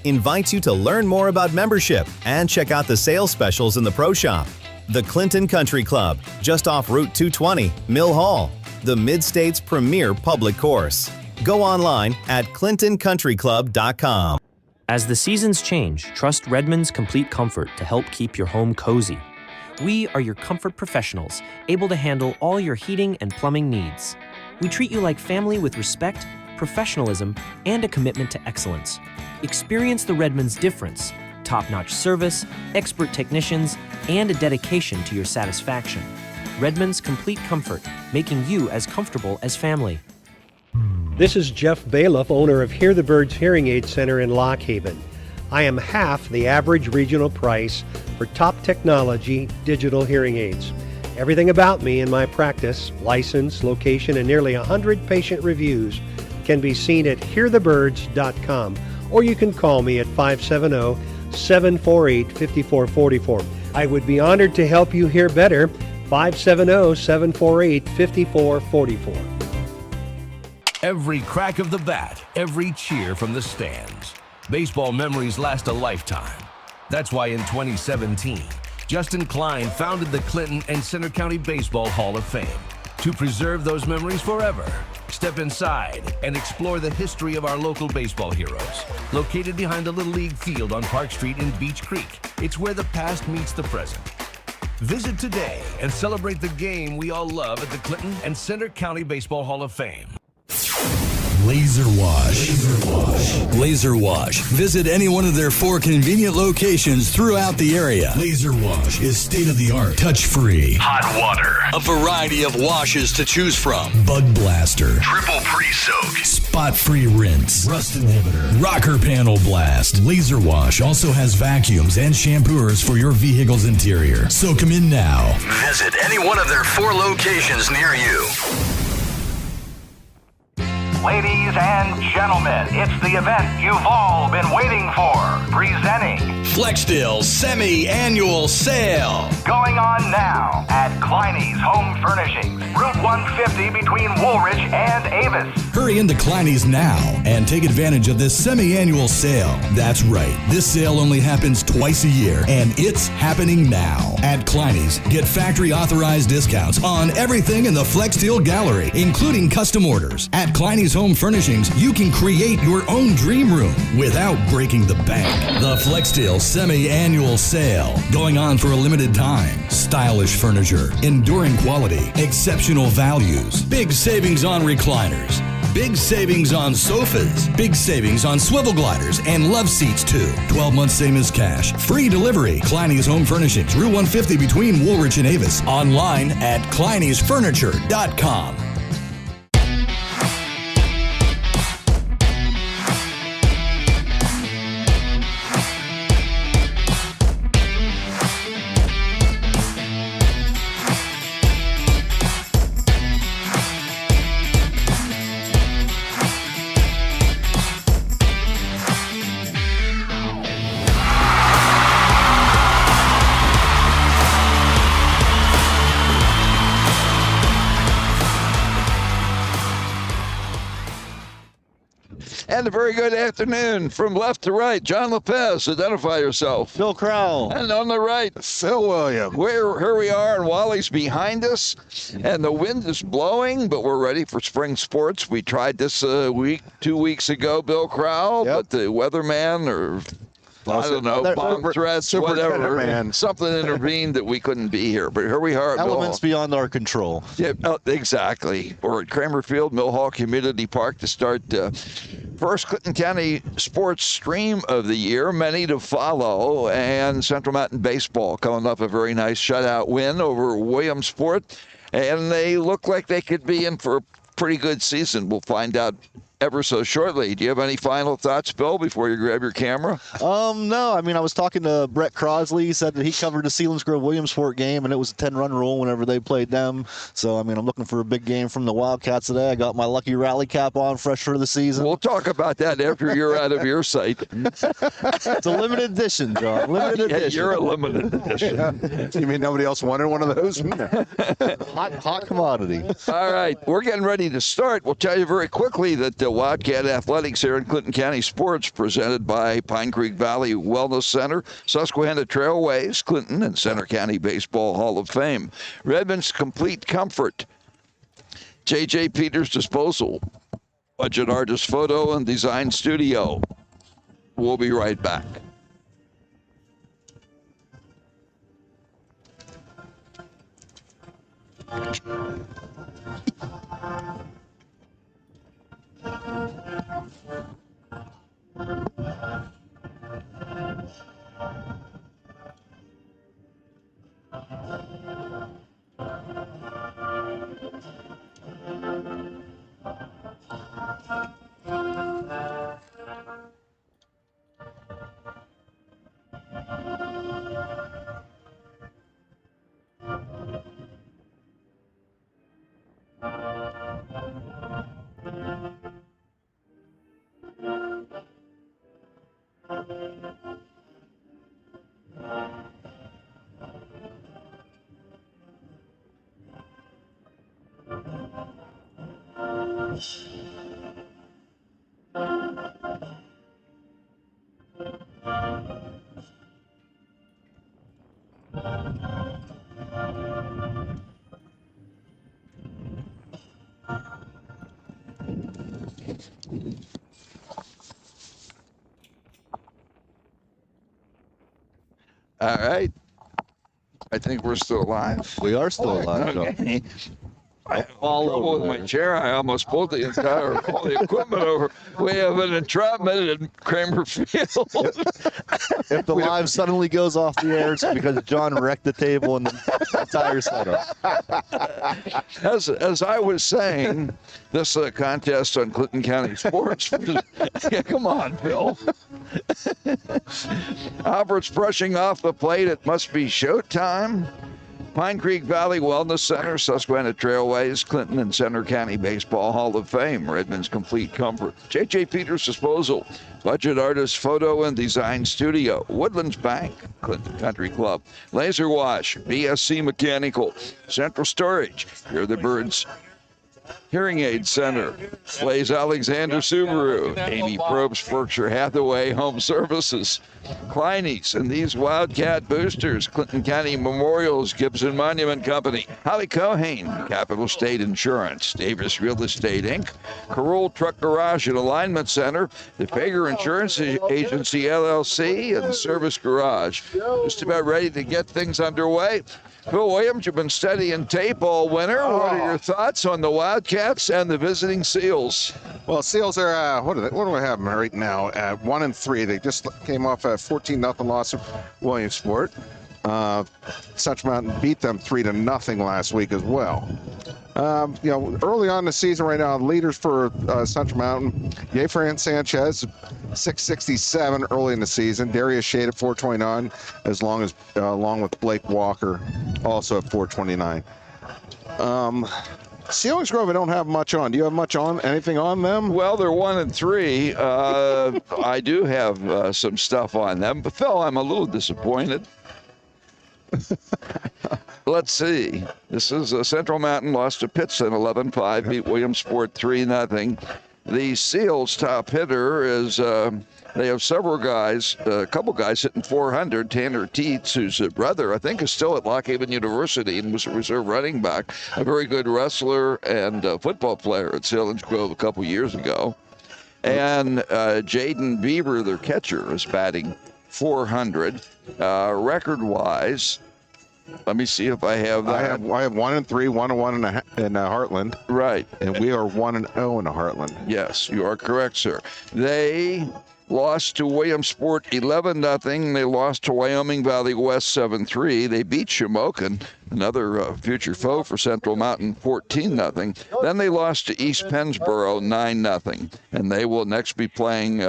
invites you to learn more about membership and check out the sales specials in the Pro Shop. The Clinton Country Club, just off Route 220, Mill Hall, the Mid-State's premier public course. Go online at clintoncountryclub.com. As the seasons change, trust Redmond's Complete Comfort to help keep your home cozy. We are your comfort professionals, able to handle all your heating and plumbing needs. We treat you like family with respect, professionalism, and a commitment to excellence. Experience the Redmond's difference: top-notch service, expert technicians, and a dedication to your satisfaction. Redmond's Complete Comfort, making you as comfortable as family. This is Jeff Bailiff, owner of Hear the Birds Hearing Aid Center in Lock Haven. I am half the average regional price for top technology digital hearing aids. Everything about me and my practice, license, location, and nearly 100 patient reviews can be seen at hearthebirds.com, or you can call me at 570-748-5444. I would be honored to help you hear better. 570-748-5444. Every crack of the bat, every cheer from the stands. Baseball memories last a lifetime. That's why in 2017, Justin Klein founded the Clinton and Center County Baseball Hall of Fame to preserve those memories forever. Step inside and explore the history of our local baseball heroes. Located behind the Little League field on Park Street in Beach Creek, it's where the past meets the present. Visit today and celebrate the game we all love at the Clinton and Center County Baseball Hall of Fame. Laser Wash. Laser Wash. Visit any one of their 4 convenient locations throughout the area. Laser Wash is state-of-the-art, touch-free. Hot water. A variety of washes to choose from. Bug Blaster. Triple pre-soak. Spot-free rinse. Rust inhibitor. Rocker panel blast. Laser Wash also has vacuums and shampooers for your vehicle's interior. So come in now. Visit any one of their 4 locations near you. Ladies and gentlemen, it's the event you've all been waiting for. Presenting Flexsteel Semi-Annual Sale. Going on now at Kleiny's Home Furnishings, Route 150 between Woolrich and Avis. Hurry into Kleiny's now and take advantage of this semi-annual sale. That's right, this sale only happens twice a year, and it's happening now. At Kleiny's, get factory authorized discounts on everything in the Flexsteel Gallery, including custom orders. At Kleiny's Home Furnishings, you can create your own dream room without breaking the bank. The Flexsteel Semi-Annual Sale, going on for a limited time. Stylish furniture, enduring quality, exceptional values, big savings on recliners, big savings on sofas, big savings on swivel gliders and love seats too. 12 months same as cash. Free delivery. Kleiny's Home Furnishings, Route 150 between Woolrich and Avis. Online at kleinysfurniture.com. And a very good afternoon from left to right. John Lopez, identify yourself. Bill Crowell. And on the right, Phil Williams. Here we are, and Wally's behind us, and the wind is blowing, but we're ready for spring sports. We tried this 2 weeks ago, Bill Crowell, but the weatherman or I don't know, bomb threats, whatever. Something intervened that we couldn't be here. But here we are. Elements beyond our control. Yeah, exactly. We're at Kramer Field, Mill Hall Community Park to start first Clinton County sports stream of the year, many to follow. And Central Mountain Baseball coming up a very nice shutout win over Williamsport. And they look like they could be in for a pretty good season. We'll find out ever so shortly. Do you have any final thoughts, Bill, before you grab your camera? No. I mean, I was talking to Brett Crosley. He said that he covered the Selinsgrove Williamsport game, and it was a 10-run rule whenever they played them. So, I mean, I'm looking for a big game from the Wildcats today. I got my lucky rally cap on, fresh for the season. We'll talk about that after you're out of your sight. It's a limited edition, John. Limited edition. You're a limited edition. You mean nobody else wanted one of those? Hot commodity. All right. We're getting ready to start. We'll tell you very quickly that Wildcat Athletics here in Clinton County Sports, presented by Pine Creek Valley Wellness Center, Susquehanna Trailways, Clinton, and Center County Baseball Hall of Fame. Redmond's Complete Comfort, J.J. Peters Disposal, Budget Artist Photo and Design Studio. We'll be right back. All right. I think we're still alive. We are still alive. Okay. I have trouble with my chair. I almost pulled the entire all the equipment over. We have an entrapment at Kramer Field. If the live suddenly goes off the air, it's because John wrecked the table and the entire setup. As I was saying, this contest on Clinton County Sports. Yeah, come on, Bill. Albert's brushing off the plate. It must be showtime. Pine Creek Valley Wellness Center, Susquehanna Trailways, Clinton and Center County Baseball Hall of Fame, Redmond's Complete Comfort, J.J. Peters Disposal, Budget Artist Photo and Design Studio, Woodlands Bank, Clinton Country Club, Laser Wash, BSC Mechanical, Central Storage, Hear the Birds Hearing Aid Center, Blaze Alexander Subaru, Amy Probst Berkshire Hathaway Home Services, Kleiny's and these Wildcat Boosters, Clinton County Memorials, Gibson Monument Company, Holly Cohane, Capital State Insurance, Davis Real Estate Inc., Carroll Truck Garage and Alignment Center, the Fager Insurance Agency LLC, and Service Garage. Just about ready to get things underway. Phil Williams, you've been studying tape all winter. What are your thoughts on the Wildcats and the visiting Seals? Well, Seals are, what do I have them right now? At 1-3. They just came off a 14-0 loss of Williamsport. Central Mountain beat them 3-0 last week as well. Early on in the season right now, leaders for Central Mountain, Yefran Sanchez, 667 early in the season. Darius Shade at 429, along with Blake Walker, also at 429. Selinsgrove, I don't have much on. Do you have anything on them? Well, they're 1-3. I do have some stuff on them, but Phil, I'm a little disappointed. Let's see. This is Central Mountain lost to Pittston 11-5, beat Williamsport 3-0. The Seals' top hitter is they have several guys, a couple guys hitting 400. Tanner Teets, whose brother I think is still at Lockhaven University and was a reserve running back, a very good wrestler and football player at Selinsgrove a couple years ago. And Jaden Bieber, their catcher, is batting 400. Record-wise, let me see if I have that. I have 1-3, 1-1 in Heartland. Right. And we are 1-0 in Heartland. Yes, you are correct, sir. They lost to Williamsport 11-0. They lost to Wyoming Valley West 7-3. They beat Shamokin, another future foe for Central Mountain, 14-0. Then they lost to East Pennsboro 9-0. And they will next be playing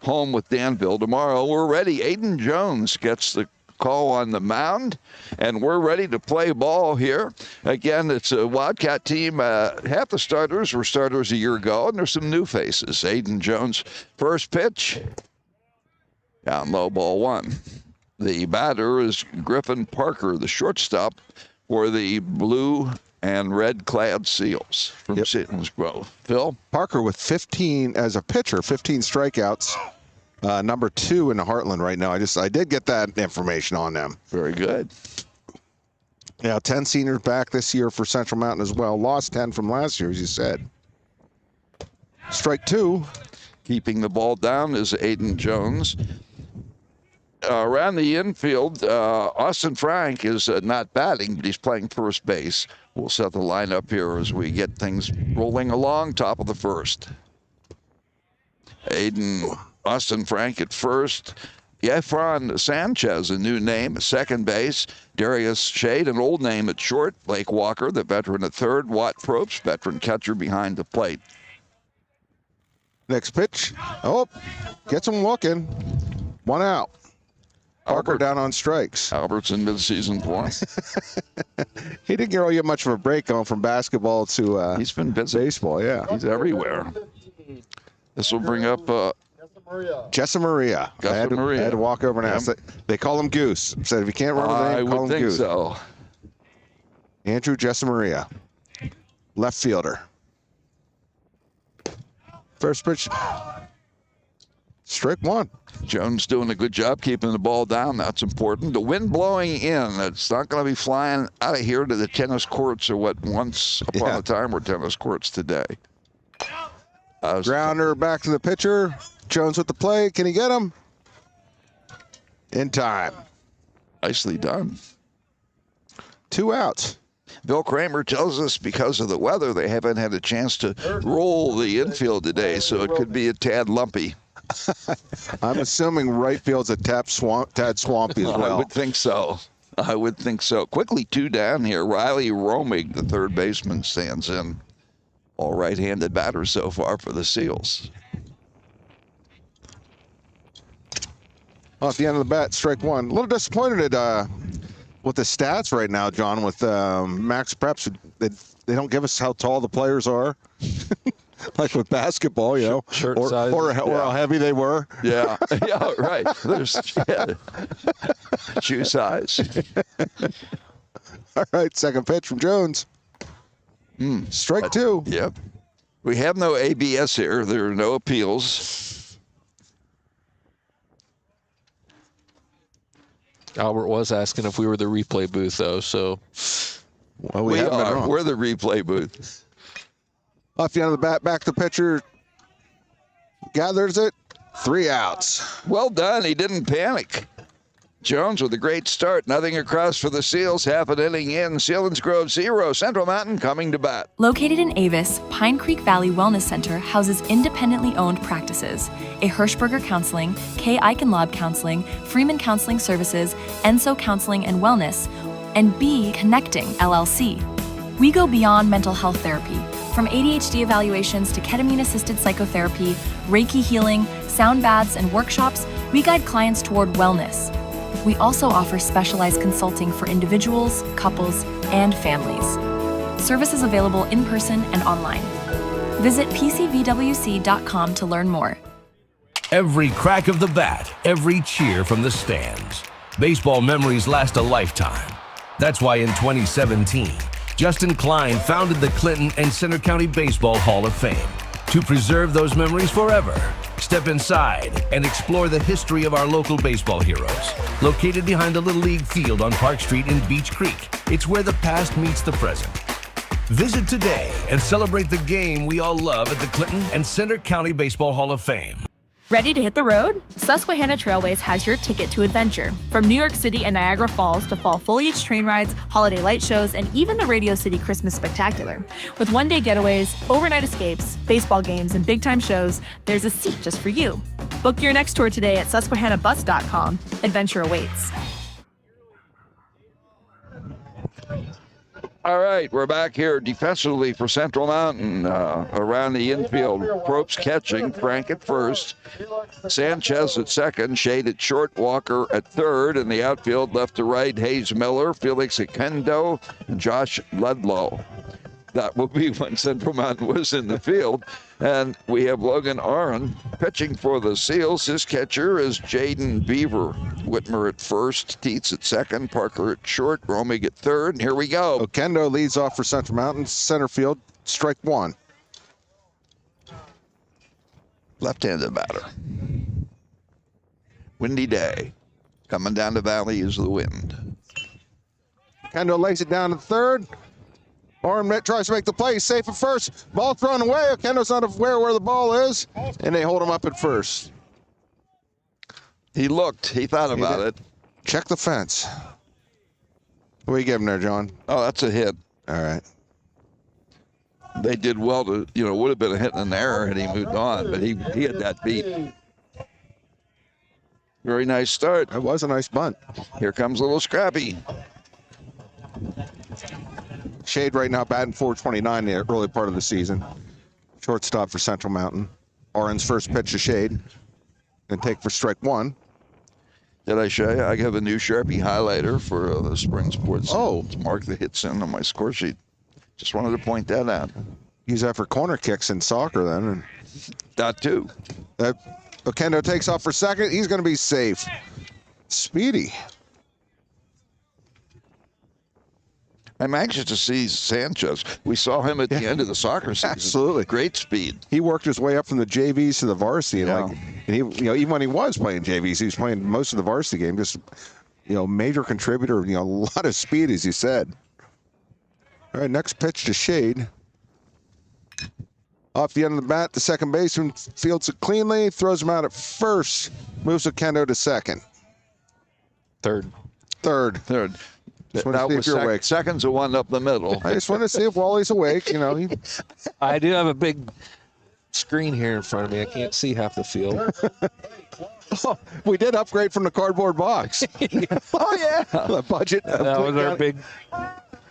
home with Danville tomorrow. We're ready. Aiden Jones gets the call on the mound, and we're ready to play ball here. Again, it's a Wildcat team. Half the starters were starters a year ago, and there's some new faces. Aiden Jones, first pitch, down low, ball one. The batter is Griffin Parker, the shortstop for the Blue and red-clad Seals from Selinsgrove. Phil? Parker with 15 as a pitcher, 15 strikeouts. Number 2 in the Heartland right now. I did get that information on them. Very good. Yeah, 10 seniors back this year for Central Mountain as well. Lost 10 from last year, as you said. Strike 2. Keeping the ball down is Aiden Jones. Around the infield, Austin Frank is not batting, but he's playing first base. We'll set the lineup here as we get things rolling along, top of the first. Austin Frank at first. Efron Sanchez, a new name, at second base. Darius Shade, an old name at short. Blake Walker, the veteran at third. Watt Probst, veteran catcher behind the plate. Next pitch. Oh, gets him looking. 1 out. Parker down on strikes. Albert's in midseason form. He didn't really get much of a break going from basketball to he's been busy. Baseball, yeah. He's everywhere. This will bring up Jessa Maria. I had to walk over and ask. They call him Goose. Said if you can't remember the name, call him Goose. I would think so. Andrew Jessa Maria, left fielder. First pitch. Strike 1. Jones doing a good job keeping the ball down. That's important. The wind blowing in. It's not going to be flying out of here to the tennis courts or what once upon a time were tennis courts today. Grounder back to the pitcher. Jones with the play. Can he get him? In time. Nicely done. 2 outs. Bill Kramer tells us because of the weather, they haven't had a chance to roll the infield today, so it could be a tad lumpy. I'm assuming right field's a tad swampy as well. I would think so. Quickly 2 down here. Riley Romig, the third baseman, stands in. All right-handed batters so far for the Seals. At the end of the bat, strike 1. A little disappointed with the stats right now, John, with Max Preps. They don't give us how tall the players are. Like with basketball, you know, shirt size, or how heavy they were. Yeah, yeah, right. There's shoe size. All right, second pitch from Jones. Strike 2. Yep. We have no ABS here. There are no appeals. Albert was asking if we were the replay booth, though, so. Well, we are. We're the replay booth. Off the end of the bat, back to pitcher. Gathers it. 3 outs. Well done. He didn't panic. Jones with a great start. Nothing across for the Seals. Half an inning in. Selinsgrove 0. Central Mountain coming to bat. Located in Avis, Pine Creek Valley Wellness Center houses independently owned practices. A Hirschberger Counseling, K. Eichenlaub Counseling, Freeman Counseling Services, Enso Counseling and Wellness, and B. Connecting, LLC. We go beyond mental health therapy. From ADHD evaluations to ketamine-assisted psychotherapy, Reiki healing, sound baths, and workshops, we guide clients toward wellness. We also offer specialized consulting for individuals, couples, and families. Services available in person and online. Visit pcvwc.com to learn more. Every crack of the bat, every cheer from the stands. Baseball memories last a lifetime. That's why in 2017, Justin Klein founded the Clinton and Center County Baseball Hall of Fame to preserve those memories forever. Step inside and explore the history of our local baseball heroes. Located behind the Little League field on Park Street in Beach Creek, it's where the past meets the present. Visit today and celebrate the game we all love at the Clinton and Center County Baseball Hall of Fame. Ready to hit the road? Susquehanna Trailways has your ticket to adventure. From New York City and Niagara Falls to fall foliage train rides, holiday light shows, and even the Radio City Christmas Spectacular. With one-day getaways, overnight escapes, baseball games, and big-time shows, there's a seat just for you. Book your next tour today at susquehannabus.com. Adventure awaits. All right, we're back here defensively for Central Mountain. Around the infield, Probst catching, Frank at first, Sanchez at second, Shade at short, Walker at third. In the outfield, left to right, Hayes Miller, Felix Akendo, and Josh Ludlow. That will be when Central Mountain was in the field. And we have Logan Aron pitching for the Seals. His catcher is Jaden Beaver. Whitmer at first, Teets at second, Parker at short, Romig at third, and here we go. Okendo leads off for Central Mountain. Center field, strike one. Left-handed batter. Windy day. Coming down the valley is the wind. Okendo lays it down to third. Oren tries to make the play. He's safe at first. Ball thrown away. Okendo's not aware where the ball is, and they hold him up at first. He looked. He thought about it. Check the fence. What do you give him there, John? Oh, that's a hit. All right. They did well to, would have been a hit and an error had he moved on, but he had that beat. Very nice start. That was a nice bunt. Here comes a little Scrappy. Shade right now batting .429 the early part of the season. Shortstop for Central Mountain. Oren's first pitch to Shade. And take for strike one. Did I show you? I have a new Sharpie highlighter for the Spring Sports. Oh. To mark the hits in on my score sheet. Just wanted to point that out. Use that for corner kicks in soccer then. And that too. Okendo takes off for second. He's going to be safe. Speedy. I'm anxious to see Sanchez. We saw him at the end of the soccer season. Absolutely. Great speed. He worked his way up from the JVs to the varsity. And he, even when he was playing JVs, he was playing most of the varsity game. Just, major contributor, a lot of speed, as you said. All right, next pitch to Shade. Off the end of the bat, the second baseman fields it cleanly, throws him out at first, moves Okendo to second. Third. That was seconds of one up the middle. I just want to see if Wally's awake. I do have a big screen here in front of me. I can't see half the field. Oh, we did upgrade from the cardboard box. Oh, yeah. The budget. That was our big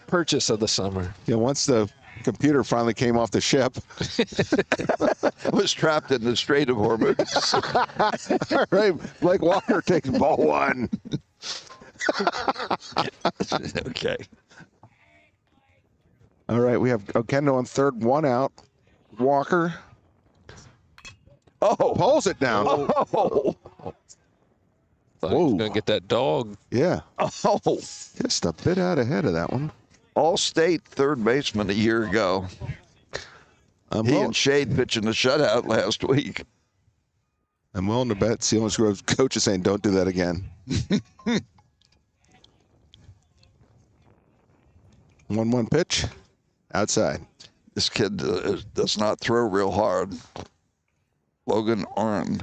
purchase of the summer. Yeah, once the computer finally came off the ship. Was trapped in the Strait of Hormuz. All right, Blake Walker takes ball one. Okay. All right, we have Okendo on third, one out. Walker. Pulls it down. Thought he was going to get that dog. Yeah. Just a bit out ahead of that one. All-State third baseman a year ago. He and Shade pitching the shutout last week. I'm willing to bet Selinsgrove's coach is saying, don't do that again. 1-1 pitch. Outside. This kid does not throw real hard. Logan Oren.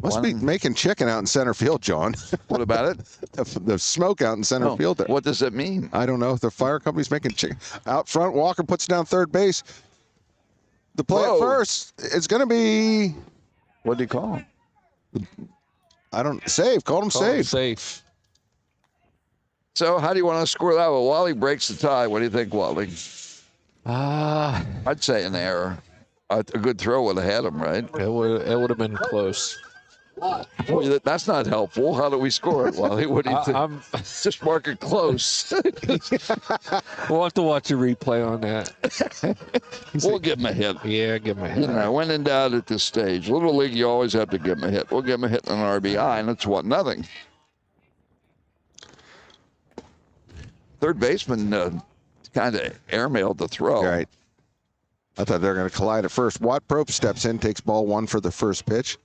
Must be making chicken out in center field, John. What about it? The smoke out in center field there. What does that mean? I don't know. The fire company's making chicken. Out front, Walker puts down third base. The play at first, it's going to be... What do you call him? Save. Called him safe. Safe. So how do you want to score that? Well, Wally breaks the tie. What do you think, Wally? I'd say an error. A good throw would have had him, right? It would have been close. Well, that's not helpful. How do we score it, Wally? What do you think? Just mark it close. We'll have to watch a replay on that. We'll give him a hit. Yeah, give him a hit. When in doubt at this stage, Little League, you always have to give him a hit. We'll give him a hit and an RBI, and it's 1-0. Third baseman kind of airmailed the throw. Right. I thought they were going to collide at first. Watt Probst steps in, takes ball one for the first pitch.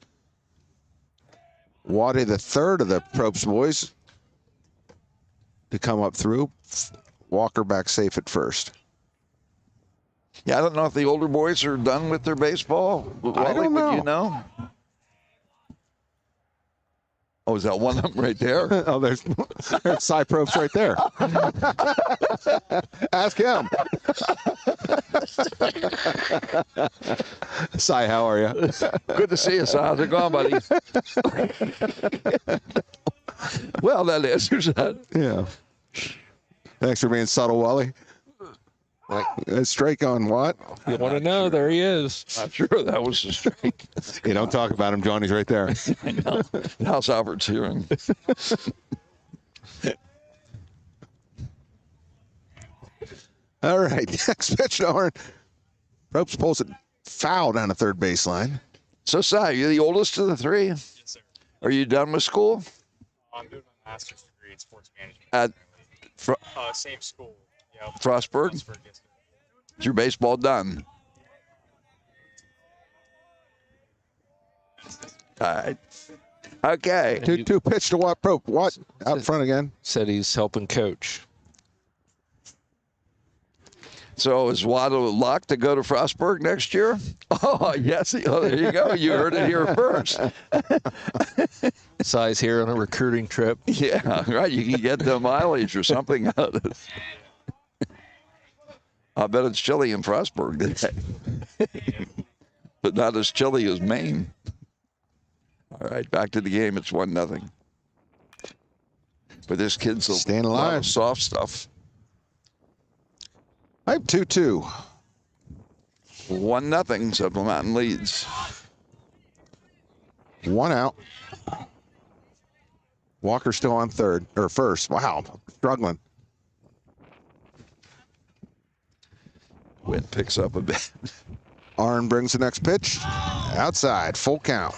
Waddy, the third of the Probst boys, to come up through. Walker back safe at first. Yeah, I don't know if the older boys are done with their baseball. Wally, I don't know. Would you know? Oh, is that one of them right there? Oh, there's Cy Probst right there. Ask him. Cy, how are you? Good to see you, Cy. How's it going, buddy? Well, that answers that. Yeah. Thanks for being subtle, Wally. Strike on Watt. You want to know? There he is. I'm sure that was a strike. You don't talk about him, Johnny's right there. I know. How's Albert's hearing? All right, next pitch to Oren. Probst pulls it foul down the third baseline. So, Si, you're the oldest of the three? Yes, sir. Are you done with school? I'm doing my master's degree in sports management. At Same school. Yep. Frostburg? Yes, sir. Is your baseball done? All right. Okay. 2-2 pitch to what? What? Out in front again. Said he's helping coach. So is Waddle locked to go to Frostburg next year? Oh, yes. Oh, there you go. You heard it here first. Si's here on a recruiting trip. Yeah, right. You can get the mileage or something out of it. I bet it's chilly in Frostburg today. But not as chilly as Maine. All right, back to the game. It's 1-0. But this kid's staying a lot alive. of soft stuff. I have 2-2. 1-0. Central Mountain leads. 1 out. Walker still on first. Wow, struggling. Wind picks up a bit. Arn brings the next pitch. Outside, full count.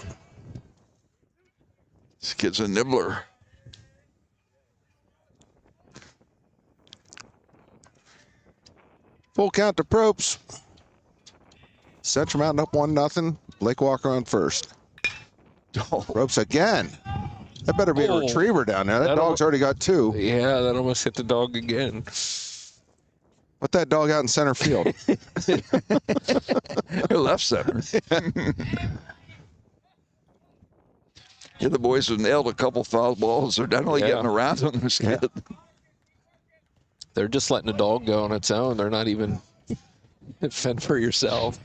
This kid's a nibbler. Full count to Probst. Central Mountain up 1-0. Blake Walker on first. Probst again. That better be a retriever down there. That dog's already got 2. Yeah, that almost hit the dog again. Put that dog out in center field. Left center. Yeah, the boys have nailed a couple foul balls. They're definitely getting around on this kid. They're just letting the dog go on its own. They're not even fend for yourself.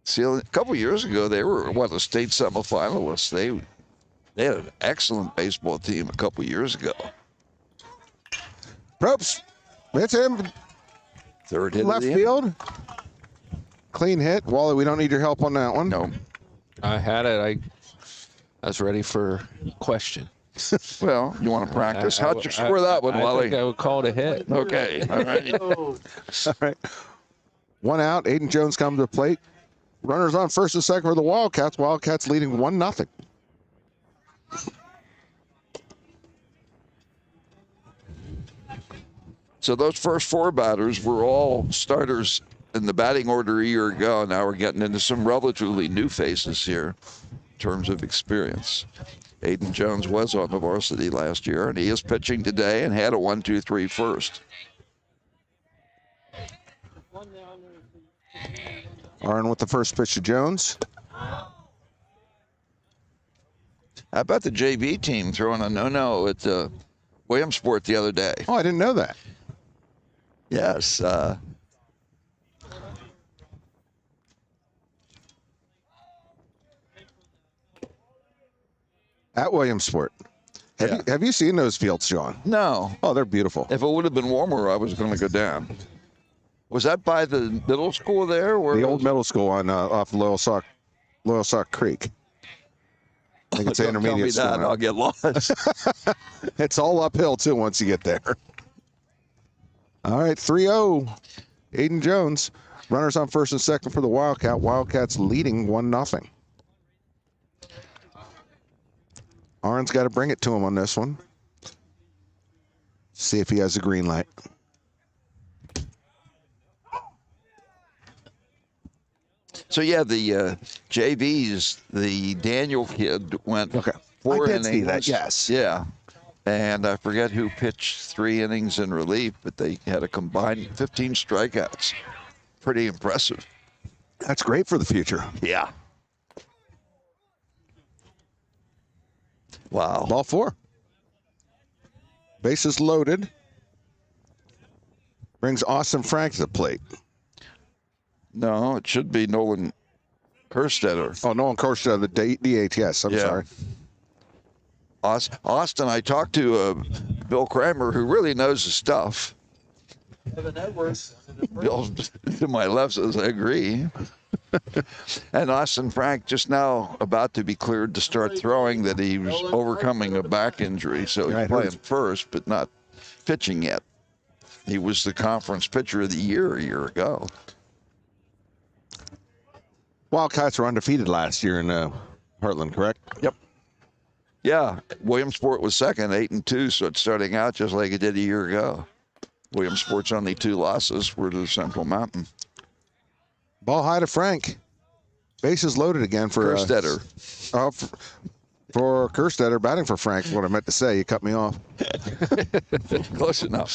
See, a couple years ago, they were, a state semifinalists. They had an excellent baseball team a couple years ago. Probst, it's him. Third hit left field. Clean hit. Wally, we don't need your help on that one. No. I had it. I was ready for a question. Well, you want to practice? How'd you score that one, Wally? I think I would call it a hit. Okay. All right. All right. 1 out. Aiden Jones comes to the plate. Runners on first and second for the Wildcats. Wildcats leading 1-0. So those first 4 batters were all starters in the batting order a year ago. Now we're getting into some relatively new faces here in terms of experience. Aiden Jones was on the varsity last year, and he is pitching today and had a 1-2-3 first. Arn with the first pitch to Jones. How about the JV team throwing a no-no at Williamsport the other day? Oh, I didn't know that. Yes. At Williamsport. Have you seen those fields, John? No. Oh, they're beautiful. If it would have been warmer, I was going to go down. Was that by the middle school there? The old middle school on off Loyal Sock Creek. I think it's an intermediate school. I'll get lost. It's all uphill, too, once you get there. All right, 3-0. Aiden Jones. Runners on first and second for the Wildcat. Wildcats leading 1-0. Arn's got to bring it to him on this one. See if he has a green light. So, yeah, the JVs, the Daniel kid went 4 innings. I did see that, yes. Yeah. And I forget who pitched 3 innings in relief, but they had a combined 15 strikeouts. Pretty impressive. That's great for the future. Yeah. Wow. Ball 4. Bases loaded. Brings Austin Frank to the plate. No, it should be Nolan Kerstetter. Oh, Nolan Kerstetter, the DH, yes. I'm sorry. Austin, I talked to Bill Kramer, who really knows his stuff. Bill, to my left, says, I agree. And Austin Frank just now about to be cleared to start throwing, that he was overcoming a back injury. So he's playing first, but not pitching yet. He was the conference pitcher of the year a year ago. Wildcats were undefeated last year in Heartland, correct? Yep. Yeah, Williamsport was second, 8-2, so it's starting out just like it did a year ago. Williamsport's only 2 losses were to Central Mountain. Ball high to Frank. Bases loaded again for Kerstetter. For Kerstetter, batting for Frank is what I meant to say. You cut me off. Close enough.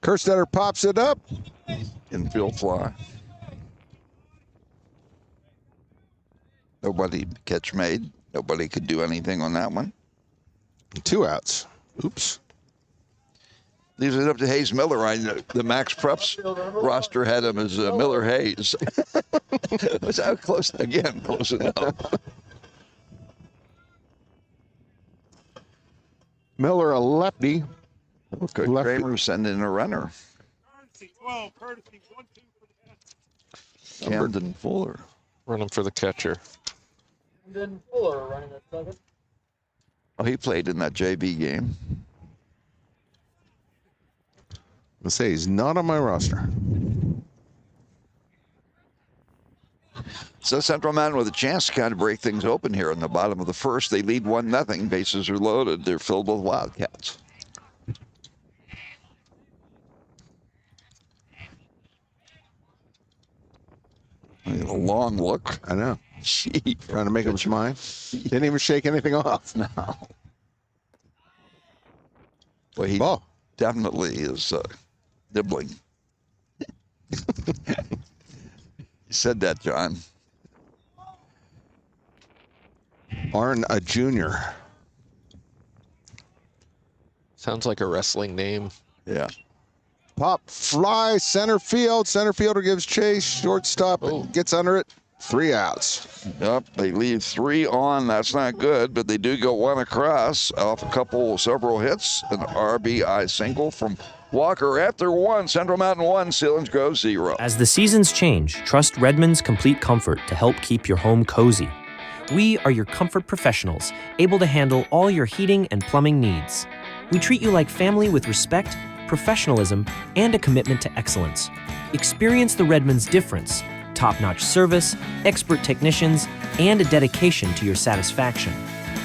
Kerstetter pops it up. Infield fly. Nobody catch made. Nobody could do anything on that one. 2 outs. Oops. Leaves it up to Hayes Miller. The Max Preps roster had him as Miller Hayes. Was that close? Again, close enough. Miller, a lefty. Okay, Kramer sending in a runner. Camden Fuller. Running for the catcher. Camden Fuller running at second. Oh, he played in that JV game. Let's say he's not on my roster. So Central Mountain with a chance to kind of break things open here in the bottom of the first. They lead 1-0. Bases are loaded. They're filled with Wildcats. A long look. I know. Gee, trying to make him smile. Didn't even shake anything off. No. Well, he definitely is nibbling. You said that, John. Arn, a junior. Sounds like a wrestling name. Yeah. Pop fly, center field. Center fielder gives chase. Shortstop gets under it. 3 outs. Yep, they leave 3 on. That's not good, but they do go 1 across off several hits. An RBI single from Walker. After 1, Central Mountain 1, Selinsgrove 0. As the seasons change, trust Redmond's Complete Comfort to help keep your home cozy. We are your comfort professionals, able to handle all your heating and plumbing needs. We treat you like family with respect, professionalism, and a commitment to excellence. Experience the Redmond's difference: top-notch service, expert technicians, and a dedication to your satisfaction.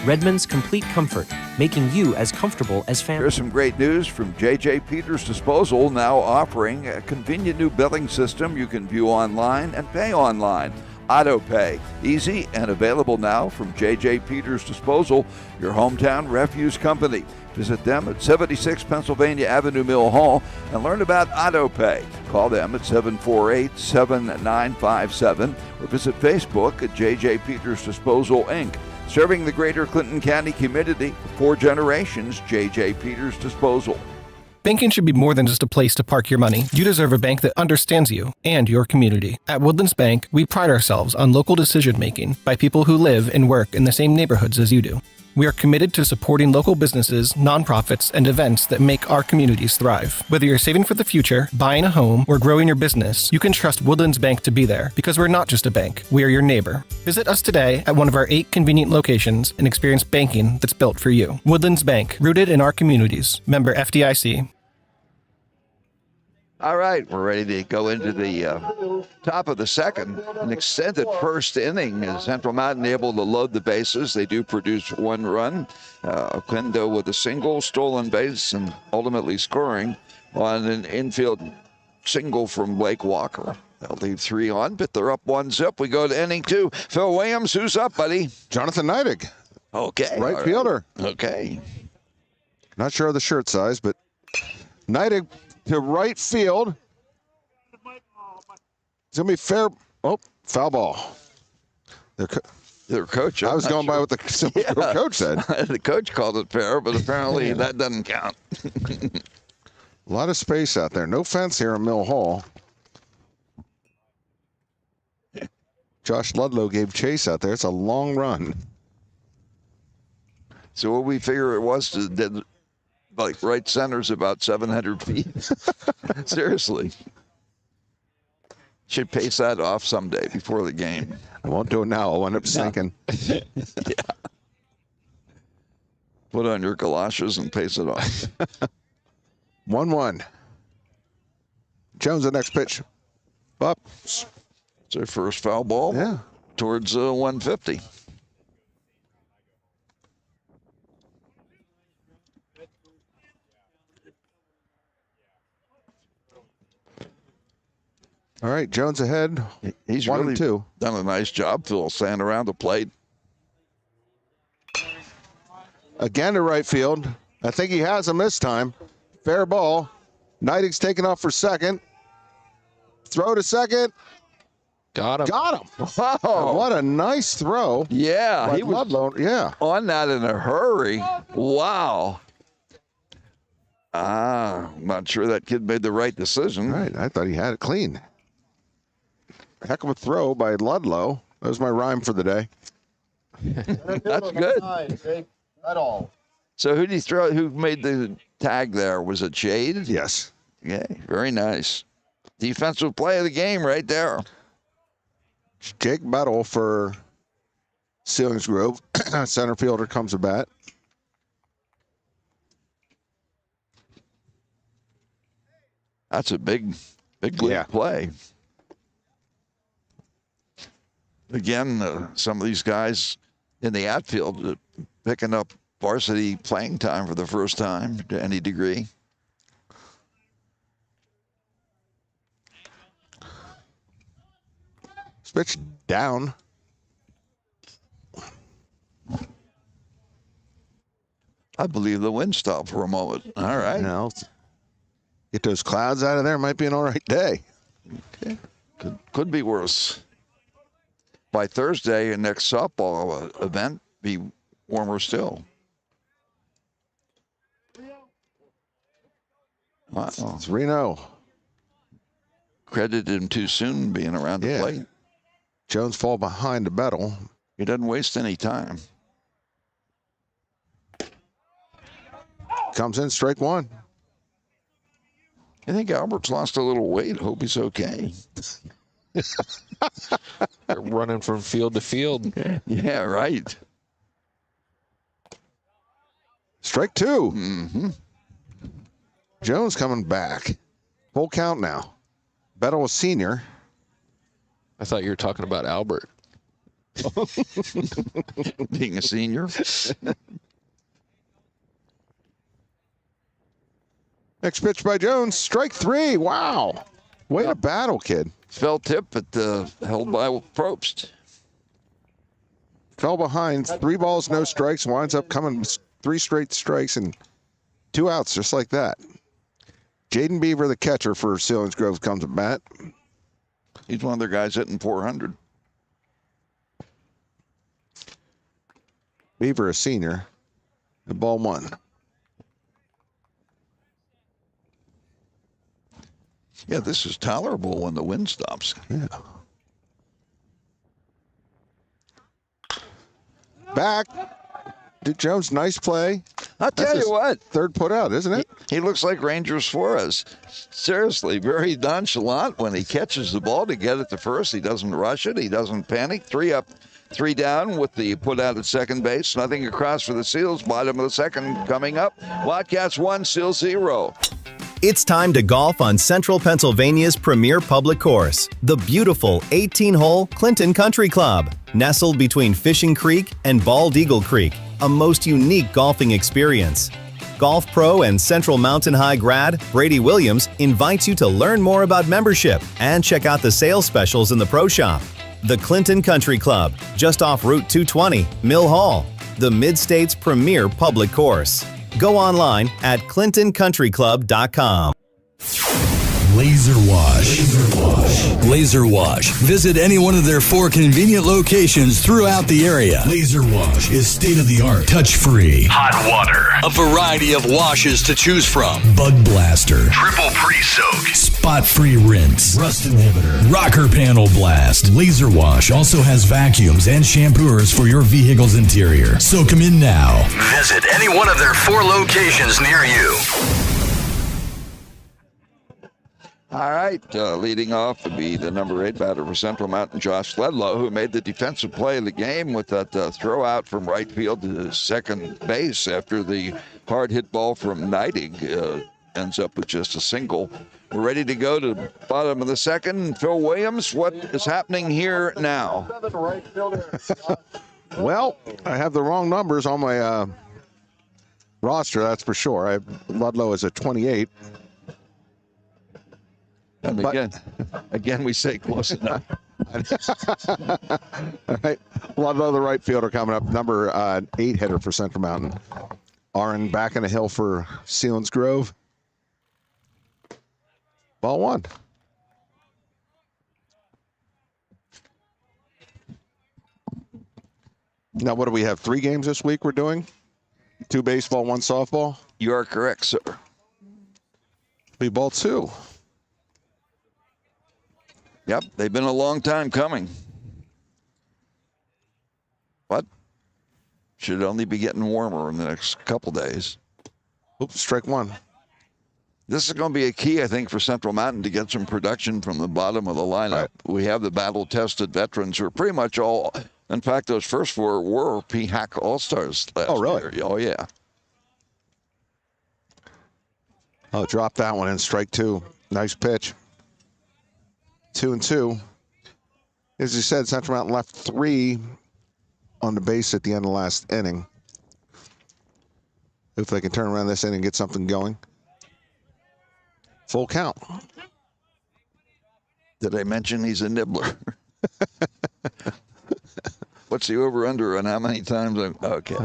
Redmond's Complete Comfort, making you as comfortable as family. Here's some great news from J.J. Peters Disposal, now offering a convenient new billing system you can view online and pay online. Auto Pay, easy and available now from J.J. Peters Disposal, your hometown refuse company. Visit them at 76 Pennsylvania Avenue, Mill Hall, and learn about Auto Pay. Call them at 748-7957 or visit Facebook at J.J. Peters Disposal, Inc. Serving the greater Clinton County community for 4 generations, J.J. Peters Disposal. Banking should be more than just a place to park your money. You deserve a bank that understands you and your community. At Woodlands Bank, we pride ourselves on local decision-making by people who live and work in the same neighborhoods as you do. We are committed to supporting local businesses, nonprofits, and events that make our communities thrive. Whether you're saving for the future, buying a home, or growing your business, you can trust Woodlands Bank to be there, because we're not just a bank, we are your neighbor. Visit us today at one of our 8 convenient locations and experience banking that's built for you. Woodlands Bank, rooted in our communities. Member FDIC. All right, we're ready to go into the top of the second. An extended first inning as Central Mountain able to load the bases. They do produce 1 run. Oquendo with a single, stolen base, and ultimately scoring on an infield single from Blake Walker. They'll leave 3 on, but they're up 1-0. We go to inning 2. Phil Williams, who's up, buddy? Jonathan Neidig. Okay. Right fielder. Okay. Not sure of the shirt size, but Neidig to right field. It's going to be fair. Oh, foul ball. Their coach. I was going by what the coach said. The coach called it fair, but apparently that doesn't count. A lot of space out there. No fence here in Mill Hall. Josh Ludlow gave chase out there. It's a long run. So what we figure it was to like right center's about 700 feet. Seriously. Should pace that off someday before the game. I won't do it now. I'll end up sinking. Yeah. Put on your galoshes and pace it off. 1-1. Jones, the next pitch. Up. It's their first foul ball. Yeah. Towards 150. All right, Jones ahead. He's 1 really and 2. done a nice job, Phil, standing around the plate. Again to right field. I think he has him this time. Fair ball. Neidig's taking off for second. Throw to second. Got him. Got him. Wow. What a nice throw. Yeah. By He was Ludlow. on that in a hurry. Wow. I'm not sure that kid made the right decision. Right. I thought he had it clean. Heck of a throw by Ludlow. That was my rhyme for the day. That's good. At all. So who did he throw? Who made the tag there? Was it Shade? Yes. Yeah, very nice. Defensive play of the game right there. Jake Bettle for Selinsgrove. Center fielder comes to bat. That's a big league play. Again, some of these guys in the outfield picking up varsity playing time for the first time to any degree. Pitch down. I believe the wind stopped for a moment. All right. Now, get those clouds out of there. Might be an all right day. Okay. Could be worse. By Thursday, your next softball event, be warmer still. Wow. 3-0. Credited him too soon being around the plate. Jones fall behind to Bettle. He doesn't waste any time. Comes in, strike one. I think Albert's lost a little weight. Hope he's okay. They're running from field to field. Yeah, right. Strike two. Mm-hmm. Jones coming back. Full count now. Bettle was senior. I thought you were talking about Albert. Being a senior. Next pitch by Jones. Strike three. Wow. Way to battle, kid. Fell tip, but held by Probst. Fell behind. 3 balls, no strikes. Winds up coming 3 straight strikes and 2 outs just like that. Jaden Beaver, the catcher for Selinsgrove, comes at bat. He's one of their guys hitting 400. Beaver, a senior. The ball 1. Yeah, this is tolerable when the wind stops. Yeah. Back. Did Jones, nice play. I'll tell you what. Third put out, isn't it? He looks like Rangers Suarez. Seriously, very nonchalant when he catches the ball to get it to first. He doesn't rush it. He doesn't panic. 3 up, 3 down with the put out at second base. Nothing across for the Seals. Bottom of the second coming up. Wildcats 1, Seals 0. It's time to golf on Central Pennsylvania's premier public course, the beautiful 18-hole Clinton Country Club. Nestled between Fishing Creek and Bald Eagle Creek, a most unique golfing experience. Golf pro and Central Mountain High grad Brady Williams invites you to learn more about membership and check out the sales specials in the pro shop. The Clinton Country Club, just off Route 220, Mill Hall, the Mid-State's premier public course. Go online at clintoncountryclub.com. Laser Wash. Laser Wash. Visit any one of their 4 convenient locations throughout the area. Laser Wash is state-of-the-art, touch-free. Hot water. A variety of washes to choose from. Bug Blaster. Triple pre-soak. Spot-free rinse. Rust inhibitor. Rocker panel blast. Laser Wash also has vacuums and shampooers for your vehicle's interior. So come in now. Visit any one of their 4 locations near you. All right, leading off would be the number 8 batter for Central Mountain, Josh Ledlow, who made the defensive play of the game with that throw out from right field to second base after the hard hit ball from Neidig ends up with just a single. We're ready to go to the bottom of the second. Phil Williams, what is happening here now? Well, I have the wrong numbers on my roster, that's for sure. Ludlow is at 28. And again, we say close enough. All right. Ludlow, the right fielder, coming up. Number 8 hitter for Central Mountain. Aaron back in the hill for Selinsgrove. Ball 1. Now, what do we have? 3 games this week we're doing? 2 baseball, 1 softball? You are correct, sir. Be ball 2. Yep, they've been a long time coming. But should only be getting warmer in the next couple days. Oops, strike 1. This is going to be a key, I think, for Central Mountain to get some production from the bottom of the lineup. Right. We have the battle-tested veterans who are pretty much all, in fact, those first 4 were P-Hack All-Stars last year. Oh, yeah. Oh, drop that one in, strike 2. Nice pitch. 2-2. As you said, Central Mountain left 3 on the base at the end of the last inning. If they can turn around this inning and get something going. Full count. Did I mention he's a nibbler? What's the over-under on how many times? Okay.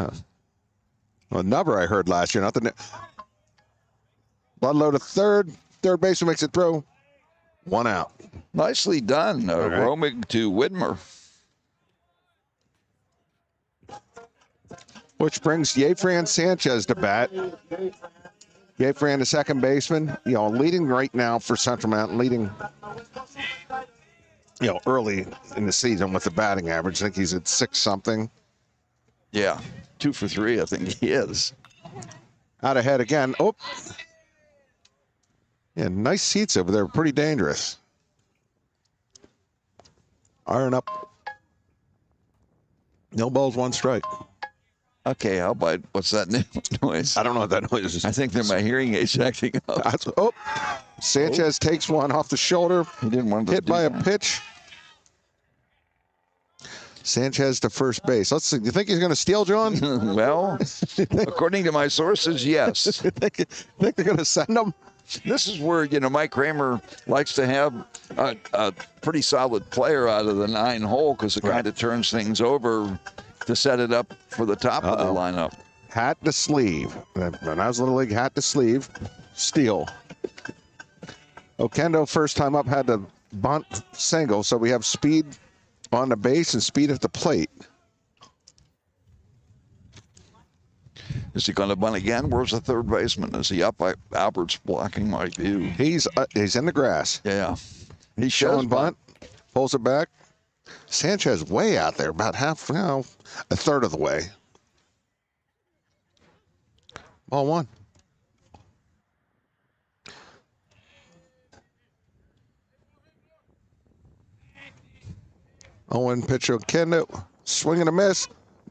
Well, number I heard last year. Nothing. Ludlow to third. Third baseman makes it throw. 1 out. Nicely done. Romig to Widmer. Which brings Yefran Sanchez to bat. Yefran, the second baseman, leading right now for Central Mountain, leading, early in the season with the batting average. I think he's at 6-something. Yeah, 2 for 3, I think he is. Out ahead again. Oh. Yeah, nice seats over there. Pretty dangerous. Iron up. No balls, 1 strike. Okay, how about what's that noise? I don't know what that noise is. I think they're my hearing aids acting up. Sanchez takes one off the shoulder. He didn't want to hit by a pitch. Sanchez to first base. Let's see. You think he's going to steal, John? Well, according to my sources, yes. You think they're going to send him? This is where, Mike Kramer likes to have a pretty solid player out of the 9 hole because it kind of turns things over to set it up for the top of the lineup. Hat to sleeve. When I was Little League, hat to sleeve. Steal. Okendo, first time up, had to bunt single, so we have speed on the base and speed at the plate. Is he going to bunt again? Where's the third baseman? Is he up? Albert's blocking my view. He's in the grass. Yeah. He's showing bunt. Pulls it back. Sanchez way out there, about half, a third of the way. Ball 1. Owen pitch Okendo. Swing and a miss.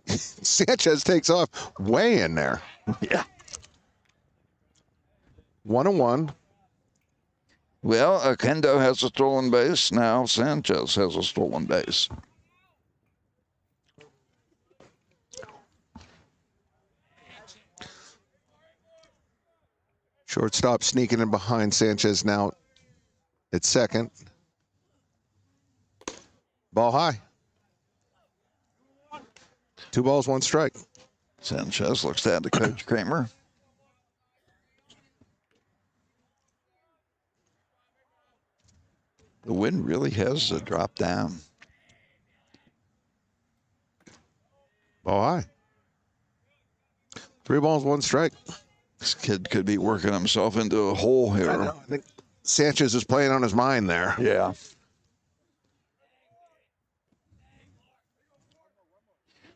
Sanchez takes off way in there. Yeah. 1-1. Well, Okendo has a stolen base. Now Sanchez has a stolen base. Shortstop sneaking in behind Sanchez now at second. Ball high. 2 balls, 1 strike. Sanchez looks down to Coach Kramer. The wind really has dropped down. Ball high. 3 balls, 1 strike. This kid could be working himself into a hole here. I think Sanchez is playing on his mind there. Yeah.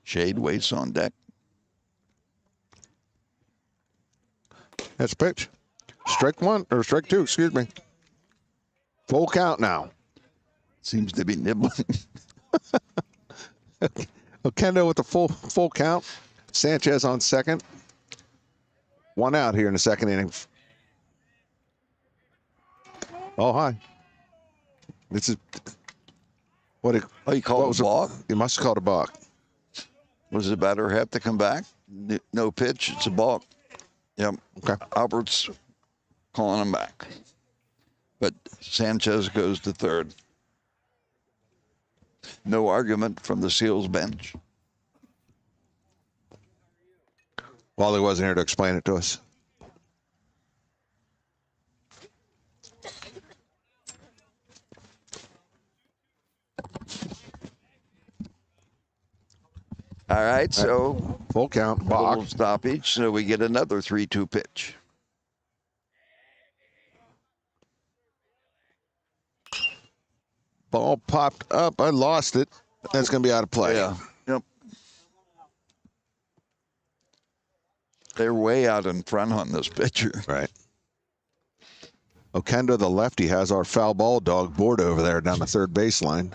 Shade waits on deck. That's pitch. Strike 1, or strike 2, excuse me. Full count now. Seems to be nibbling. Okendo with the full count. Sanchez on second. 1 out here in the second inning. Oh, hi. This is what you call it a balk? You must have called a balk. Was the batter have to come back? No pitch. It's a balk. Yep. Okay. Albert's calling him back. But Sanchez goes to third. No argument from the Seals bench. Wally wasn't here to explain it to us. All right, so full count, little stoppage, so we get another 3-2 pitch. Ball popped up. I lost it. That's going to be out of play. Yeah. Yep. They're way out in front on this pitcher. Right. Okendo, the lefty, has our foul ball dog board over there down the third baseline.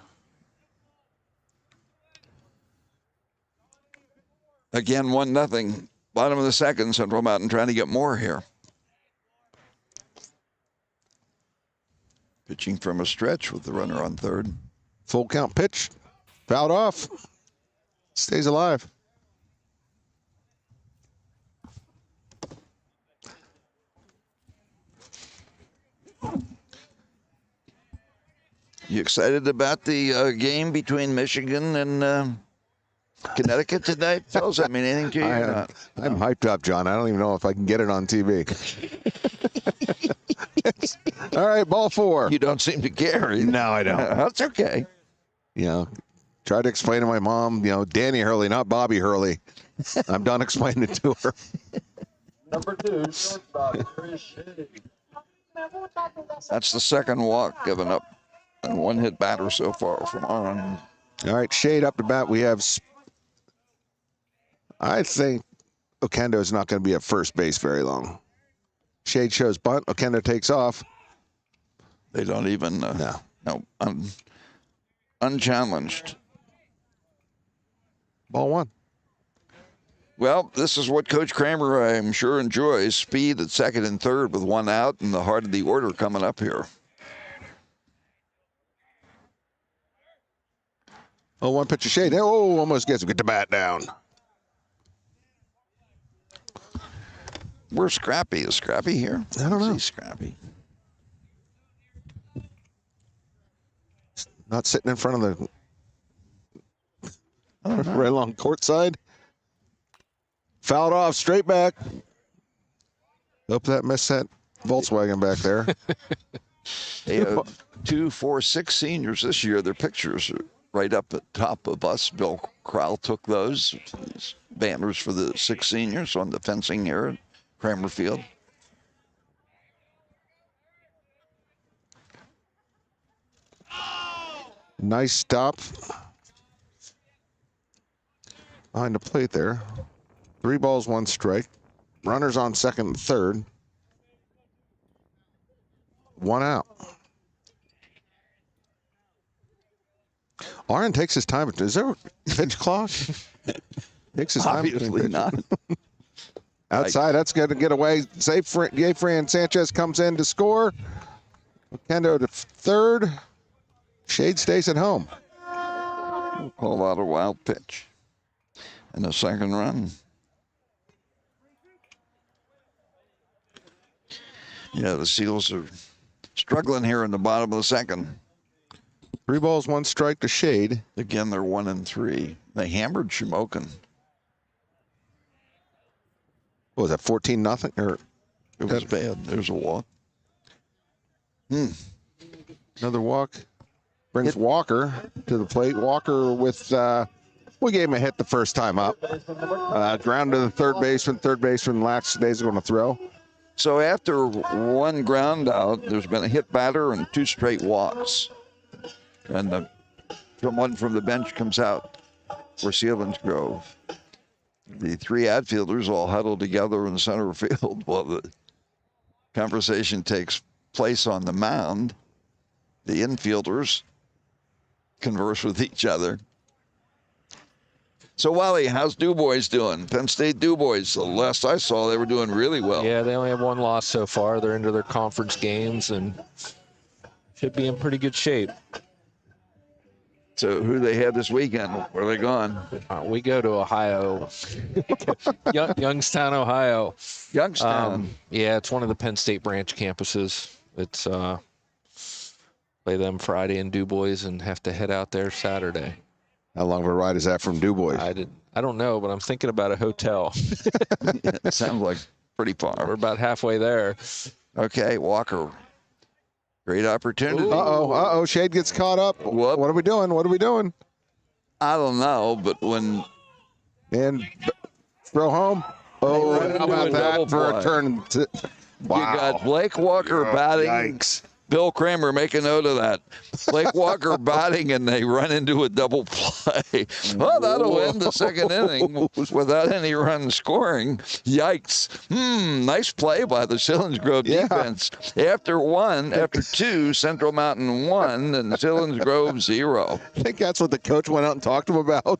Again, 1-0. Bottom of the second, Central Mountain trying to get more here. Pitching from a stretch with the runner on third. Full count pitch. Fouled off. Stays alive. You excited about the game between Michigan and Connecticut tonight, Phil? Does that mean anything to you? I'm hyped up, John. I don't even know if I can get it on TV. All right, ball 4. You don't seem to care. No, I don't. That's okay. You know, tried to explain to my mom, Danny Hurley, not Bobby Hurley. I'm done explaining it to her. Number 2, shortstop, Chris Shea. That's the second walk given up and one hit batter so far from on. All right, Shade up to bat. We have, I think Okendo is not going to be at first base very long. Shade shows bunt. Okendo takes off. They don't even, unchallenged. Ball 1. Well, this is what Coach Kramer, I'm sure, enjoys. Speed at second and third with 1 out and the heart of the order coming up here. Oh, 1 pitch of Shade. Oh, almost gets him. Get the bat down. Where's Scrappy? Is Scrappy here? I don't know. See Scrappy. Not sitting in front of the right along courtside. Fouled off, straight back. Hope that missed that Volkswagen back there. They have 2, 4, 6 seniors this year. Their pictures are right up at top of us. Bill Crowell took those banners for the 6 seniors on the fencing here at Kramer Field. Nice stop. Behind the plate there. 3 balls, 1 strike. Runners on second and third. 1 out. Aaron takes his time. Is there a pitch clock? Takes his time. Obviously not. Outside, that's going to get away. Safe for Yefran Sanchez comes in to score. Okendo to third. Shade stays at home. Call out a wild pitch. And a second run. Yeah, the Seals are struggling here in the bottom of the second. 3 balls, 1 strike to Shade. Again, they're 1 and 3. They hammered Shamokin. What was that, 14-0? Or it was bad. There's a walk. Another walk. Brings Walker to the plate. Walker with, we gave him a hit the first time up. Ground to the third baseman lackadaisical going to throw. So after 1 ground out, there's been a hit batter and 2 straight walks. And someone from the bench comes out for Selinsgrove. The 3 outfielders all huddled together in the center field while the conversation takes place on the mound. the infielders converse with each other. So, Wally, how's Du Bois doing? Penn State Du Bois. The last I saw, they were doing really well. Yeah, they only have one loss so far. They're into their conference games and should be in pretty good shape. So who they had this weekend? Where are they gone? We go to Ohio, Youngstown, Ohio. Youngstown. Yeah, it's one of the Penn State branch campuses. It's play them Friday in Du Bois and have to head out there Saturday. How long of a ride is that from Du Bois? I don't know, but I'm thinking about a hotel. It sounds like pretty far. We're about halfway there. Okay, Walker. Great opportunity. Uh-oh. Shade gets caught up. What are we doing? I don't know, but when... And throw home. Oh, how about that for a turn? Wow. You got Blake Walker batting. Yikes. Bill Kramer, make a note of that. Blake Walker batting, and they run into a double play. Well, that'll end the second inning without any runs scoring. Yikes. Nice play by the Selinsgrove defense. After two, Central Mountain 1 and Selinsgrove 0. I think that's what the coach went out and talked to him about.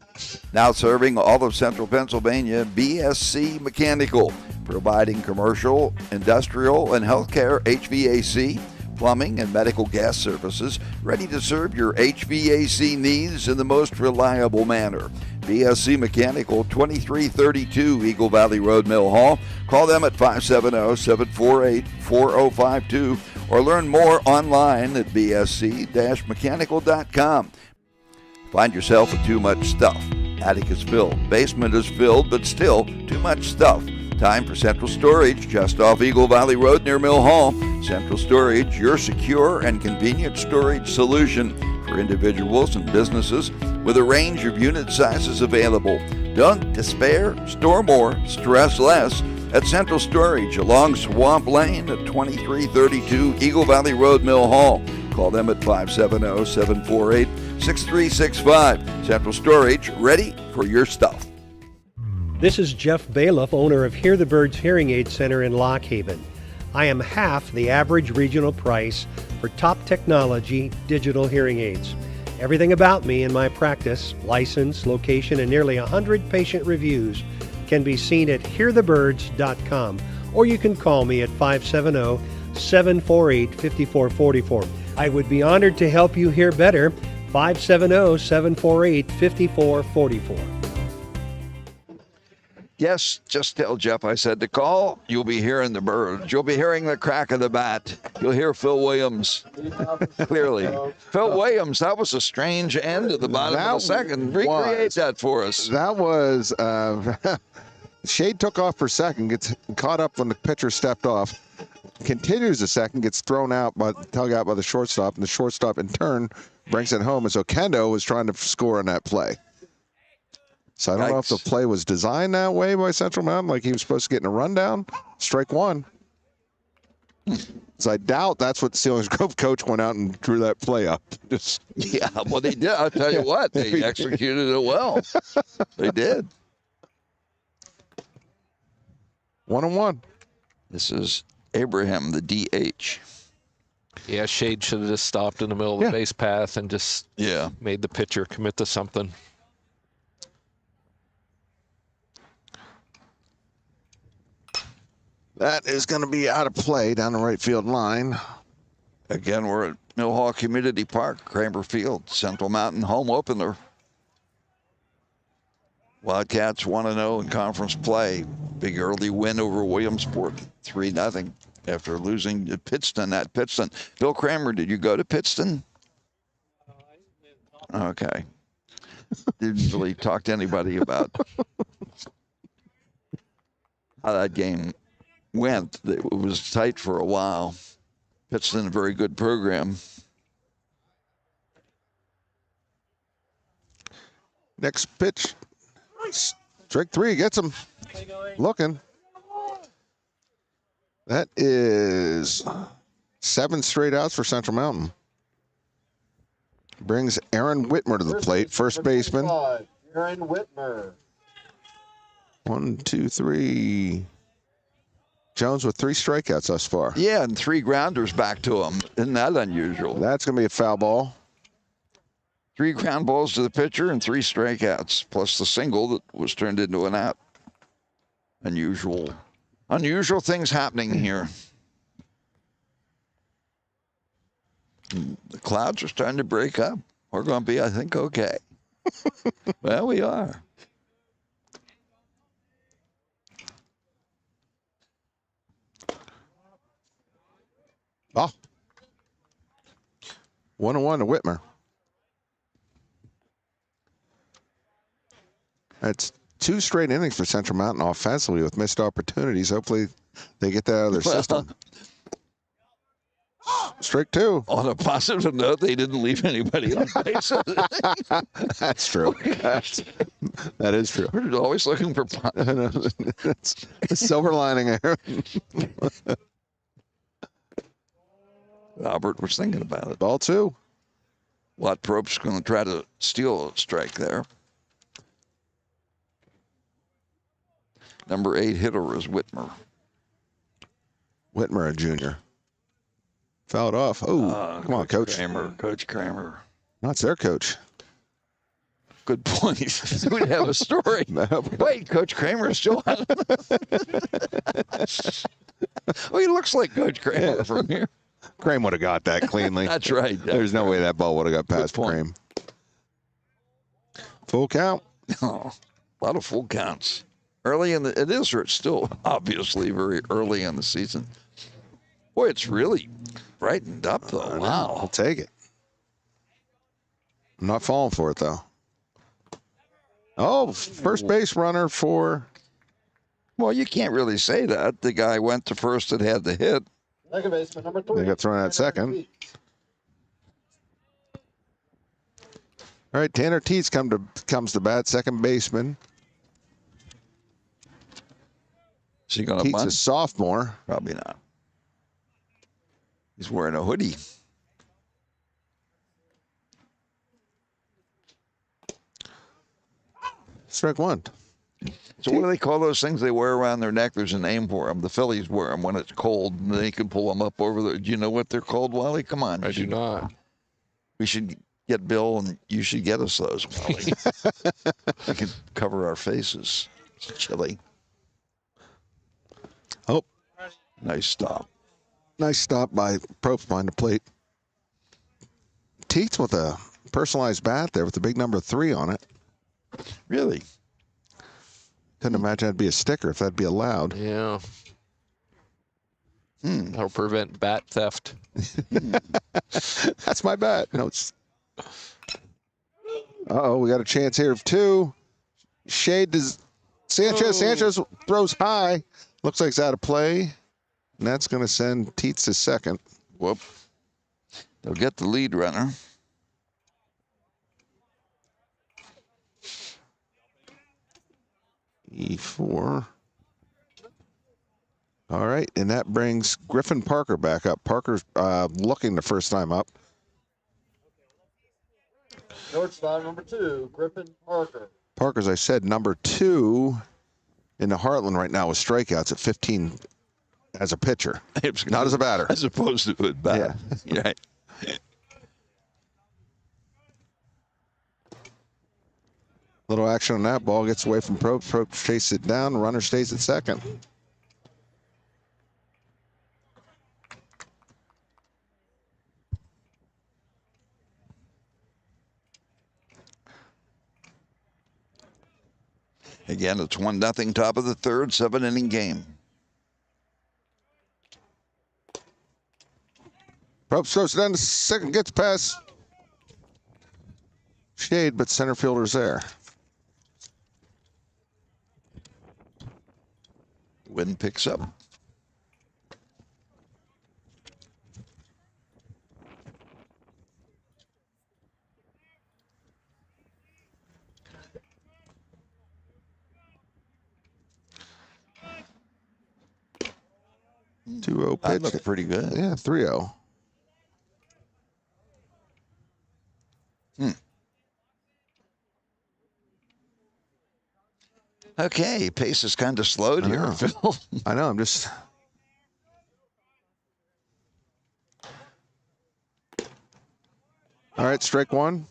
Now serving all of Central Pennsylvania, BSC Mechanical, providing commercial, industrial, and healthcare HVAC, plumbing, and medical gas services, ready to serve your HVAC needs in the most reliable manner. BSC Mechanical, 2332 Eagle Valley Road, Mill Hall. Call them at 570-748-4052 or learn more online at bsc-mechanical.com. Find yourself with too much stuff. Attic is filled, basement is filled, but still too much stuff. Time for Central Storage, just off Eagle Valley Road near Mill Hall. Central Storage, your secure and convenient storage solution for individuals and businesses with a range of unit sizes available. Don't despair, store more, stress less at Central Storage along Swamp Lane at 2332 Eagle Valley Road, Mill Hall. Call them at 570-748-6365. Central Storage, ready for your stuff. This is Jeff Bailiff, owner of Hear the Birds Hearing Aid Center in Lock Haven. I am half the average regional price for top technology digital hearing aids. Everything about me and my practice, license, location, and nearly 100 patient reviews can be seen at hearthebirds.com, or you can call me at 570-748-5444. I would be honored to help you hear better. 570-748-5444. Yes, just tell Jeff I said to call. You'll be hearing the birds. You'll be hearing the crack of the bat. You'll hear Phil Williams clearly. Phil Williams, that was a strange end at the bottom of the second. Recreate that for us. That was Shade took off for second, gets caught up when the pitcher stepped off. Continues a second, gets thrown out tug out by the shortstop, and the shortstop in turn brings it home. And so Kendo was trying to score on that play. So I don't know if the play was designed that way by Central Mountain, like he was supposed to get in a rundown. Strike one. So I doubt that's what the Selinsgrove coach went out and drew that play up. Yeah, well, they did. I'll tell you what, they executed it well. They did. 1-1. This is Abraham, the DH. Yeah, Shade should have just stopped in the middle of the base path and just made the pitcher commit to something. That is going to be out of play down the right field line. Again, we're at Mill Hall Community Park, Kramer Field, Central Mountain home opener. Wildcats 1-0 in conference play. Big early win over Williamsport, 3-0 after losing to Pittston at Pittston. Bill Kramer, did you go to Pittston? Okay. Didn't really talk to anybody about how that game went. It was tight for a while. Pittston, a very good program. Next pitch. Strike three, gets him looking. That is 7 straight outs for Central Mountain. Brings Aaron Whitmer to the plate, first baseman. Aaron Whitmer. 1, 2, 3. Jones with 3 strikeouts thus far. Yeah, and 3 grounders back to him. Isn't that unusual? That's going to be a foul ball. 3 ground balls to the pitcher and 3 strikeouts, plus the single that was turned into an out. Unusual things happening here. The clouds are starting to break up. We're going to be, I think, okay. Well, we are. Oh. 1-1 to Whitmer. That's 2 straight innings for Central Mountain offensively with missed opportunities. Hopefully they get that out of their system. Strike 2. On a positive note, they didn't leave anybody on base. That's true. That is true. We're always looking for That's a silver lining there. Albert was thinking about it. Ball 2. Watt Prope's going to try to steal a strike there. Number 8 hitter is Whitmer. Whitmer, a junior. Fouled off. Oh, come on, Coach. Coach Kramer. That's their coach. Good point. We'd have a story. Wait, Coach Kramer is still on. Well, he looks like Coach Kramer from here. Kramer would have got that cleanly. That's right. There's no way that ball would have got past Kramer. Full count. Oh, a lot of full counts. Early in the, it's still obviously very early in the season. Boy, it's really brightened up though. Wow. I'll take it. I'm not falling for it though. Oh, first base runner for. Well, you can't really say that. The guy went to first and had the hit. Second baseman, number 3. They got thrown out second. All right, Tanner Teets comes to bat, second baseman. Is he going to Teets bunt? a sophomore. Probably not. He's wearing a hoodie. Strike 1. So what do they call those things they wear around their neck? There's a name for them. The Phillies wear them when it's cold, and they can pull them up over the. Do you know what they're called, Wally? Come on. I do not. We should get Bill, and you should get us those, Wally. We can cover our faces. It's chilly. Oh. Nice stop. Nice stop by Probst behind the plate. Teets with a personalized bat there with the big number 3 on it. Really? Couldn't imagine that'd be a sticker if that'd be allowed. Yeah. That'll prevent bat theft. That's my bat. No, it's. Uh-oh, we got a chance here of 2. Shade does. Sanchez. Sanchez throws high. Looks like it's out of play. And that's going to send Teets to second. Whoop. They'll get the lead runner. E4. All right, and that brings Griffin Parker back up. Parker's looking the first time up. Shortstop, number 2, Griffin Parker. Parker's, I said, number 2 in the Heartland right now with strikeouts at 15 as a pitcher, not as a batter. As opposed to a bat. Yeah. Right. Little action on that ball. Gets away from Probst. Probst chases it down. Runner stays at second. Again, it's 1-0 top of the third, 7-inning game. Probst throws it down to second. Gets past Shade, but center fielder's there. Wind picks up. Two-0 pitch. That looked pretty good. Yeah, 3-0. Okay, pace is kind of slowed here, Phil. I know. I'm just All right, strike one.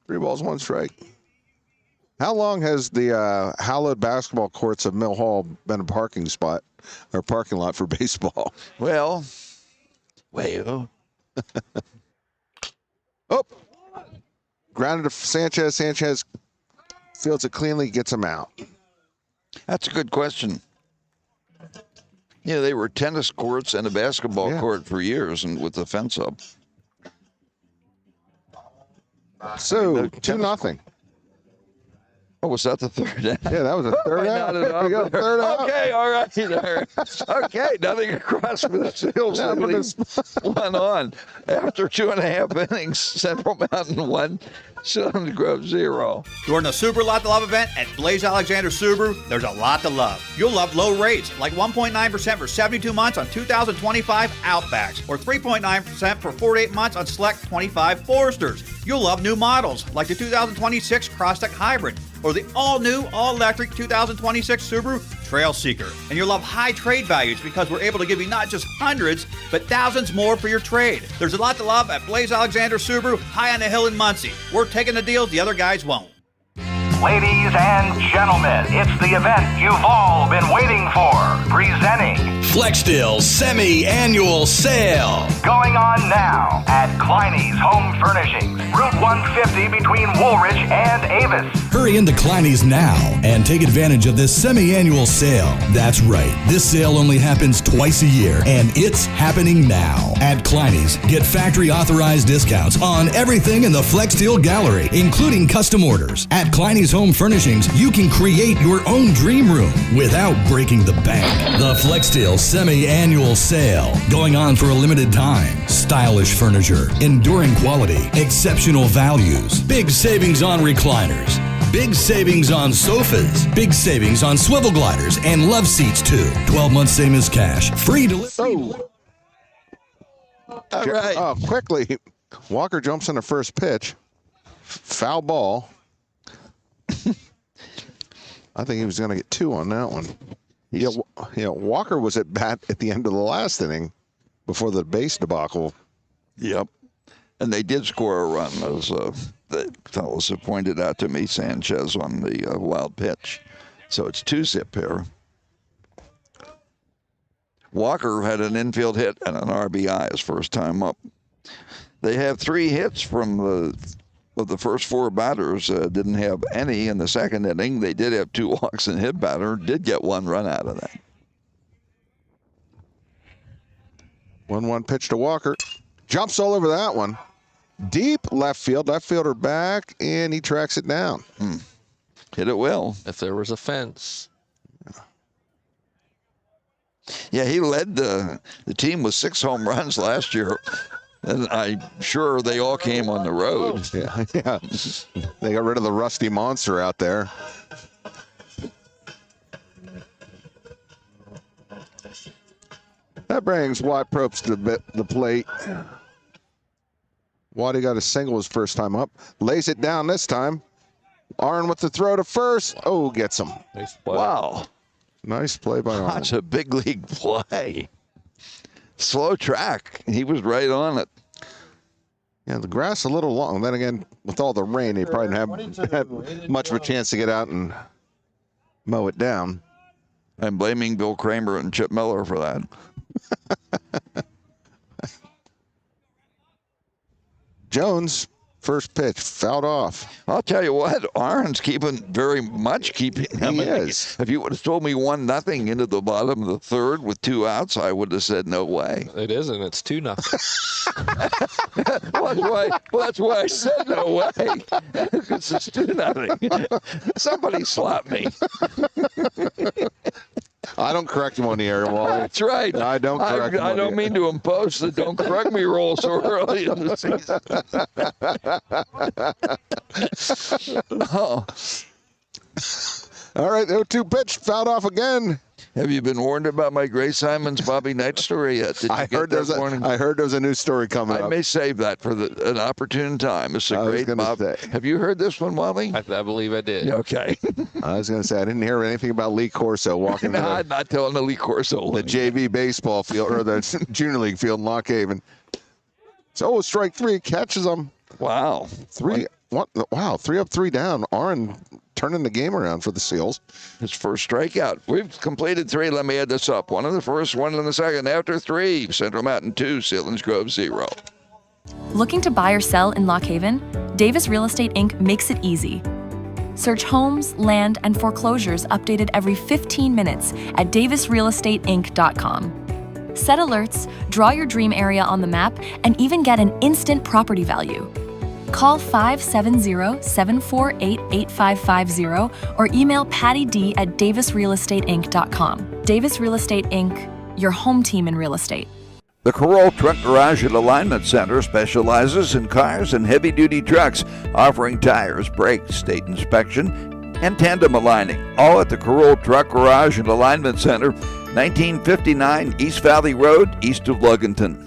3 balls, 1 strike. How long has the hallowed basketball courts of Mill Hall been a parking spot or parking lot for baseball? Well. Oh, grounded to Sanchez. Sanchez fields it cleanly, gets him out. That's a good question. Yeah, they were tennis courts and a basketball court for years, and with the fence up. So 2-0. Oh, was that the third out? Yeah, that was a third out. There we go, third out. Okay, all right. Okay, nothing across for the Seals. One on. After 2.5 innings, Central Mountain 1, Selinsgrove 0. During the Subaru Lot to Love event at Blaze Alexander Subaru, there's a lot to love. You'll love low rates, like 1.9% for 72 months on 2025 Outbacks, or 3.9% for 48 months on select 25 Foresters. You'll love new models, like the 2026 Crosstech Hybrid, or the all-new, all-electric 2026 Subaru Trail Seeker. And you'll love high trade values because we're able to give you not just hundreds, but thousands more for your trade. There's a lot to love at Blaze Alexander Subaru, high on the hill in Muncie. We're taking the deals the other guys won't. Ladies and gentlemen, it's the event you've all been waiting for. Presenting Flexsteel Semi-Annual Sale. Going on now at Kleiny's Home Furnishings, Route 150 between Woolrich and Avis. Hurry into Kleiny's now and take advantage of this semi-annual sale. That's right. This sale only happens twice a year, and it's happening now. At Kleiny's, get factory authorized discounts on everything in the Flexsteel gallery, including custom orders. At Kleiny's Home Furnishings, you can create your own dream room without breaking the bank. The Flexsteel Semi-Annual Sale, going on for a limited time. Stylish furniture, enduring quality, exceptional values, big savings on recliners, big savings on sofas, big savings on swivel gliders and love seats too. 12 months same as cash, free delivery. All right. Oh, quickly, Walker jumps on the first pitch. Foul ball. I think he was going to get 2 on that one. Walker was at bat at the end of the last inning before the base debacle. Yep. And they did score a run, as the fellows have pointed out to me, Sanchez on the wild pitch. So it's 2-zip here. Walker had an infield hit and an RBI his first time up. They have 3 hits from the first 4 batters. Didn't have any in the second inning. They did have 2 walks and hit batter. Did get 1 run out of that. 1-1 pitch to Walker. Jumps all over that one. Deep left field. Left fielder back, and he tracks it down. Hit it well. If there was a fence. Yeah, he led the team with 6 home runs last year. And I'm sure they all came on the road. Yeah. They got rid of the rusty monster out there. That brings Watt Probst to the plate. Waddy got a single his first time up. Lays it down this time. Arn with the throw to first. Oh, gets him. Nice play. Wow. Nice play by Arn. That's a big league play. Slow track. He was right on it. Yeah, the grass a little long. Then again, with all the rain, they probably didn't have much of a chance to get out and mow it down. I'm blaming Bill Kramer and Chip Miller for that. Jones, first pitch, fouled off. I'll tell you what, Arn's very much keeping them. He is. If you would have told me 1-0 into the bottom of the third with 2 outs, I would have said no way. It isn't. It's 2-0. That's why I said no way. Because it's 2-0. Somebody slap me. I don't correct him on the air, Wally. That's right. I don't correct him. I don't mean to impose the don't correct me rule so early in the season. Oh. All right, 0-2 pitch, fouled off again. Have you been warned about my Gray Simons Bobby Knight story yet? I heard there's a new story coming up. I may save that for an opportune time. It's a great Bob. Have you heard this one, Wally? I believe I did. Okay. I was going to say I didn't hear anything about Lee Corso walking. No, I'm not telling the Lee Corso. The JV baseball field or the junior league field in Lock Haven. So strike three, catches them. Wow. Three up, three down. Aaron turning the game around for the Seals. His first strikeout. We've completed three. Let me add this up. One in the first, one in the second. After three, Central Mountain 2, Selinsgrove 0. Looking to buy or sell in Lock Haven? Davis Real Estate Inc. makes it easy. Search homes, land, and foreclosures updated every 15 minutes at davisrealestateinc.com. Set alerts, draw your dream area on the map, and even get an instant property value. Call 570-748-8550 or email Patty D at davisrealestateinc.com. Davis Real Estate Inc., your home team in real estate. The Carroll Truck Garage and Alignment Center specializes in cars and heavy-duty trucks, offering tires, brakes, state inspection, and tandem aligning. All at the Carroll Truck Garage and Alignment Center, 1959 East Valley Road, east of Luganton.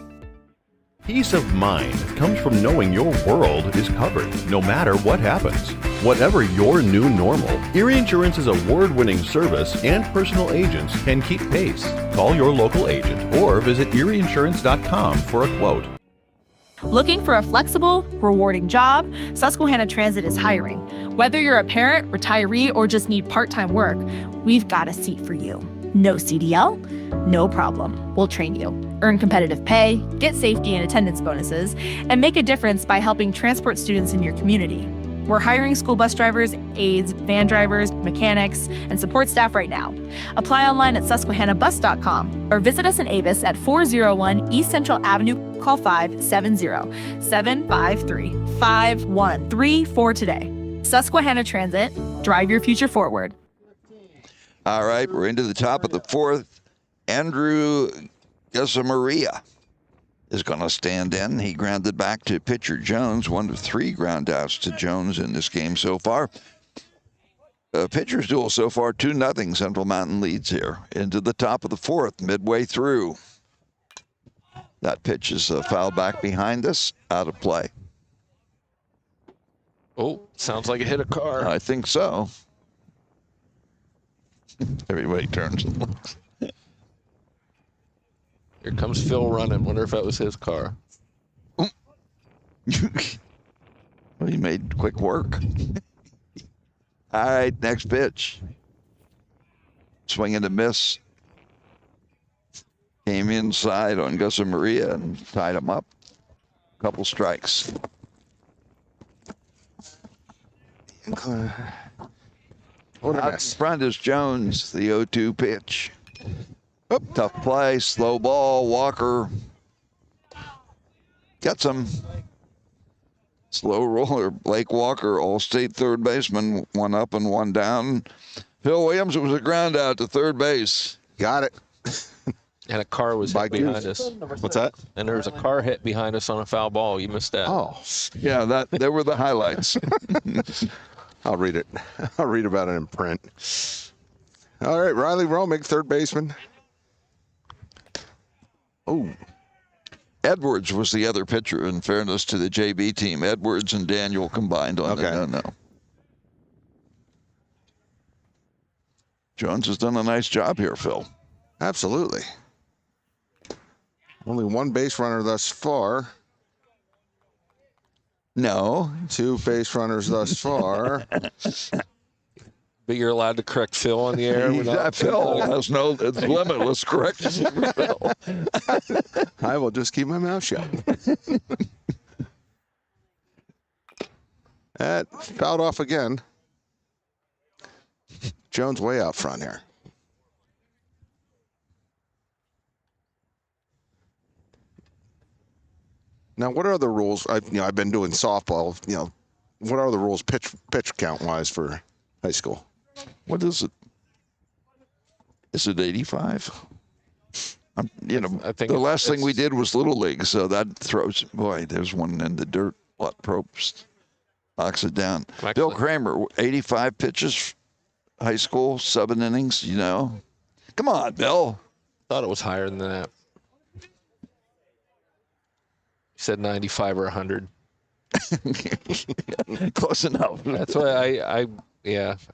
Peace of mind comes from knowing your world is covered, no matter what happens. Whatever your new normal, Erie Insurance's award-winning service and personal agents can keep pace. Call your local agent or visit erieinsurance.com for a quote. Looking for a flexible, rewarding job? Susquehanna Transit is hiring. Whether you're a parent, retiree, or just need part-time work, we've got a seat for you. No CDL? No problem. We'll train you. Earn competitive pay, get safety and attendance bonuses, and make a difference by helping transport students in your community. We're hiring school bus drivers, aides, van drivers, mechanics, and support staff right now. Apply online at susquehannabus.com or visit us in Avis at 401 East Central Avenue. Call 570-753-5134 today. Susquehanna Transit, drive your future forward. All right, we're into the top of the fourth. Andrew Maria is going to stand in. He grounded back to pitcher Jones, 1 of 3 ground outs to Jones in this game so far. Pitcher's duel so far, 2-0. Central Mountain leads here. Into the top of the fourth, midway through. That pitch is fouled back behind us, out of play. Oh, sounds like it hit a car. I think so. Everybody turns and looks. Here comes Phil running. Wonder if that was his car. Well, he made quick work. All right, next pitch. Swing and a miss. Came inside on Maria and tied him up. Couple strikes. Out in front is Jones, the 0-2 pitch. Tough play, slow ball, Walker gets him. Slow roller, Blake Walker, All-State third baseman, 1 up and 1 down. Phil Williams, it was a ground out to third base. Got it. And a car was hit behind us. What's that? And there was a car hit behind us on a foul ball. You missed that. Oh. Yeah, there were the highlights. I'll read it. I'll read about it in print. All right, Riley Romig, third baseman. Oh. Edwards was the other pitcher, in fairness to the JB team. Edwards and Daniel combined on the no-no. Jones has done a nice job here, Phil. Absolutely. Only 1 base runner thus far. No. 2 base runners thus far. But you're allowed to correct Phil on the air. Phil has no, it's limitless correction for Phil. I will just keep my mouth shut. That fouled off again. Jones way out front here. Now, what are the rules? I've been doing softball. What are the rules pitch count wise for high school? What is it? Is it 85? I think the last thing we did was Little League, so that throws. Boy, there's one in the dirt. Probst knocks it down. Excellent. Bill Kramer, 85 pitches, high school, 7 innings. Come on, Bill. Thought it was higher than that. He said 95 or 100. Close enough. That's why I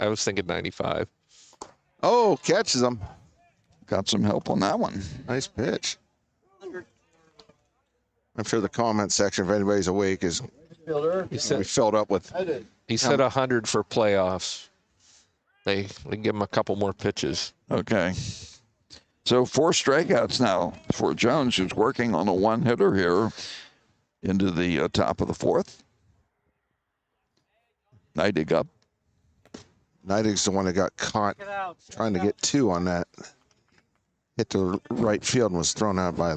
was thinking 95. Oh, catches him. Got some help on that one. Nice pitch. I'm sure the comment section, if anybody's awake, is filled up with. He said 100 for playoffs. They give him a couple more pitches. Okay. So 4 strikeouts now for Jones, who's working on a one-hitter here into the top of the 4th. Neidig up. Neidig's the one that got caught trying to get 2 on that. Hit to right field and was thrown out by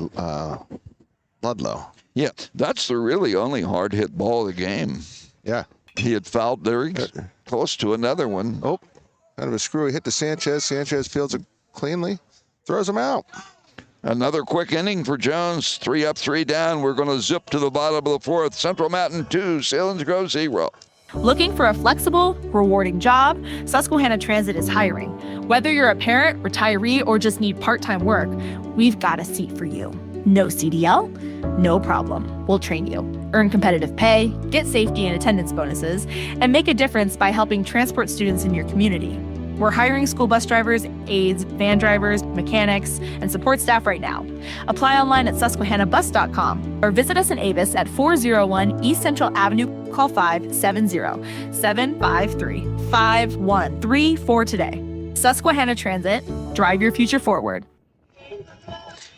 Ludlow. Yeah, that's the really only hard hit ball of the game. Yeah. He had fouled there close to another one. Oh, kind of a screwy hit to Sanchez. Sanchez fields it cleanly, throws him out. Another quick inning for Jones. 3 up, 3 down. We're going to zip to the bottom of the 4th. Central Mountain 2, Selinsgrove 0. Looking for a flexible, rewarding job? Susquehanna Transit is hiring. Whether you're a parent, retiree, or just need part-time work, we've got a seat for you. No CDL? No problem. We'll train you. Earn competitive pay, get safety and attendance bonuses, and make a difference by helping transport students in your community. We're hiring school bus drivers, aides, van drivers, mechanics, and support staff right now. Apply online at susquehannabus.com or visit us in Avis at 401 East Central Avenue. Call 570-753-5134 today. Susquehanna Transit, drive your future forward.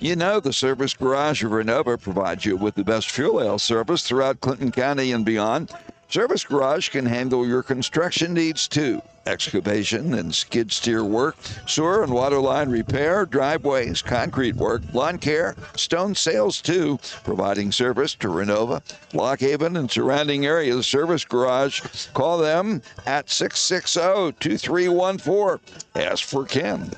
You know, the Service Garage of Renova provides you with the best fuel oil service throughout Clinton County and beyond. Service Garage can handle your construction needs too. Excavation and skid steer work, sewer and water line repair, driveways, concrete work, lawn care, stone sales too. Providing service to Renova, Lock Haven, and surrounding areas. Service Garage. Call them at 660-2314. Ask for Ken.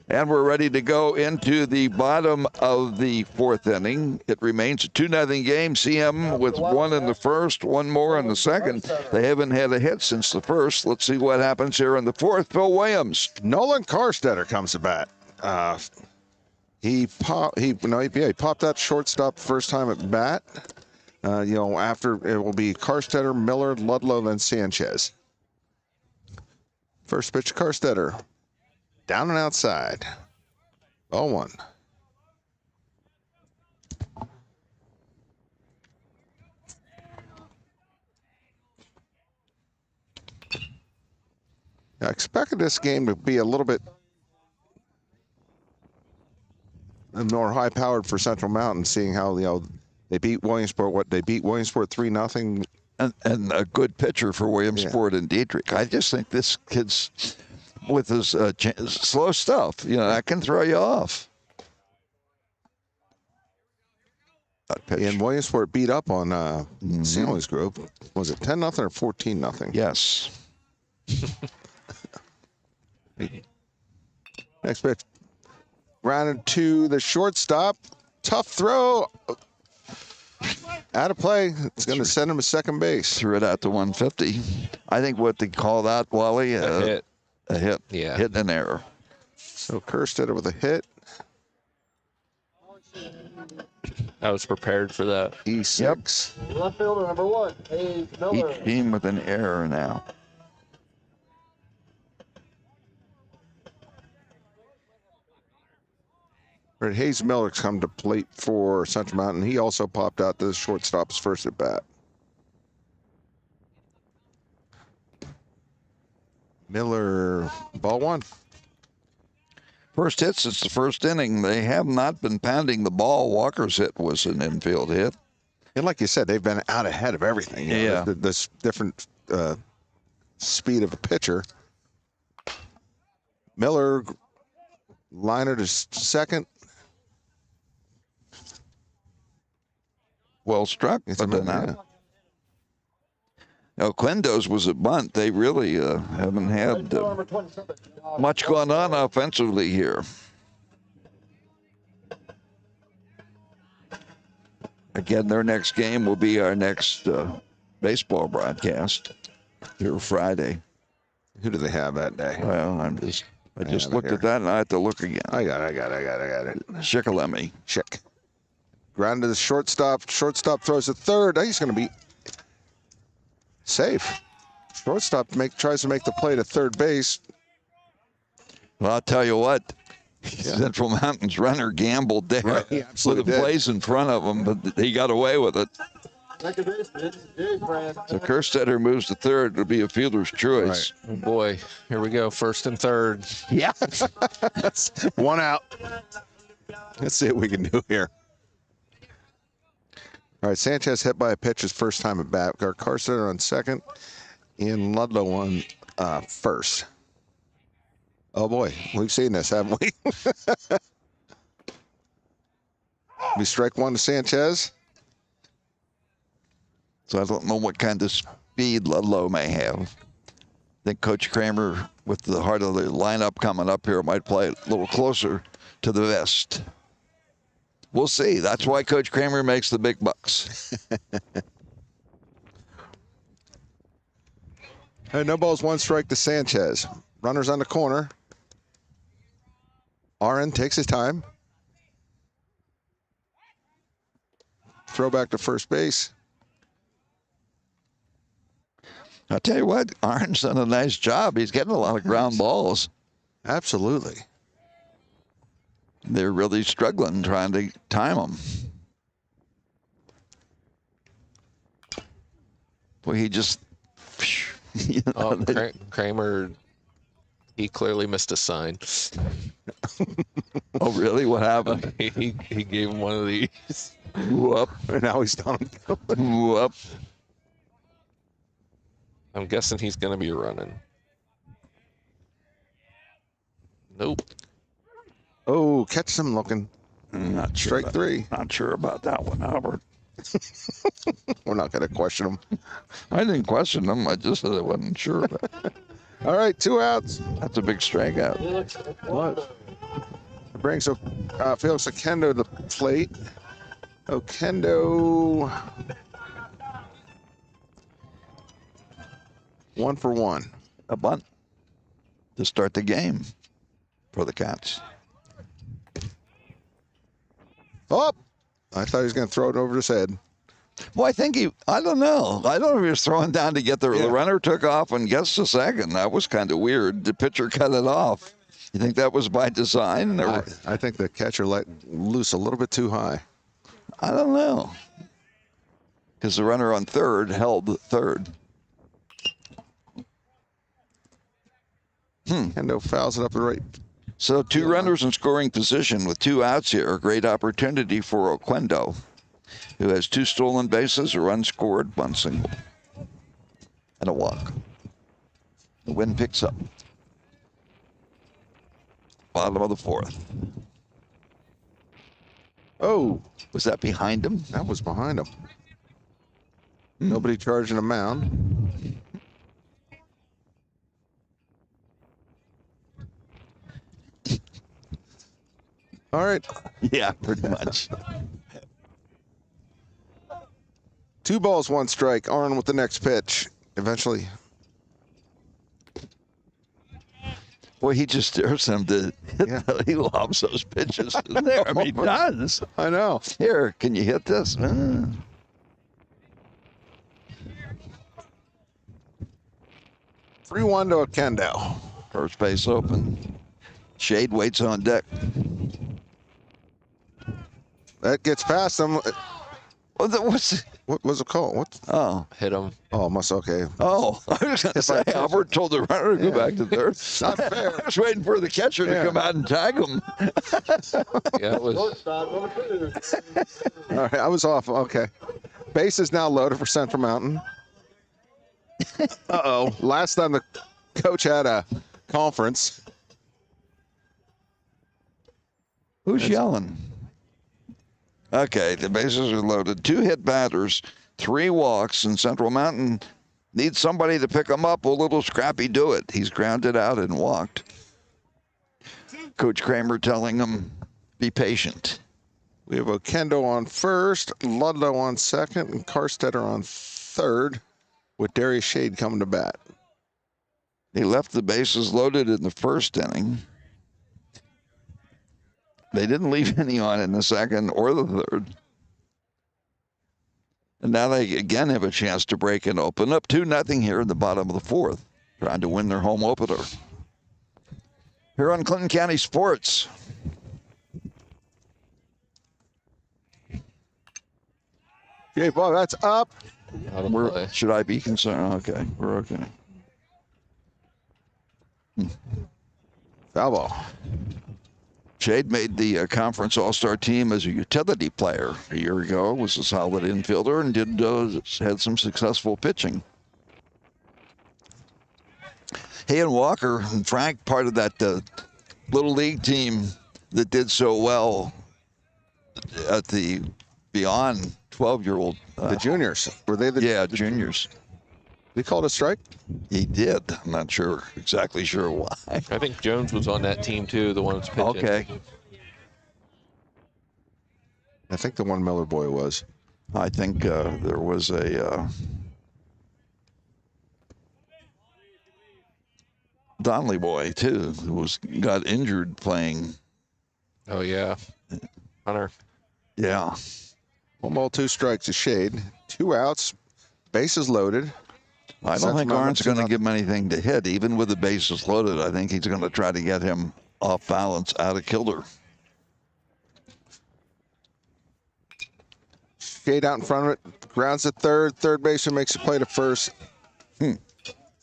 And we're ready to go into the bottom of the 4th inning. It remains a 2-0 game. CM with 1 in the first, 1 more in the second. They haven't had a hit since the first. Let's see what happens here in the 4th. Phil Williams. Nolan Karstetter comes to bat. He popped that shortstop first time at bat. After it will be Karstetter, Miller, Ludlow, then Sanchez. First pitch, Karstetter. Down and outside. 0-1. I expected this game to be a little bit more high-powered for Central Mountain, seeing how they beat Williamsport. They beat Williamsport 3-0, and a good pitcher for Williamsport and Dietrich. I just think this kid's with his slow stuff, that can throw you off. And Williamsport beat up on Selinsgrove. Was it 10-0 or 14-0? Yes. Next pitch. Grounded to the shortstop. Tough throw. Out of play. It's going to send him to second base. Threw it out to 150. I think what they call that, Wally, a hit. A hit. Yeah. Hit and an error. So Kerstetter with a hit. I was prepared for that. E6. Left fielder number 1, Hayes Miller. Each team with an error now. Hayes Miller's come to plate for Central Mountain. He also popped out the shortstop's first at bat. Miller, ball 1. First hit since the first inning. They have not been pounding the ball. Walker's hit was an infield hit. And like you said, they've been out ahead of everything. Yeah. This different speed of a pitcher. Miller, liner to second. Well struck. Now, Quindo's was a bunt. They really haven't had much going on offensively here. Again, their next game will be our next baseball broadcast here Friday. Who do they have that day? Well, I just looked at that, and I have to look again. I got it. Shikellamy. Schick. Ground to the shortstop. Shortstop throws it third. He's going to be safe. Shortstop tries to make the play to third base. Well, I'll tell you what. Central Mountain's runner gambled there Right, he with absolutely the did. plays in front of him, but he got away with it. So Kerstetter moves to third. It'll be a fielder's choice. Oh boy, here we go. First and third. Yeah. One out. Let's see what we can do here. All right, Sanchez hit by a pitch his first time at bat. Got Kerstetter on second. Ian Ludlow on first. Oh boy, we've seen this, haven't we? We strike one to Sanchez. So I don't know what kind of speed Ludlow may have. I think Coach Kramer, with the heart of the lineup coming up here, might play a little closer to the vest. We'll see. That's why Coach Kramer makes the big bucks. Hey, no balls, one strike to Sanchez. Runners on the corner. RN takes his time. Throw back to first base. I'll tell you what, Arn's done a nice job. He's getting a lot of ground balls. Absolutely. They're really struggling trying to time them. Well, he just... You know, Kramer, he clearly missed a sign. Oh, really? What happened? He gave him one of these. Whoop. And now he's done. Whoop. I'm guessing he's going to be running. Nope. Oh, catch him looking. Not sure. Strike three. Not sure about that one, Albert. We're not going to question him. I didn't question him. I just said I wasn't sure about it. All right, 2 outs. That's a big strikeout. What? Brings Felix Okendo to the plate. Okendo. 1 for 1. A bunt to start the game for the Cats. Oh, I thought he was going to throw it over his head. Well, I think I don't know. I don't know if he was throwing down to get the runner took off and gets to second. That was kind of weird. The pitcher cut it off. You think that was by design? I think the catcher let loose a little bit too high. I don't know. Because the runner on third held third. Okendo fouls it up the right. So 2 runners in scoring position with 2 outs here. A great opportunity for Okendo, who has 2 stolen bases, a run scored, 1 single, and a walk. The wind picks up. Bottom of the 4th. Oh. Was that behind him? That was behind him. Nobody charging a mound. All right. Yeah, pretty much. 2 balls, 1 strike. Arn with the next pitch. Eventually. Boy, he just dares him to hit. He lobs those pitches in there. I mean, he does. I know. Here, can you hit this? 3-1 to Okendo. First base open. Shade waits on deck. That gets past him. What was it called? What? Oh, hit him. Oh, must okay. Oh, I was going to say Albert told the runner to go back to third. Not fair. I was waiting for the catcher to come out and tag him. Yeah, it was. All right, I was off. Okay. Base is now loaded for Central Mountain. Uh-oh. Last time the coach had a conference. Who's yelling? Okay, the bases are loaded. 2 hit batters, 3 walks, and Central Mountain needs somebody to pick him up. A little Scrappy do it. He's grounded out and walked. Coach Kramer telling him, be patient. We have Okendo on first, Ludlow on second, and Kerstetter on third, with Darius Shade coming to bat. He left the bases loaded in the first inning. They didn't leave any on in the second or the third. And now they again have a chance to break and open up 2-0 here in the bottom of the 4th, trying to win their home opener. Here on Clinton County Sports, Okay, ball, that's up. Should I be concerned? Okay, we're okay. Foul ball. Shade made the conference all-star team as a utility player a year ago, was a solid infielder, and had some successful pitching. He and Walker and Frank, part of that little league team that did so well at the beyond 12-year-old. The juniors. Were they the? Yeah, juniors. They called a strike? He did. I'm not exactly sure why. I think Jones was on that team too, the one that's pitching. Okay. I think the one Miller boy was. I think there was a Donnelly boy too, who got injured playing. Oh yeah, Hunter. Yeah. 1 ball, 2 strikes, a Shade. 2 outs, bases loaded. I don't think Arn's going to give him anything to hit, even with the bases loaded. I think he's going to try to get him off balance out of kilter. Shade out in front of it, grounds at third. Third baseman makes a play to first.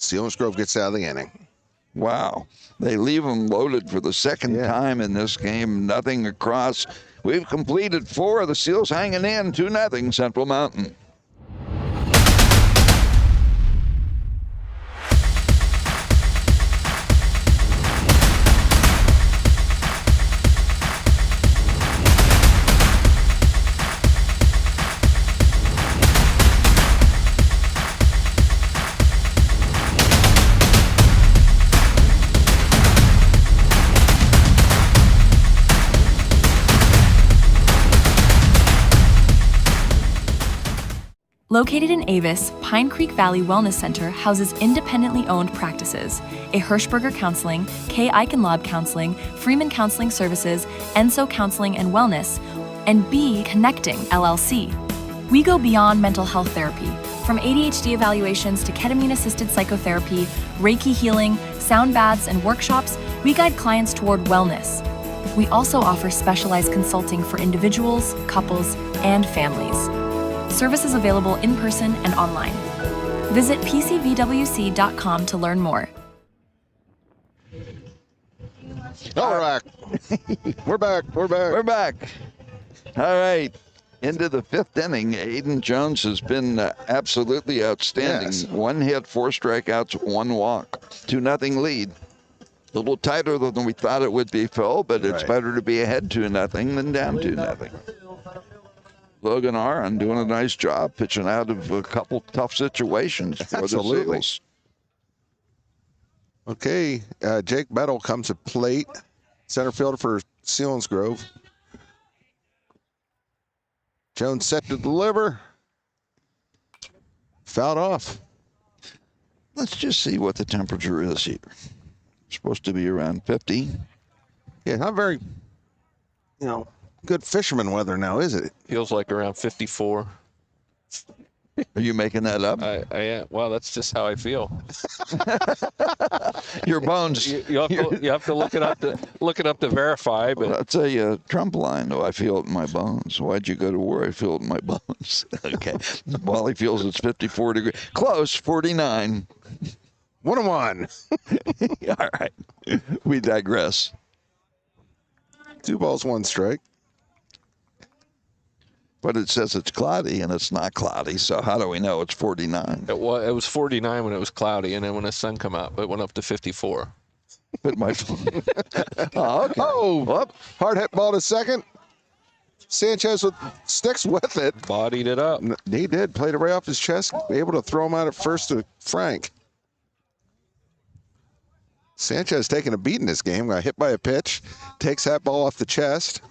Selinsgrove gets out of the inning. Wow. They leave him loaded for the second time in this game. Nothing across. We've completed 4. The Seals hanging in 2-0 Central Mountain. Located in Avis, Pine Creek Valley Wellness Center houses independently owned practices, a Hirschberger Counseling, K. Eichenlaub Counseling, Freeman Counseling Services, Enso Counseling and Wellness, and B. Connecting, LLC. We go beyond mental health therapy. From ADHD evaluations to ketamine-assisted psychotherapy, Reiki healing, sound baths, and workshops, we guide clients toward wellness. We also offer specialized consulting for individuals, couples, and families. Services available in person and online. Visit pcvwc.com to learn more. All right. We're back. We're back. All right. Into the 5th inning. Aiden Jones has been absolutely outstanding. Yes. 1 hit, 4 strikeouts, 1 walk. 2-0 lead. A little tighter than we thought it would be, Phil, but it's better to be ahead 2-0 than down 2-0. Logan Aron doing a nice job pitching out of a couple tough situations for the Seals. Okay, Jake Bettle comes to plate. Center fielder for Selinsgrove. Jones set to deliver. Fouled off. Let's just see what the temperature is here. It's supposed to be around 50. Yeah, not very, good fisherman weather now, is it? Feels like around 54. Are you making that up? I am. Well, that's just how I feel. Your bones. You have to look it up to verify. But well, that's a Trump line. Oh, I feel it in my bones. Why'd you go to where I feel it in my bones? Okay. Wally feels it's 54 degrees. Close, 49. 1-1. All right. We digress. 2 balls, 1 strike. But it says it's cloudy, and it's not cloudy, so how do we know it's 49? It was 49 when it was cloudy, and then when the sun came out, it went up to 54. But my phone. Oh, okay. Oh, hard hit ball to second. Sanchez sticks with it. Bodied it up. He did. Played it right off his chest. Able to throw him out at first to Frank. Sanchez taking a beat in this game. Got hit by a pitch. Takes that ball off the chest.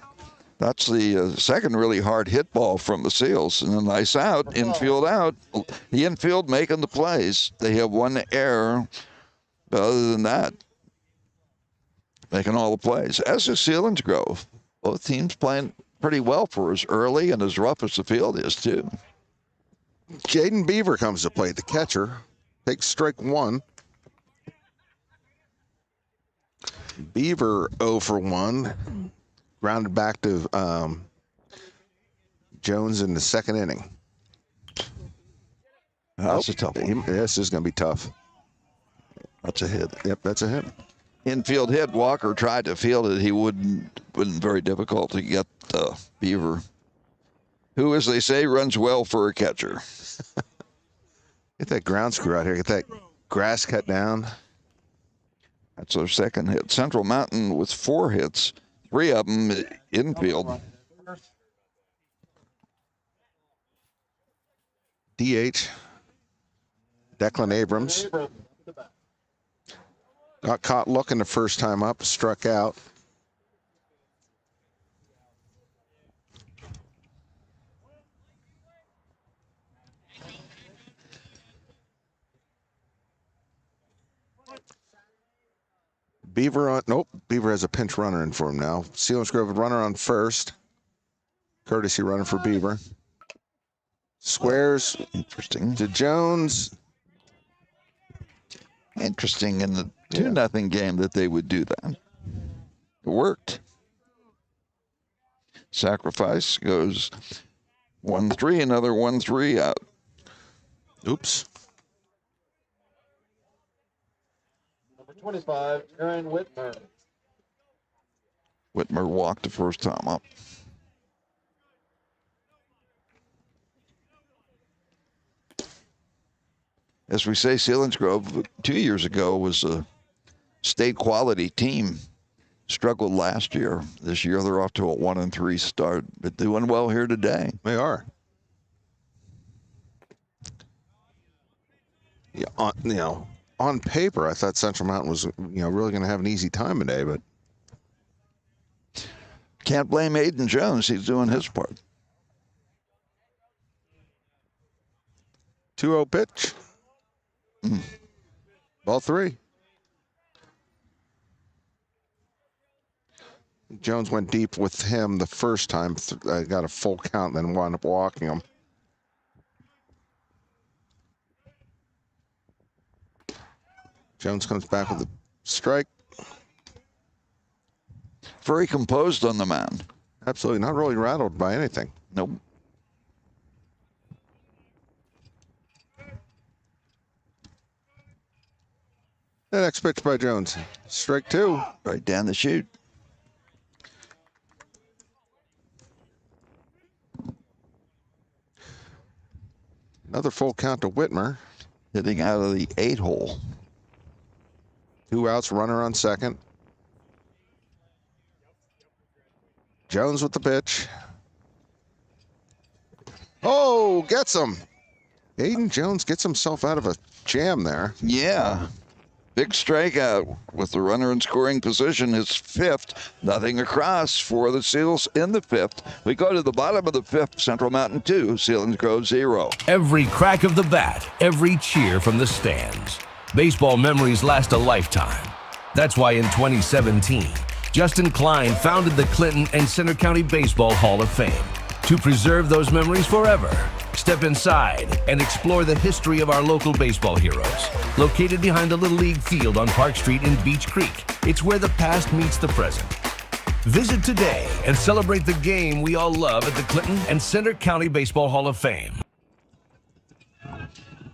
That's the second really hard hit ball from the Seals. And a nice out, infield out. The infield making the plays. They have 1 error. But other than that, making all the plays. As is Selinsgrove. Both teams playing pretty well for us early and as rough as the field is, too. Jaden Beaver comes to play, the catcher. Takes strike 1. Beaver 0 for 1. Grounded back to Jones in the 2nd inning. That's a tough one. This is going to be tough. That's a hit. Yep, that's a hit. Infield hit. Walker tried to field it. He wasn't very difficult to get Beaver, who, as they say, runs well for a catcher. Get that ground screw out here. Get that grass cut down. That's their second hit. Central Mountain with 4 hits, 3 of them infield. DH, Declan Abrams. Got caught looking the first time up, struck out. Beaver on, nope, Beaver has a pinch runner in for him now. Selinsgrove runner on first. Courtesy runner for Beaver. Squares. Interesting. To Jones. Interesting in the 2-0 game that they would do that. It worked. Sacrifice goes 1-3, another 1-3 out. Oops. Number 25, Aaron Whitmer. Whitmer walked the first time up. As we say, Selinsgrove 2 years ago was a state quality team. Struggled last year. This year they're off to a 1-3 start, but doing well here today. They are. Yeah, on paper, I thought Central Mountain was, really going to have an easy time today, but can't blame Aiden Jones. He's doing his part. 2-0 pitch. Ball 3. Jones went deep with him the first time. Got a full count, then wound up walking him. Jones comes back with a strike. Very composed on the mound. Absolutely, not really rattled by anything. Nope. The next pitch by Jones. Strike 2. Right down the chute. Another full count to Whitmer. Hitting out of the 8-hole. 2 outs, runner on second. Jones with the pitch. Oh, gets him. Aiden Jones gets himself out of a jam there. Yeah. Big strikeout with the runner in scoring position, his 5th. Nothing across for the Seals in the 5th. We go to the bottom of the 5th, Central Mountain 2, Selinsgrove 0. Every crack of the bat, every cheer from the stands. Baseball memories last a lifetime. That's why in 2017, Justin Klein founded the Clinton and Center County Baseball Hall of Fame to preserve those memories forever. Step inside and explore the history of our local baseball heroes. Located behind the Little League field on Park Street in Beach Creek, it's where the past meets the present. Visit today and celebrate the game we all love at the Clinton and Center County Baseball Hall of Fame.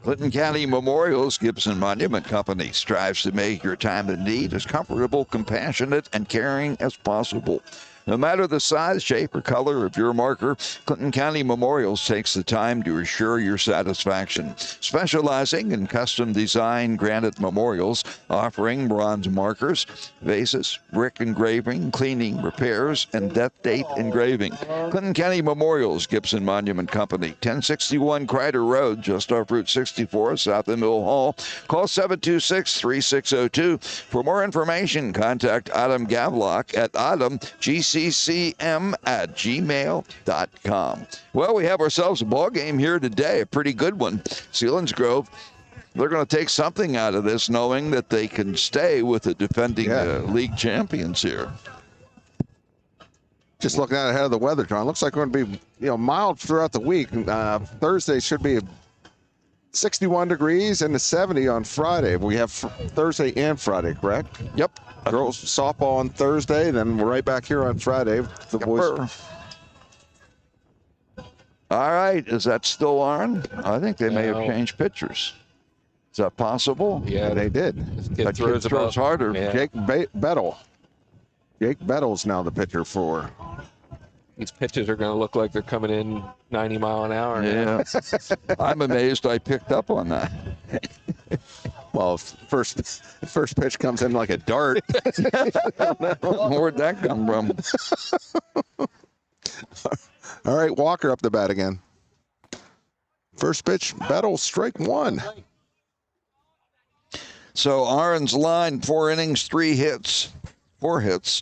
Clinton County Memorials Gibson Monument Company strives to make your time of need as comfortable, compassionate, and caring as possible. No matter the size, shape, or color of your marker, Clinton County Memorials takes the time to assure your satisfaction. Specializing in custom design granite memorials, offering bronze markers, vases, brick engraving, cleaning, repairs, and death date engraving. Clinton County Memorials Gibson Monument Company, 1061 Crider Road, just off Route 64, south of Mill Hall. Call 726-3602. For more information, contact Adam Gavlock at adamgccm@gmail.com. Well, we have ourselves a ball game here today, a pretty good one. Selinsgrove, they're going to take something out of this, knowing that they can stay with the defending league champions here. Just looking out ahead of the weather, John. Looks like we're going to be, mild throughout the week. Thursday should be 61 degrees and a 70 on Friday. We have Thursday and Friday, correct? Yep. Girls softball on Thursday, then we're right back here on Friday. The boys. All right, is that still on? I think they may have changed pitchers. Is that possible? Yeah, they did. That kid throws harder. Yeah. Jake Bettle. Jake Bettle's now the pitcher for. These pitches are going to look like they're coming in 90 mile an hour. Yeah. I'm amazed I picked up on that. Well, first pitch comes in like a dart. Where'd that come from? All right, Walker up the bat again. First pitch, Bettle, strike one. So Aaron's line, 4 innings, 4 hits,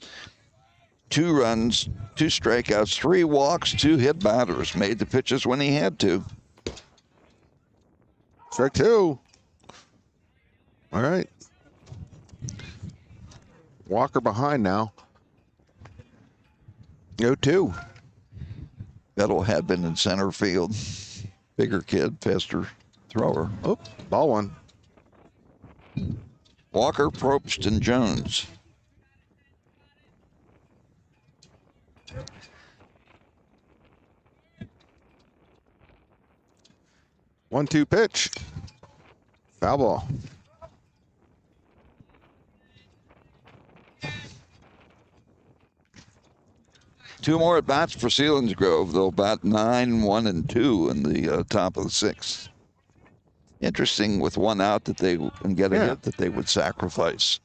2 runs, 2 strikeouts, 3 walks, 2 hit batters. Made the pitches when he had to. Strike 2. All right. Walker behind now. 0-2. Bettle had been in center field. Bigger kid, faster thrower. Oh, ball one. Walker, Probst, and Jones. One-two pitch. Foul ball. Two more at bats for Selinsgrove. They'll bat 9, 1, and 2 in the top of the 6th. Interesting with 1 out that they can get a hit that they would sacrifice.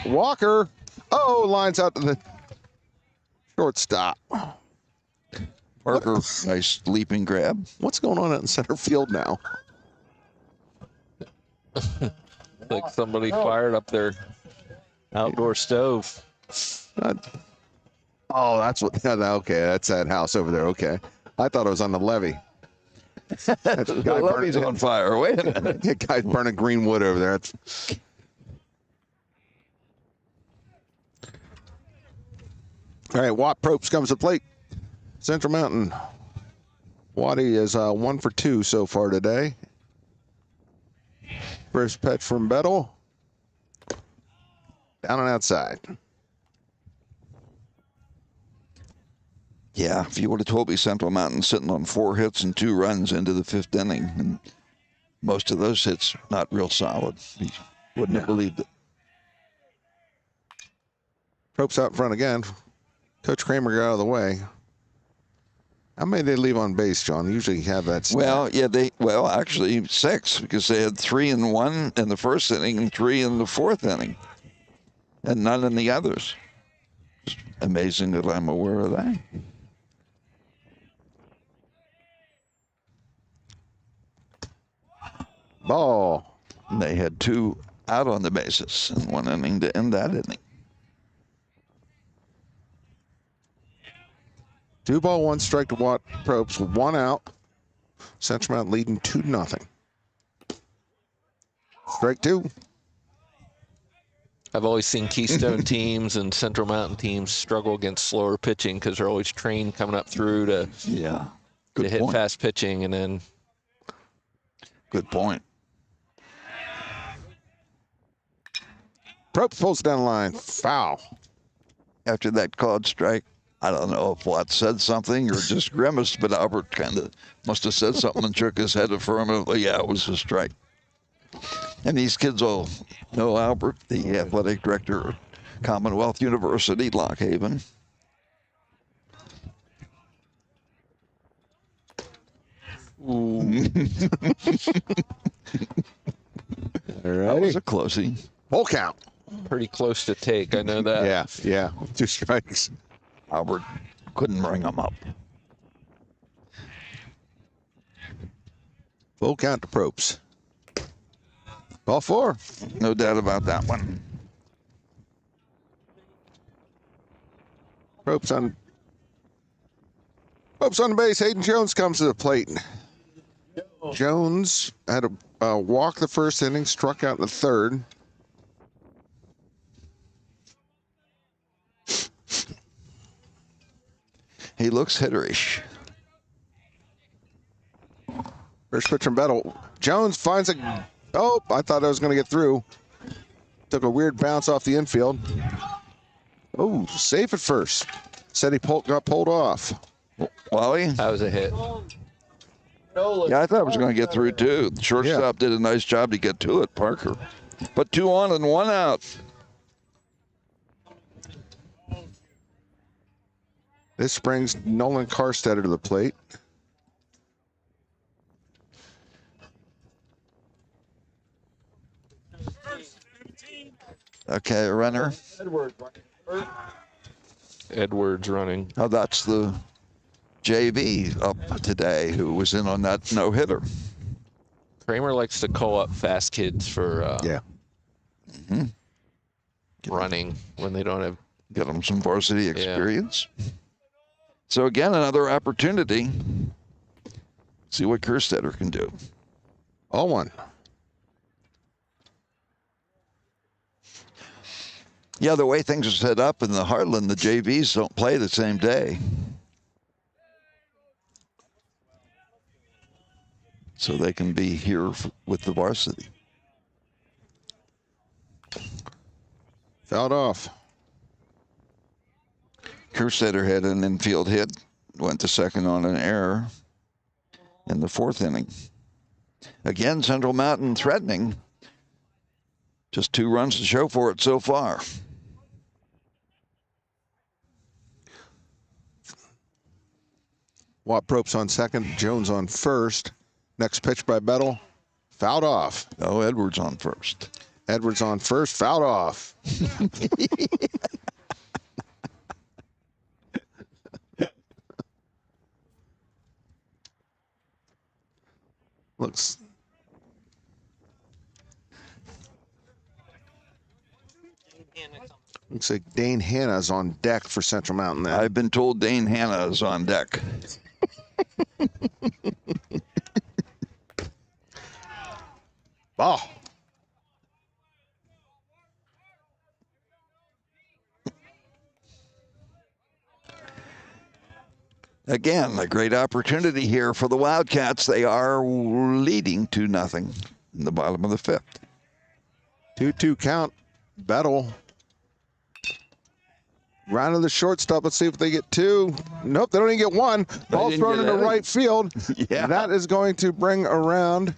Walker. Oh, lines out to the shortstop. Parker, nice leaping grab. What's going on out in center field now? Like somebody fired up their outdoor stove. Oh, that's what. Okay, that's that house over there. Okay, I thought it was on the levee. The levee's on fire. Wait a minute. That guy's burning green wood over there. All right, Watt Probst comes to plate. Central Mountain. Watty is 1 for 2 so far today. First pitch from Bettle. Down and outside. Yeah, if you would have told me Central Mountain sitting on 4 hits and 2 runs into the 5th inning, and most of those hits not real solid, you wouldn't have believed it. Probst out in front again. Coach Kramer got out of the way. How many did they leave on base, John? Usually have that stat. Well, yeah, actually 6, because they had 3 and 1 in the 1st inning and 3 in the 4th inning, and none in the others. It's amazing that I'm aware of that. Ball. And they had 2 out on the bases in 1 inning to end that inning. 2 ball, 1 strike to Watt Probst with 1 out. Central Mountain leading 2-0. Strike 2. I've always seen Keystone teams and Central Mountain teams struggle against slower pitching because they're always trained coming up through to hit point. fast pitching, and then. Good point. Probst pulls down the line. Foul. After that called strike, I don't know if Watt said something or just grimaced, but Albert kind of must have said something and shook his head affirmatively. Yeah, it was a strike. And these kids all know Albert, the athletic director at Commonwealth University, Lock Haven. Ooh. That was a closing. Full count. Pretty close to take, I know that. Yeah. 2 strikes. Albert couldn't bring them up. Full count to Probst. Ball 4. No doubt about that one. Probst on the base. Hayden Jones comes to the plate. Jones had a walk the 1st inning, struck out in the 3rd. He looks hitterish. First pitch from Bettle. Jones finds a. Oh, I thought I was going to get through. Took a weird bounce off the infield. Oh, safe at first. Said he got pulled off. Wally? That was a hit. Yeah, I thought it was going to get through, too. The shortstop did a nice job to get to it, Parker. But 2 on and 1 out. This brings Nolan Karstetter to the plate. Okay, a runner. Edwards running. Oh, that's the JV up today who was in on that no-hitter. Kramer likes to call up fast kids for running when they don't have. Get them some varsity experience. So again, another opportunity. See what Kerstetter can do. 0-1. Yeah, the way things are set up in the Heartland, the JVs don't play the same day. So they can be here with the varsity. Fouled off. Kerstetter had an infield hit, went to second on an error in the 4th inning. Again, Central Mountain threatening. Just 2 runs to show for it so far. Watt Propes on second, Jones on first. Next pitch by Bettle. Fouled off. Oh, Edwards on first. Edwards on first, fouled off. Looks like Dane Hanna's on deck for Central Mountain then. I've been told Dane Hanna is on deck. Ball. Again, a great opportunity here for the Wildcats. They are leading 2-0 in the bottom of the 5th. 2-2 count. Bettle. Round of the shortstop. Let's see if they get 2. Nope, they don't even get 1. Ball thrown into right field. Yeah. That is going to bring around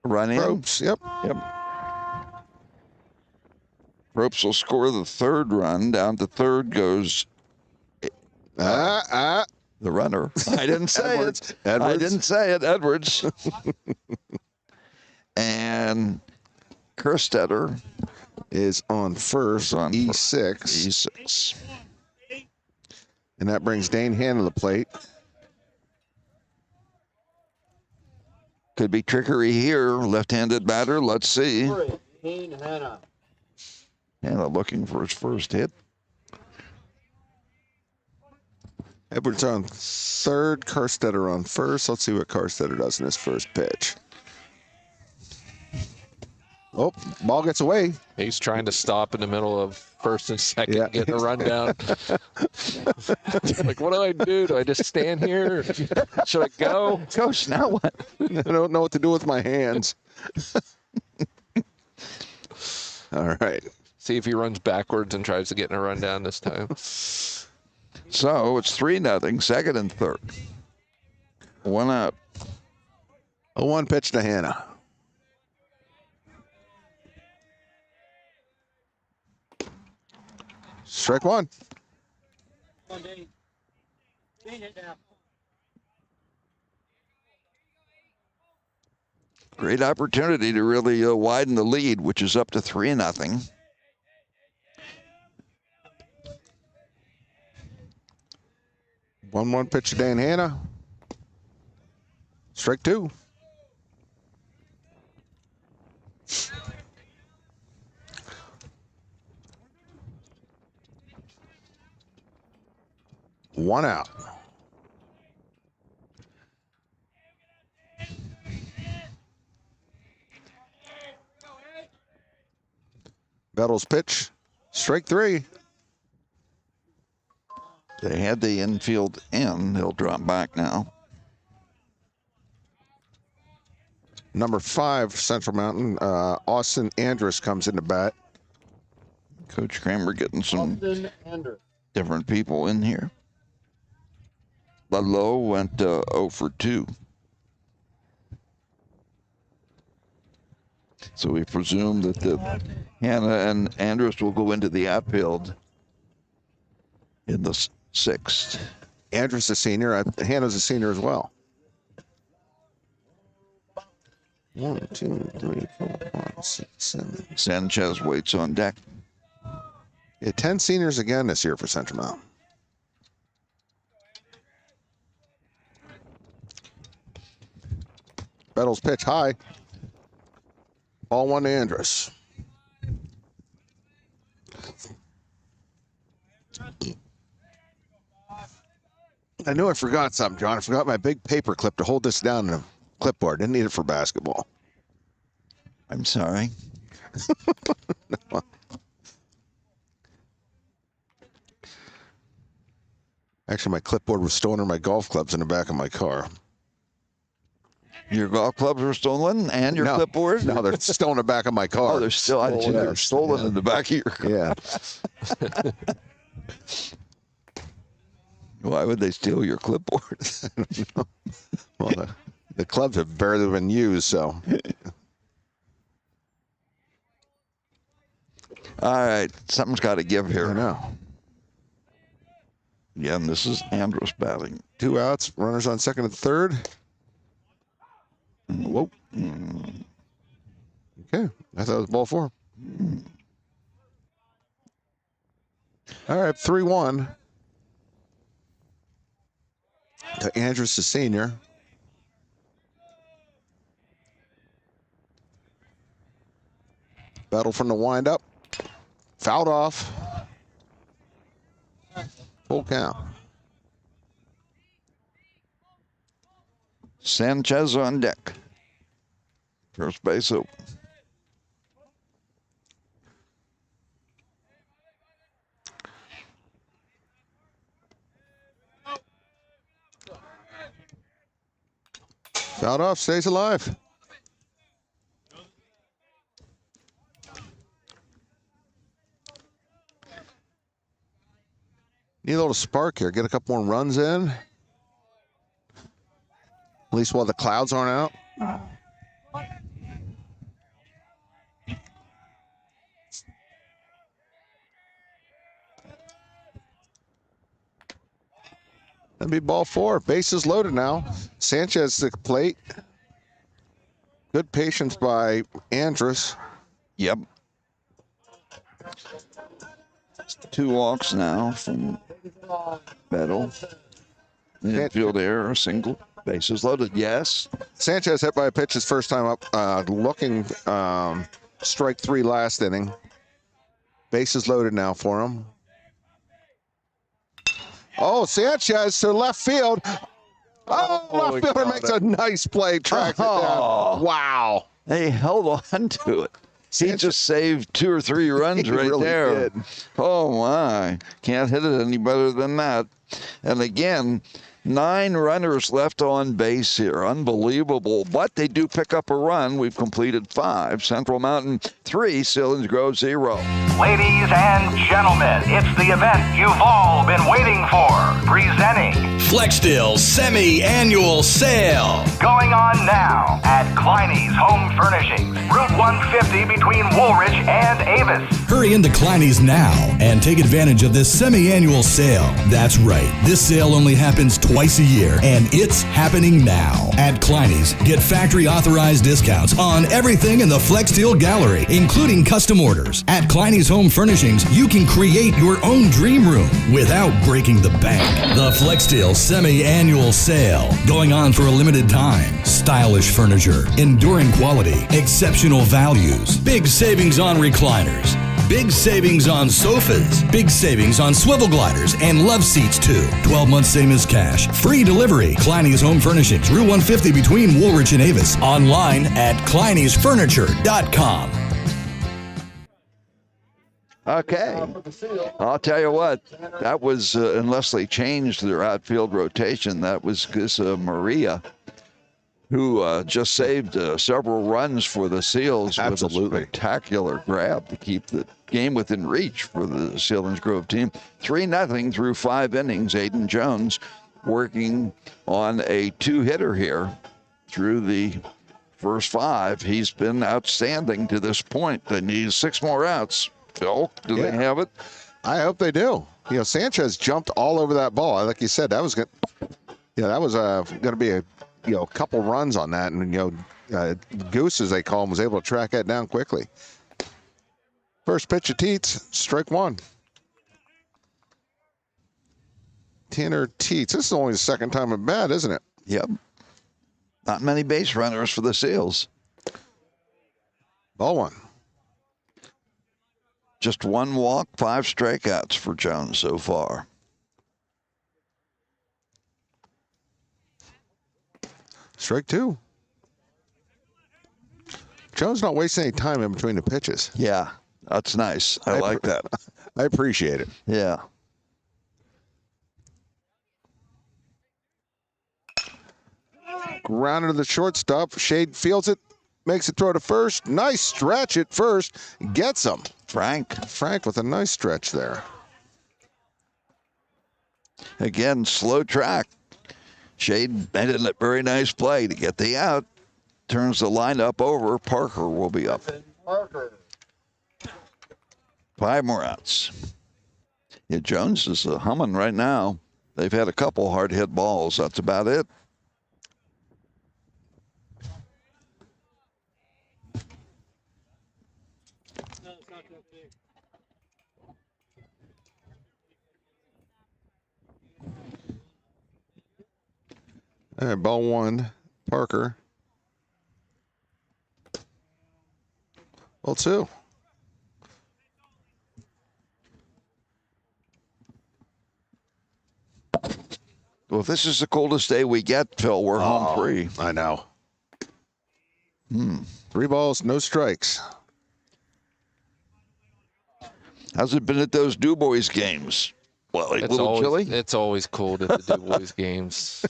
Run in. Ropes. Yep. Ropes will score the 3rd run. Down to 3rd goes the runner. I didn't say it. I didn't say it. Edwards. And Kerstetter is on first on E6. E6. And that brings Dane Hanna to the plate. Could be trickery here. Left-handed batter. Let's see. Dane Hanna. Hanna looking for his first hit. Edwards on third, Karstetter on first. Let's see what Karstetter does in his first pitch. Oh, ball gets away. He's trying to stop in the middle of first and second, getting a rundown. Like, what do I do? Do I just stand here? Should I go? Coach, now what? I don't know what to do with my hands. All right. See if he runs backwards and tries to get in a rundown this time. So it's 3-0, second and third. 1 out. A 1 pitch to Hanna. Strike 1. Great opportunity to really widen the lead, which is up to 3-0. One pitch to Dan Hanna. Strike 2. One out. Bettle's pitch. Strike 3. They had the infield in. He'll drop back now. Number 5, Central Mountain, Austin Andrus comes into bat. Coach Kramer getting some Upton Ender. different people in here. Ludlow went 0 for 2. So we presume that Hannah and Andrus will go into the outfield in the 6th. Andrus a senior. Hannah's a senior as well. 1, 2, 3, 4, 5, 6, 7. Sanchez waits on deck. Yeah, 10 seniors again this year for Central Mountain. Bettles pitch high. Ball 1 to Andrus. I knew I forgot something, John. I forgot my big paper clip to hold this down in a clipboard. Didn't need it for basketball. I'm sorry. Actually, my clipboard was stolen, or my golf clubs in the back of my car. Your golf clubs were stolen and your clipboard? No, they're still in the back of my car. Oh, they're still they're stolen in the back of your car. Yeah. Why would they steal your clipboard? I don't know. Well, the clubs have barely been used, so. All right, something's got to give here. I know. Yeah, and this is Andrus batting. 2 outs, runners on second and third. Whoa. Okay, I thought it was ball 4. All right, 3-1 to Andrus, the senior. Battle from the windup. Fouled off. Full count. Sanchez on deck. First base open. Fouled off, stays alive. Need a little spark here. Get a couple more runs in. At least while the clouds aren't out. That'd be ball 4. Bases loaded now. Sanchez at the plate. Good patience by Andrus. Yep. 2 walks now from Bettle. Infield error, single. Bases loaded, yes. Sanchez hit by a pitch his first time up, looking strike 3 last inning. Bases loaded now for him. Oh, Sanchez to left field. Oh, left fielder makes a nice play, tracks it down. Wow. They held on to it. He just saved 2 or 3 runs right really there. did. Oh, my. Can't hit it any better than that. And again, 9 runners left on base here. Unbelievable. But they do pick up a run. We've completed 5. Central Mountain 3, Selinsgrove 0. Ladies and gentlemen, it's the event you've all been waiting for. Presenting Flexsteel Semi-Annual Sale. Going on now at Kleiny's Home Furnishings, Route 150 between Woolrich and Avis. Hurry into Kleiny's now and take advantage of this semi-annual sale. That's right. This sale only happens twice a year, and it's happening now. At Kleiny's, get factory authorized discounts on everything in the Flexsteel gallery, including custom orders. At Kleiny's Home Furnishings, you can create your own dream room without breaking the bank. The Flexsteel Semi-Annual Sale, going on for a limited time. Stylish furniture, enduring quality, exceptional values, big savings on recliners. Big savings on sofas. Big savings on swivel gliders and love seats too. 12 months same as cash. Free delivery. Kleiny's Home Furnishings, Route 150 between Woolrich and Avis. Online at Kleiny'sFurniture.com. Okay. I'll tell you what, that was, unless they changed their outfield rotation, that was because Maria who just saved several runs for the Seals with a spectacular grab to keep the game within reach for the Selinsgrove team. 3-0 through 5 innings. Aiden Jones working on a 2-hitter here through the first 5. He's been outstanding to this point. They need 6 more outs. Phil, do they have it? I hope they do. You know, Sanchez jumped all over that ball. Like you said, that was good. Yeah, that was going to be a couple runs on that, and Goose, as they call him, was able to track that down quickly. First pitch of Teets, strike 1. Tanner Teets. This is only the second time at bat, isn't it? Yep. Not many base runners for the Seals. Ball 1. Just 1 walk, 5 strikeouts for Jones so far. Strike 2. Jones not wasting any time in between the pitches. Yeah, that's nice. I like that. I appreciate it. Yeah. Grounded to the shortstop. Shade fields it, makes it throw to first. Nice stretch at first. Gets him. Frank with a nice stretch there. Again, slow track. Shade made a very nice play to get the out. Turns the lineup over. Parker will be up. 5 more outs. Yeah, Jones is humming right now. They've had a couple hard hit balls. That's about it. All right, ball 1, Parker. Ball 2. Well, if this is the coldest day we get, Phil, we're home free. I know. 3 balls, no strikes. How's it been at those Du Bois games? Well, a little chilly? It's always cold at the Du Bois games.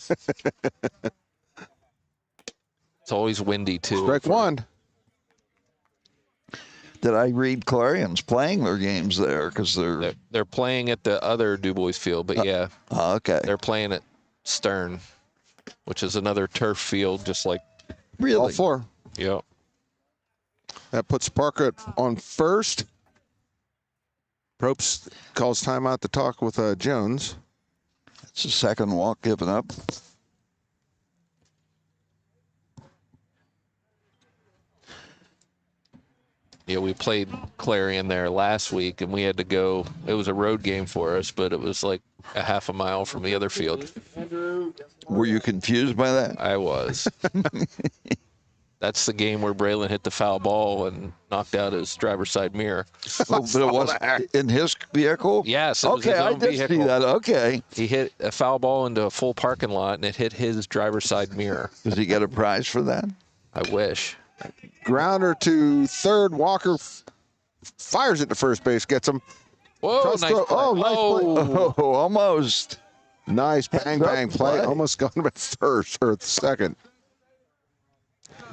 It's always windy, too. Strike 1. Did I read Clarion's playing their games there? Because they're playing at the other Du Bois field, but yeah. Okay. They're playing at Stern, which is another turf field, just like. Really? All 4. Yep. That puts Parker on first. Probst calls timeout to talk with Jones. It's the second walk given up. Yeah, we played Clarion there last week, and we had to go. It was a road game for us, but it was like a half a mile from the other field. Were you confused by that? I was. That's the game where Braylon hit the foul ball and knocked out his driver's side mirror. Oh, but it was in his vehicle? Yes. It was Okay, his I own did vehicle. see that. Okay. He hit a foul ball into a full parking lot, and it hit his driver's side mirror. Does he get a prize for that? I wish. Grounder to third. Walker fires it to first base. Gets him. Whoa, nice play. Oh, nice play. Oh, almost. Nice bang play. Almost gone to first or second.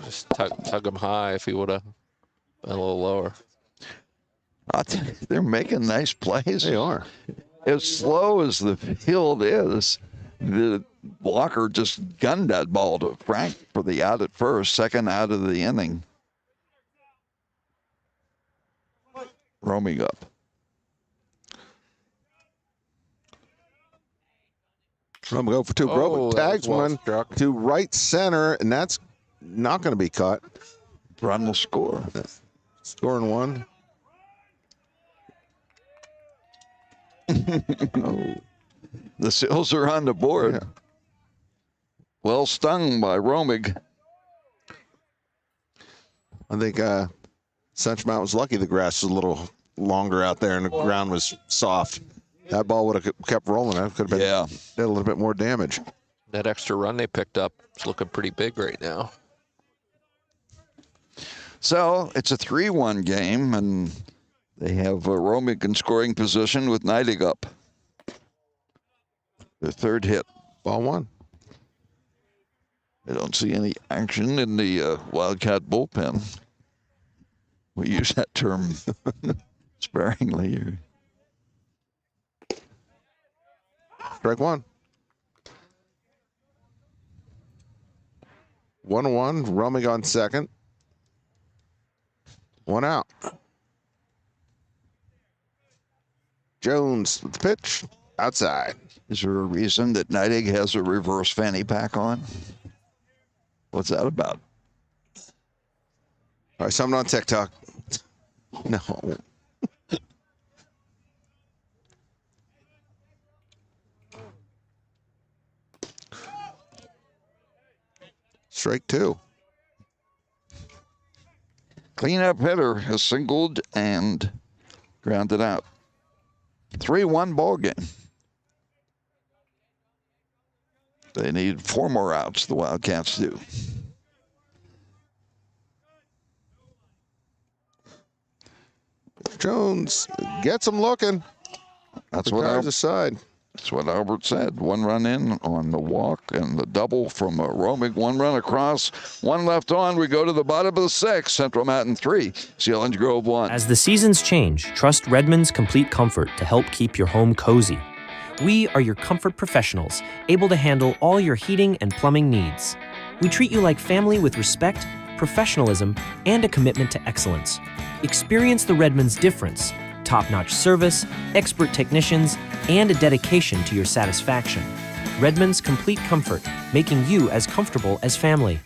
Just tug him high if he would have been a little lower. They're making nice plays. They are. As slow as the field is, the blocker just gunned that ball to Frank for the out at first, second out of the inning. Roaming up. I'm going to go for 2. Brogan tags one to right center, and that's not going to be caught. Run will score. Scoring 1. The Seals are on the board. Yeah. Well stung by Romig. I think Sunchmount was lucky the grass was a little longer out there and the ground was soft. That ball would have kept rolling. That could have been did a little bit more damage. That extra run they picked up is looking pretty big right now. So it's a 3-1 game, and they have Romig in scoring position with Neidig up. Their third hit. Ball 1. I don't see any action in the Wildcat bullpen. We use that term sparingly. Strike one. 1-1, roaming on second. One out. Jones with the pitch, outside. Is there a reason that Neidig has a reverse fanny pack on? What's that about? All right, something on TikTok. No. Strike two. Cleanup hitter has singled and grounded out. 3-1 ball game. They need 4 more outs, the Wildcats do. Jones gets him looking. That's what Albert said. 1 run in on the walk and the double from a roaming, 1 run across, 1 left on. We go to the bottom of the 6th. Central Mountain 3, Selinsgrove 1. As the seasons change, trust Redmond's Complete Comfort to help keep your home cozy. We are your comfort professionals, able to handle all your heating and plumbing needs. We treat you like family with respect, professionalism, and a commitment to excellence. Experience the Redmond's difference: top-notch service, expert technicians, and a dedication to your satisfaction. Redmond's Complete Comfort, making you as comfortable as family.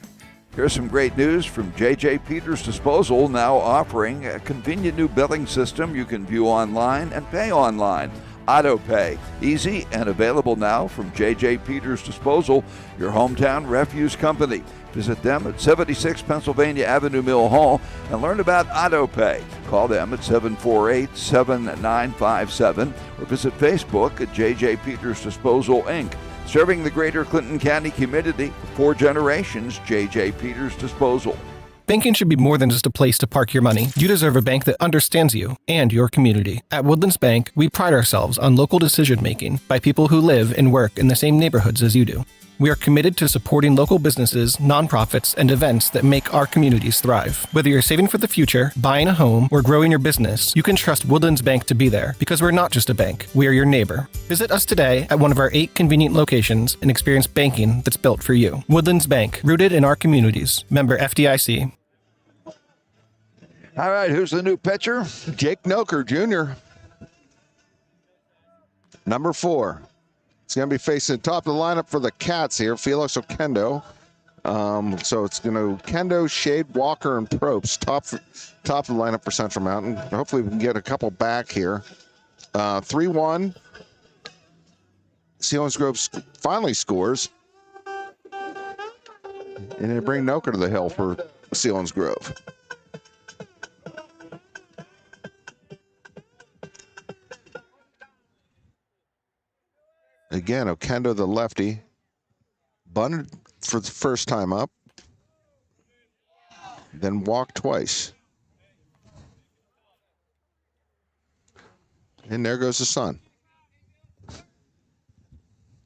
Here's some great news from J.J. Peters Disposal, now offering a convenient new billing system you can view online and pay online. AutoPay, easy and available now from J.J. Peters Disposal, your hometown refuse company. Visit them at 76 Pennsylvania Avenue, Mill Hall, and learn about AutoPay. Call them at 748-7957 or visit Facebook at J.J. Peters Disposal, Inc. Serving the greater Clinton County community for 4 generations, J.J. Peters Disposal. Banking should be more than just a place to park your money. You deserve a bank that understands you and your community. At Woodlands Bank, we pride ourselves on local decision-making by people who live and work in the same neighborhoods as you do. We are committed to supporting local businesses, nonprofits, and events that make our communities thrive. Whether you're saving for the future, buying a home, or growing your business, you can trust Woodlands Bank to be there, because we're not just a bank, we are your neighbor. Visit us today at one of our 8 convenient locations and experience banking that's built for you. Woodlands Bank, rooted in our communities. Member FDIC. All right, who's the new pitcher? Jake Noker Jr., number 4. It's going to be facing top of the lineup for the Cats here, Felix Okendo. So it's going to Kendo, Shade, Walker, and Probst, top of the lineup for Central Mountain. Hopefully we can get a couple back here. 3-1. Selinsgrove finally scores. And they bring Noker to the hill for Selinsgrove. Again, Okendo, the lefty, bunted for the first time up, then walked twice. And there goes the sun.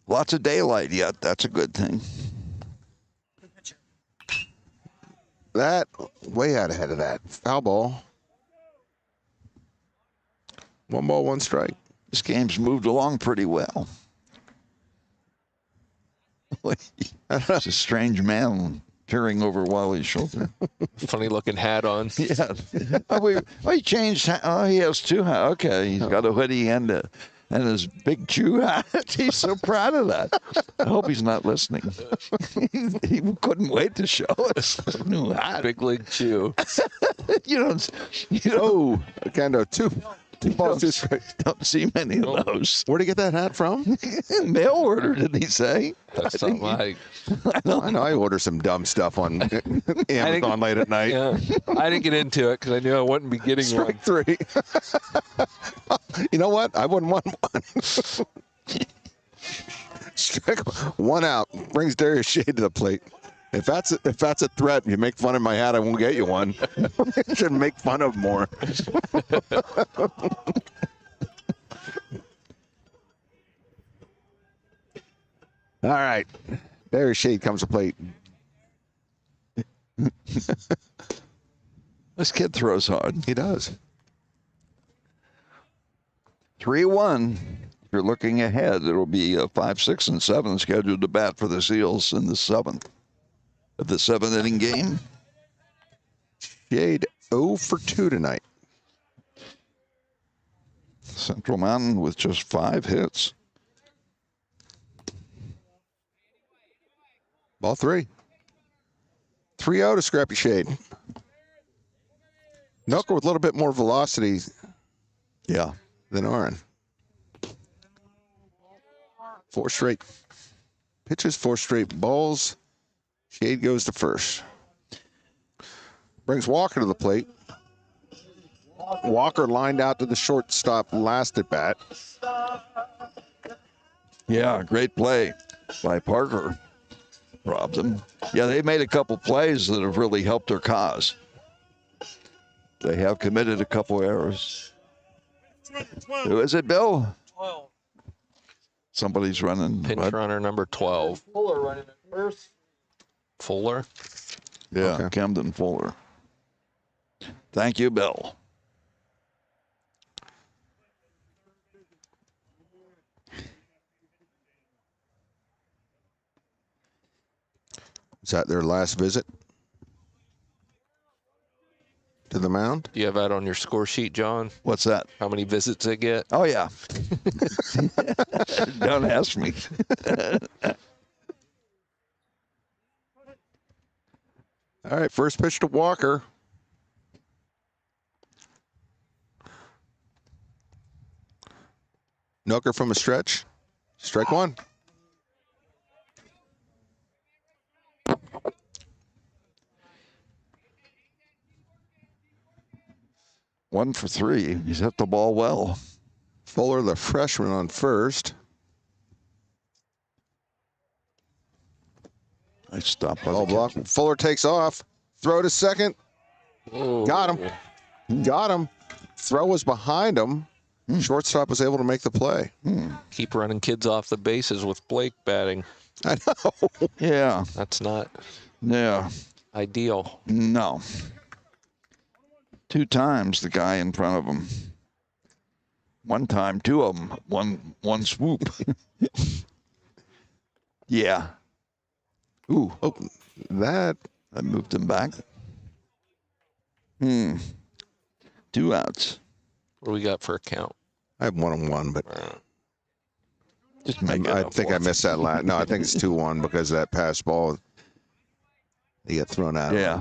Lots of daylight yet. That's a good thing. That, way out ahead of that. Foul ball. 1 ball, 1 strike. This game's moved along pretty well. It's a strange man peering over Wally's shoulder. Funny looking hat on. Yeah. He changed. He has 2 hats. Okay, he's got a hoodie and his big chew hat. He's so proud of that. I hope he's not listening. He couldn't wait to show us his new hat. Big league chew. Okendo, 2 balls, 2 strikes. Don't see many of those. Where'd he get that hat from? Mail order, did he say? That's not like. I know I order some dumb stuff on Amazon late at night. Yeah, I didn't get into it because I knew I wouldn't be getting Strike one. 3. You know what? I wouldn't want one. Strike 1 out. Brings Darius Shade to the plate. If that's a threat, you make fun of my hat, I won't get you one. You should make fun of more. All right. Darius Shade comes to plate. This kid throws hard. He does. 3-1. If you're looking ahead, it'll be 5, 6, and 7 scheduled to bat for the Seals in the 7th of the 7th inning game. Shade 0 for 2 tonight. Central Mountain with just 5 hits. Ball 3. 3-0 to Scrappy Shade. Nelker with a little bit more velocity. Yeah. Than Aaron. 4 straight pitches, 4 straight balls. Shade goes to first. Brings Walker to the plate. Walker lined out to the shortstop last at bat. Yeah, great play by Parker. Robbed him. Yeah, they made a couple plays that have really helped their cause. They have committed a couple errors. Who is it, Bill? 12. Somebody's running. Pinch runner number 12. Fuller running at first. Fuller? Yeah, Okay. Camden Fuller. Thank you, Bill. Is that their last visit to the mound? Do you have that on your score sheet, John? What's that? How many visits they get? Oh, yeah. Don't ask me. All right, first pitch to Walker. Nelker from a stretch. Strike 1. One for 3. He's hit the ball well. Fuller, the freshman, on first. Nice stop. Ball block. Fuller takes off. Throw to second. Whoa. Got him. Got him. Throw was behind him. Shortstop was able to make the play. Keep running kids off the bases with Blake batting. I know. Yeah. That's not ideal. No. 2 times the guy in front of him. 1 time, 2 of them. One swoop. Yeah. Ooh. Oh, that moved him back. 2 outs. What do we got for a count? I have 1-1, but just make I think I missed that last. No, I think it's 2-1 because of that pass ball. He got thrown out. Yeah.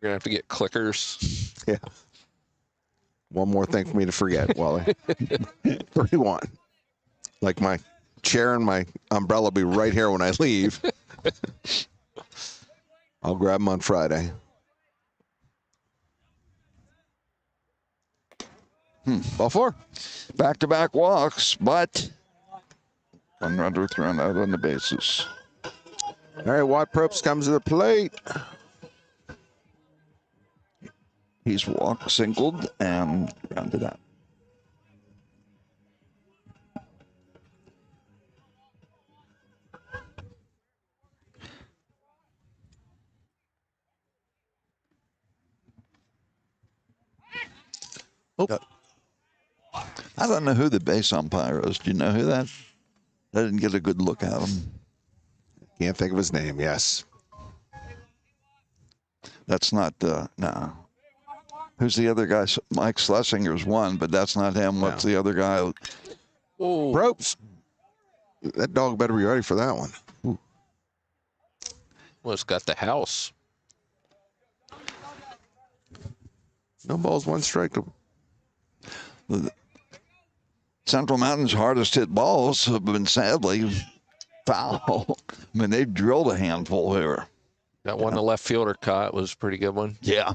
You're going to have to get clickers. Yeah. One more thing for me to forget, Wally. 3-1. Like my chair and my umbrella will be right here when I leave. I'll grab them on Friday. Ball 4. Back-to-back walks, but 1 runner thrown out on the bases. All right, Watt Probst comes to the plate. He's walked, singled, and grounded out. Oh. I don't know who the base umpire is. Do you know who that? I didn't get a good look at him. Can't think of his name. Yes. That's not, no. Who's the other guy? Mike Schlesinger's one, but that's not him. What's the other guy? Oh. Ropes. That dog better be ready for that one. Well, it's got the house. No balls, 1 strike. Central Mountain's hardest hit balls have been sadly foul. I mean, they've drilled a handful here. That one the left fielder caught was a pretty good one. Yeah.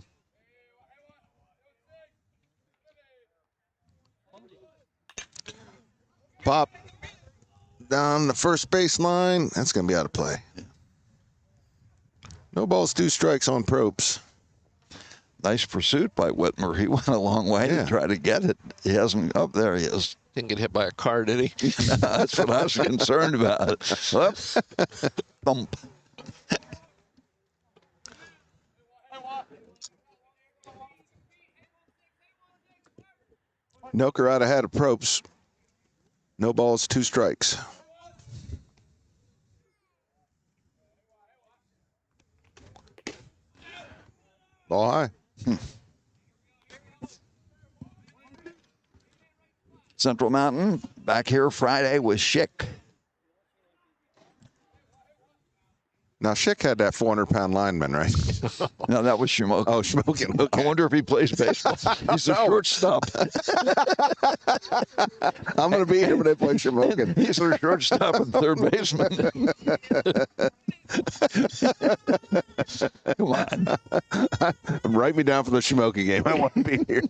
Pop down the first base line. That's going to be out of play. No balls, 2 strikes on Probst. Nice pursuit by Whitmer. He went a long way to try to get it. He hasn't. Up there he is. Didn't get hit by a car, did he? That's what I was concerned about. Whoop. Thump. Noker out ahead of Probst. No balls, 2 strikes. Ball high. Central Mountain back here Friday with Schick. Now, Schick had that 400-pound lineman, right? No, that was Shamokin. Oh, Shamokin. Okay. I wonder if he plays baseball. He's a shortstop. I'm going to be here when they play Shamokin. He's a shortstop and third baseman. Come on. Write me down for the Shamokin game. I want to be here.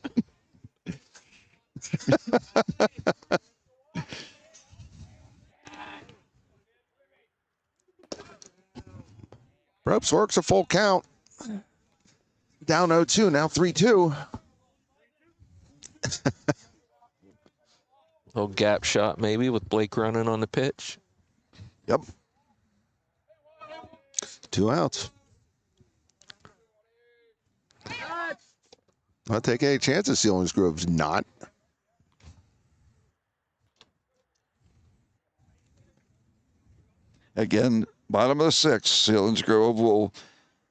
Probst works a full count. Down 0-2, now 3-2. Little gap shot maybe with Blake running on the pitch. Yep. 2 outs. I'll take any chances Selinsgrove's not. Again, bottom of the 6th, Selinsgrove will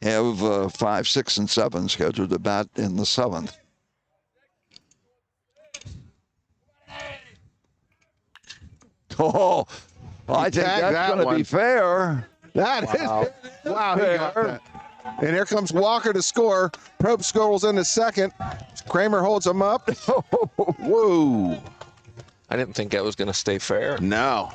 have 5, 6, and 7 scheduled to bat in the 7th. Oh, I think that's going to be fair. That is. Wow, he got that. And here comes Walker to score. Probst scores in the second. Kramer holds him up. Whoa. I didn't think that was going to stay fair. No.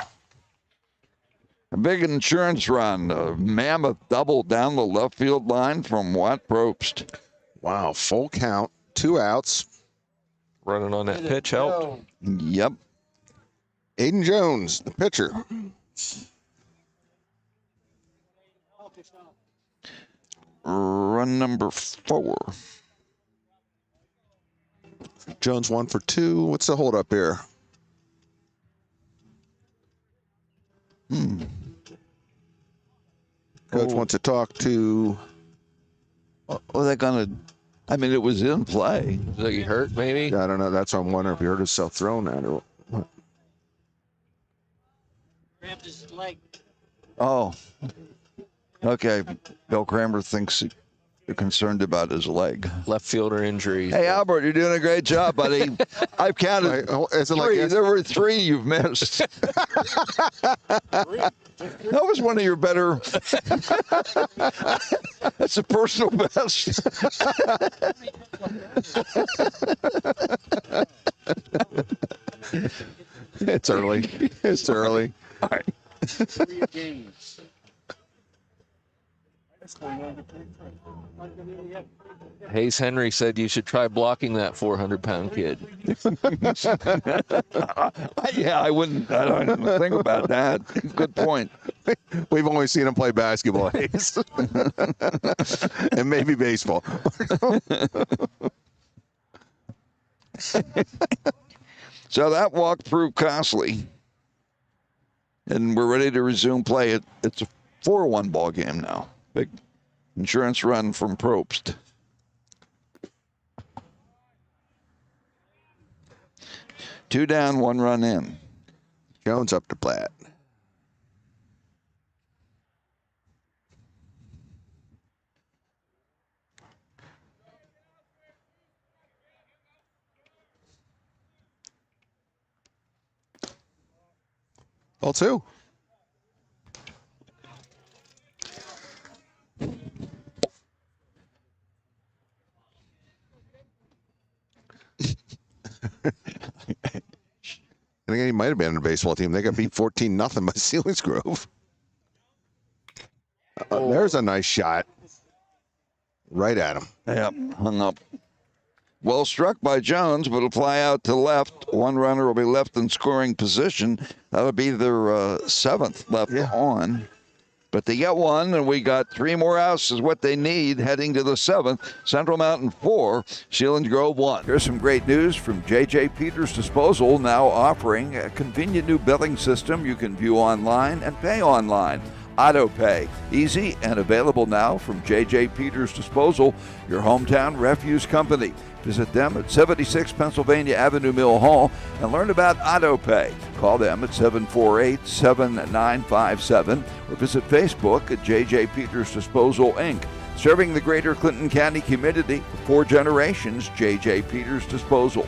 A big insurance run. A mammoth double down the left field line from Watt Probst. Wow, full count. 2 outs. Running on that pitch helped. Yep. Aiden Jones, the pitcher. Run number 4. Jones 1 for 2. What's the hold up here? Coach wants to talk to. Oh, they're going to. I mean, it was in play. Is he hurt, maybe? Yeah, I don't know. That's why I'm wondering if he hurt himself throwing at or what. Grabbed his leg. Oh. Okay. Bill Kramer thinks you're concerned about his leg. Left fielder injury. Hey, Albert, you're doing a great job, buddy. I've counted 3. There were 3 you've missed. That was one of your better. That's a personal best. It's early. It's early. All right. 3 games. Hayes Henry said you should try blocking that 400-pound kid. Yeah, I don't even think about that. Good point. We've only seen him play basketball, Hayes. And maybe baseball. So that walk proved costly. And we're ready to resume play. It's a 4-1 ball game now. Big insurance run from Probst. Two down, 1 run in. Jones up to bat. Ball 2. And again, he might have been in a baseball team. They got beat 14-0 by Selinsgrove. There's a nice shot. Right at him. Yep, hung up. Well struck by Jones, but it'll fly out to left. 1 runner will be left in scoring position. That'll be their 7th left on. But they get 1, and we got 3 more outs is what they need heading to the 7th. Central Mountain 4, Selinsgrove 1. Here's some great news from J.J. Peters Disposal, now offering a convenient new billing system you can view online and pay online. Auto Pay. Easy and available now from J.J. Peters Disposal, your hometown refuse company. Visit them at 76 Pennsylvania Avenue, Mill Hall, and learn about Auto Pay. Call them at 748-7957 or visit Facebook at J.J. Peters Disposal, Inc. Serving the greater Clinton County community for 4 generations, J.J. Peters Disposal.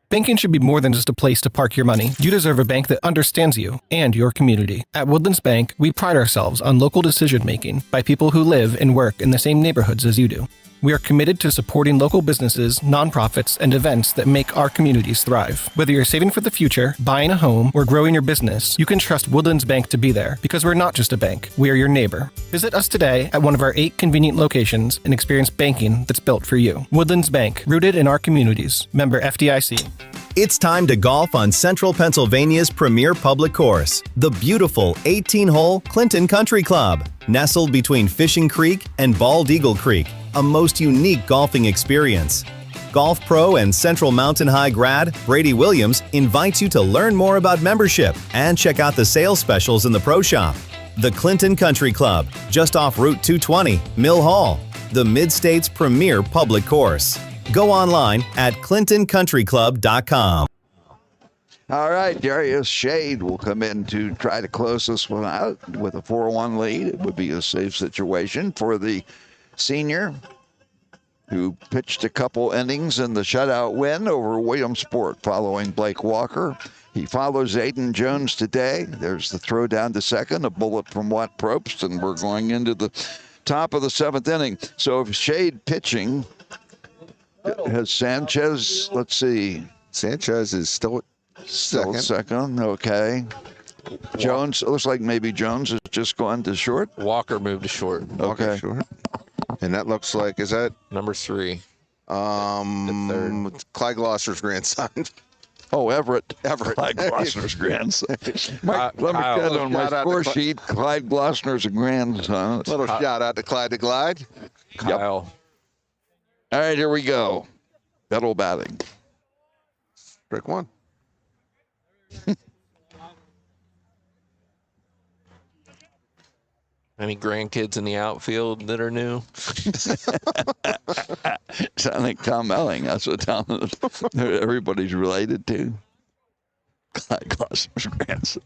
Banking should be more than just a place to park your money. You deserve a bank that understands you and your community. At Woodlands Bank, we pride ourselves on local decision-making by people who live and work in the same neighborhoods as you do. We are committed to supporting local businesses, nonprofits, and events that make our communities thrive. Whether you're saving for the future, buying a home, or growing your business, you can trust Woodlands Bank to be there because we're not just a bank, we are your neighbor. Visit us today at one of our 8 convenient locations and experience banking that's built for you. Woodlands Bank, rooted in our communities. Member FDIC. It's time to golf on Central Pennsylvania's premier public course, the beautiful 18-hole Clinton Country Club. Nestled between Fishing Creek and Bald Eagle Creek, a most unique golfing experience. Golf pro and Central Mountain High grad Brady Williams invites you to learn more about membership and check out the sales specials in the pro shop. The Clinton Country Club, just off Route 220, Mill Hall, the Mid-State's premier public course. Go online at clintoncountryclub.com. All right, Darius Shade will come in to try to close this one out with a 4-1 lead. It would be a safe situation for the senior, who pitched a couple innings in the shutout win over Williamsport following Blake Walker. He follows Aiden Jones today. There's the throw down to second, a bullet from Watt Probst, and we're going into the top of the 7th inning. So if Shade pitching, has Sanchez, let's see. Sanchez is still second, okay. Jones, it looks like maybe Jones has just gone to short. Walker moved to short. Okay. Short. And that looks like, is that number 3? Clyde Glosser's grandson. Oh, Everett. Clyde Glosser's grandson. Let me get on my score sheet. Clyde Glosser's grandson. Little shout out to Clyde to Glide. Kyle. Yep. All right, here we go. Battle batting. Strike 1. Any grandkids in the outfield that are new? Sound like Tom Elling. That's what everybody's related to. Clyde Glosser's grandson.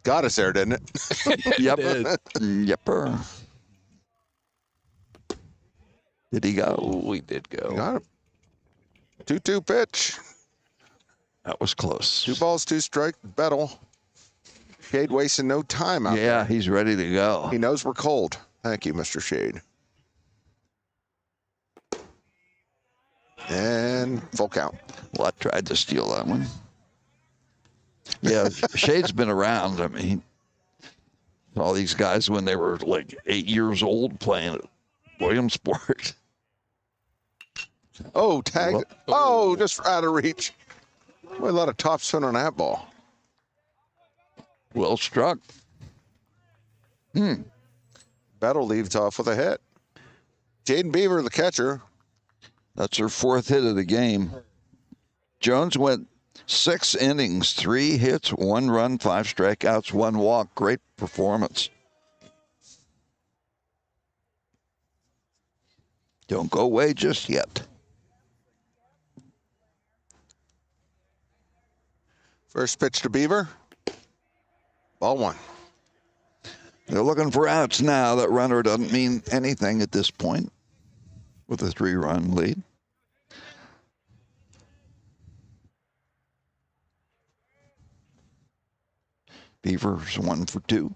Got us there, didn't it? Yep. Yepper. Did he go? We did go. Got him. 2-2 pitch. That was close. 2 balls, 2 strikes. Bettle. Shade wasting no time out there. Yeah, he's ready to go. He knows we're cold. Thank you, Mr. Shade. And full count. Well, I tried to steal that one. Yeah, Shade's been around. I mean, all these guys when they were like 8 years old playing at Williamsport. Oh, tag. Oh, just out of reach. Boy, a lot of top spin on that ball. Well struck. Battle leads off with a hit. Jaden Beaver, the catcher. That's her 4th hit of the game. Jones went 6 innings, 3 hits, 1 run, 5 strikeouts, 1 walk. Great performance. Don't go away just yet. First pitch to Beaver. Ball 1. They're looking for outs now. That runner doesn't mean anything at this point with a 3-run lead. Beaver's 1 for 2.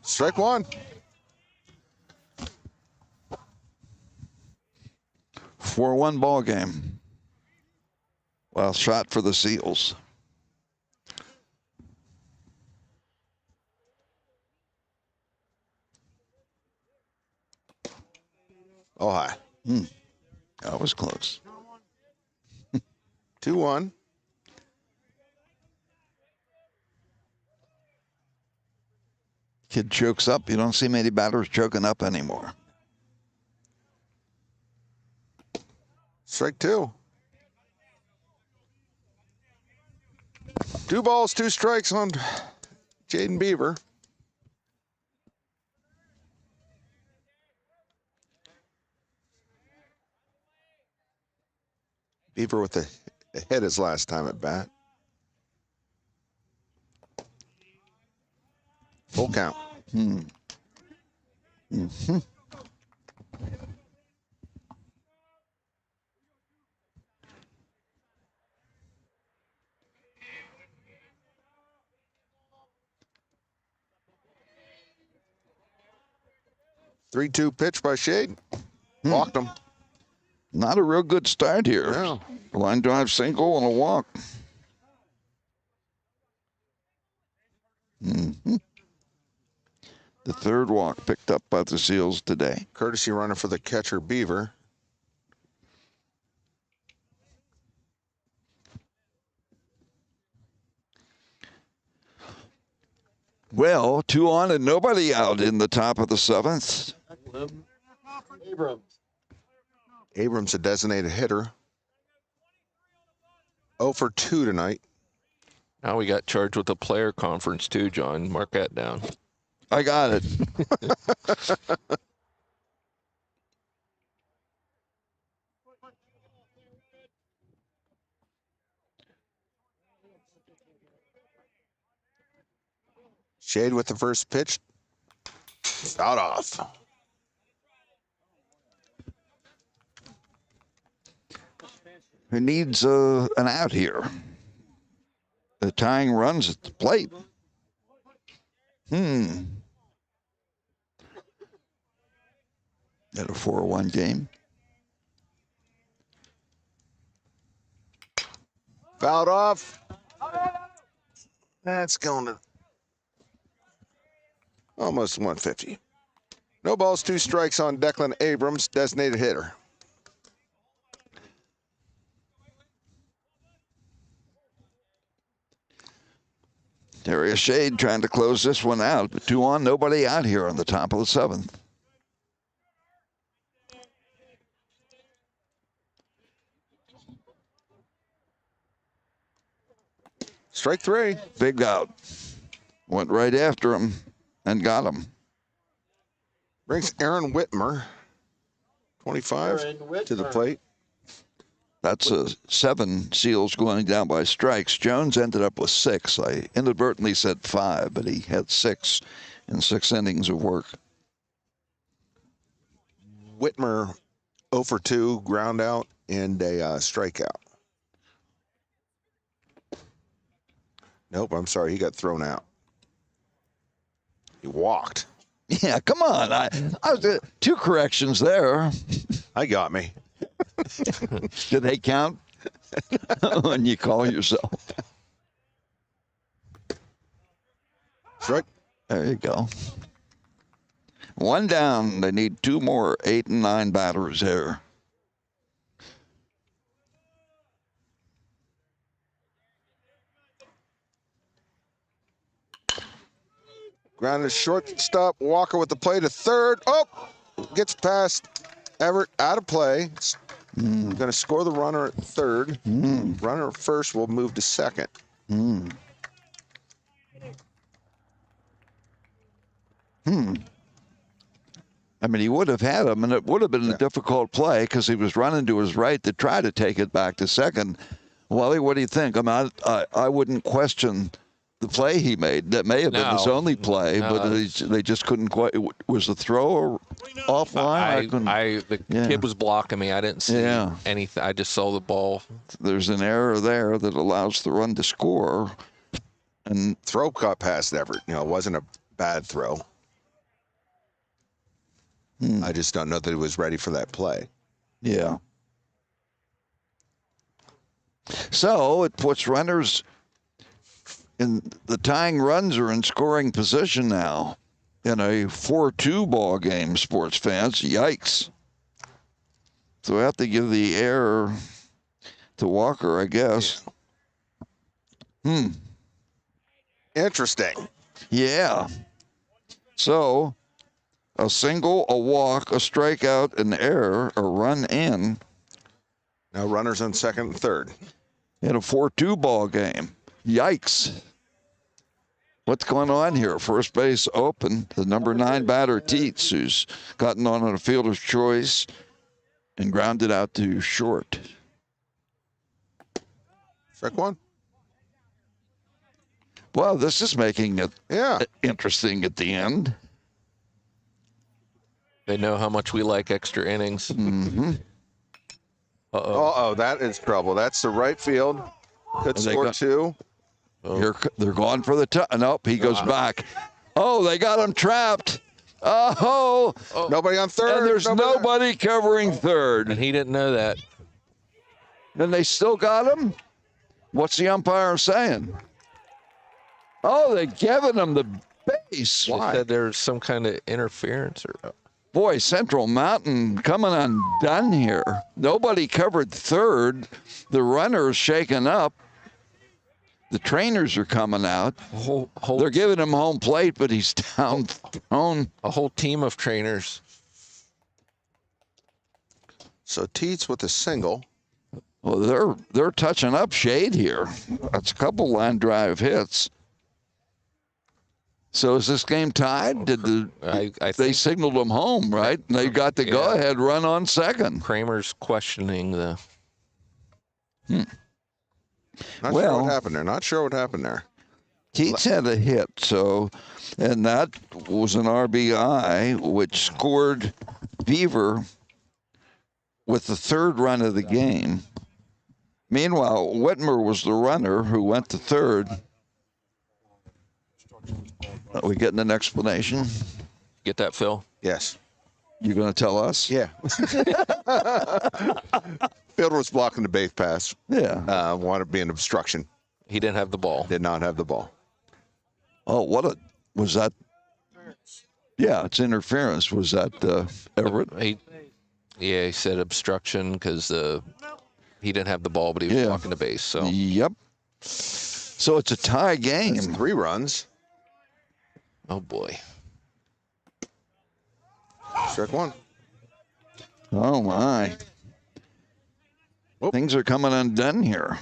Strike 1. 4-1 ball game. Well, shot for the Seals. Oh, high. That was close. 2-1. Kid chokes up. You don't see many batters choking up anymore. Strike 2. 2 balls, 2 strikes on Jaden Beaver. Beaver with a hit his last time at bat. Full count. Mm-hmm. 3-2 pitch by Shade. Walked him. Not a real good start here. No. Line drive single and a walk. Mm-hmm. The third walk picked up by the Seals today. Courtesy runner for the catcher, Beaver. Well, 2 on and nobody out in the top of the 7th. Abrams, a designated hitter. 0 for 2 tonight. Now we got charged with a player conference too, John. Mark that down. I got it. Shade with the first pitch. Fouled off. Who needs an out here? The tying runs at the plate. At a 4-1 game. Fouled off. That's going to almost 150. No balls, 2 strikes on Declan Abrams, designated hitter. Darius Shade trying to close this one out, but 2 on, nobody out here on the top of the 7th. Strike 3. Big out. Went right after him and got him. Brings Aaron Whitmer, 25, to the plate. That's 7 Seals going down by strikes. Jones ended up with 6. I inadvertently said 5, but he had 6 in 6 innings of work. Whitmer, 0 for 2, ground out, and a strikeout. Nope, I'm sorry, he got thrown out. He walked. Yeah, come on. I was 2 corrections there. I got me. Do they count when you call yourself? Strike. There you go. 1 down. They need 2 more 8 and 9 batters here. Grounded shortstop. Walker with the play to third. Oh, gets past Everett out of play. Going to score the runner at third. Runner at first will move to second. I mean, he would have had him, and it would have been a difficult play because he was running to his right to try to take it back to second. Wally, what do you think? I mean, I wouldn't question the play he made. That may have been his only play, but they just couldn't quite. Was the throw offline? The kid was blocking me. I didn't see anything. I just saw the ball. There's an error there that allows the run to score. And throw cut past Everett. You know, it wasn't a bad throw. I just don't know that he was ready for that play. Yeah. So it puts runners in the tying runs are in scoring position now in a 4-2 ball game, sports fans. Yikes. So we have to give the error to Walker, I guess. Interesting. Yeah. So a single, a walk, a strikeout, an error, a run in. Now runners on second and third. In a 4-2 ball game. Yikes. What's going on here? First base open. The number 9 batter, Teets, who's gotten on a fielder's choice and grounded out to short. Strike one. Well, this is making it interesting at the end. They know how much we like extra innings. Mm-hmm. Uh-oh, that is trouble. That's the right field. Could score 2. Here, they're going for the nope, he goes back. Oh, they got him trapped. Oh. Nobody on third. And there's nobody covering third. And he didn't know that. And they still got him? What's the umpire saying? Oh, they're giving him the base. They said there's some kind of interference. Boy, Central Mountain coming undone here. Nobody covered third. The runner's shaken up. The trainers are coming out. They're giving him home plate, but he's down thrown. A whole team of trainers. So Teets with a single. Well, they're touching up shade here. That's a couple line drive hits. So is this game tied? Did they signaled him home, right? And they got the go-ahead run on second. Kramer's questioning the. Not sure what happened there. Not sure what happened there. Keats had a hit, and that was an RBI, which scored Beaver with the third run of the game. Meanwhile, Whitmer was the runner who went to third. Are we getting an explanation? Get that, Phil? Yes. You going to tell us? Yeah. Fielder was blocking the base pass. Yeah. Wanted to be an obstruction. He didn't have the ball. Did not have the ball. Oh, was that? Yeah, it's interference. Was that Everett? He said obstruction because he didn't have the ball, but he was blocking the base. So. Yep. So it's a tie game. That's 3 runs. Oh, boy. Strike 1. Oh, my. Things are coming undone here.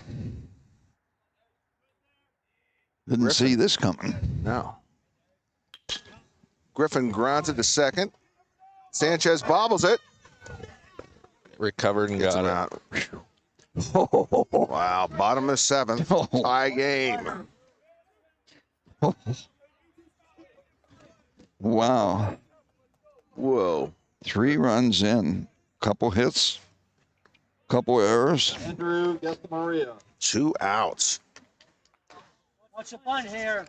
Didn't see this coming. No. Griffin grounds it to second. Sanchez bobbles it. Recovered and Gets got him it. Out. Wow, bottom of 7th. Tie game. Wow. Whoa. 3 runs in. Couple hits. Couple errors. Andrew, get the Maria. 2 outs. What's the fun here?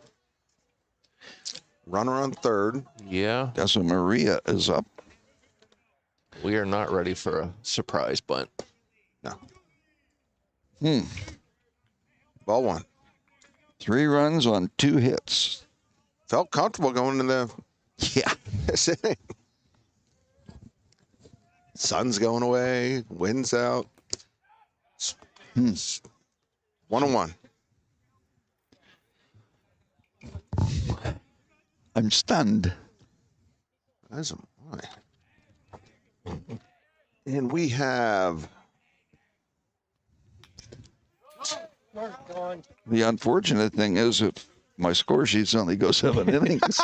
Runner on third. Yeah. That's when Maria is up. We are not ready for a surprise bunt. No. Ball 1. 3 runs on 2 hits. Felt comfortable going in the this inning. Sun's going away. Wind's out. 1-1. I'm stunned. As am I. And we have the unfortunate thing is if my score sheets only go 7 innings.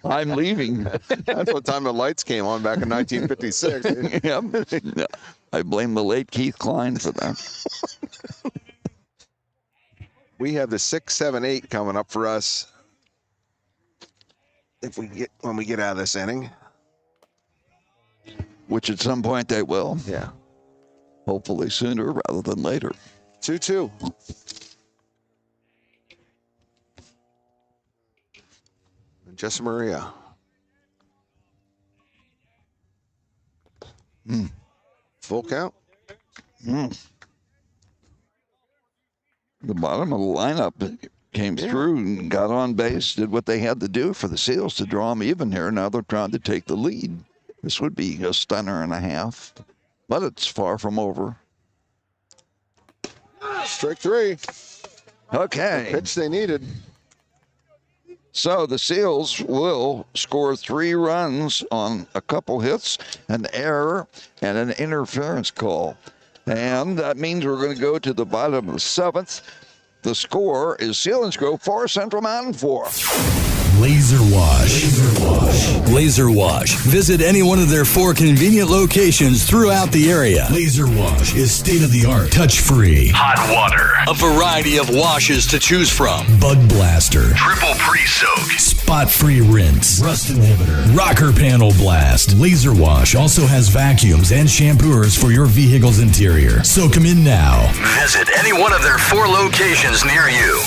I'm leaving. That's what time the lights came on back in 1956. Yep. I blame the late Keith Klein for that. We have the 6, 7, 8 coming up for us. When we get out of this inning. Which at some point they will. Yeah. Hopefully sooner rather than later. 2-2. Jesse Maria. Full count. The bottom of the lineup came through and got on base, did what they had to do for the Seals to draw them even here. Now they're trying to take the lead. This would be a stunner and a half, but it's far from over. Strike 3. Okay. The pitch they needed. So the Seals will score 3 runs on a couple hits, an error, and an interference call. And that means we're going to go to the bottom of the 7th. The score is Selinsgrove 4, Central Mountain 4. Laser Wash. Laser Wash. Visit any one of their 4 convenient locations throughout the area. Laser Wash is state-of-the-art, touch-free. Hot water. A variety of washes to choose from. Bug Blaster. Triple pre-soak. Spot-free rinse. Rust inhibitor. Rocker panel blast. Laser Wash also has vacuums and shampooers for your vehicle's interior. So come in now. Visit any one of their 4 locations near you.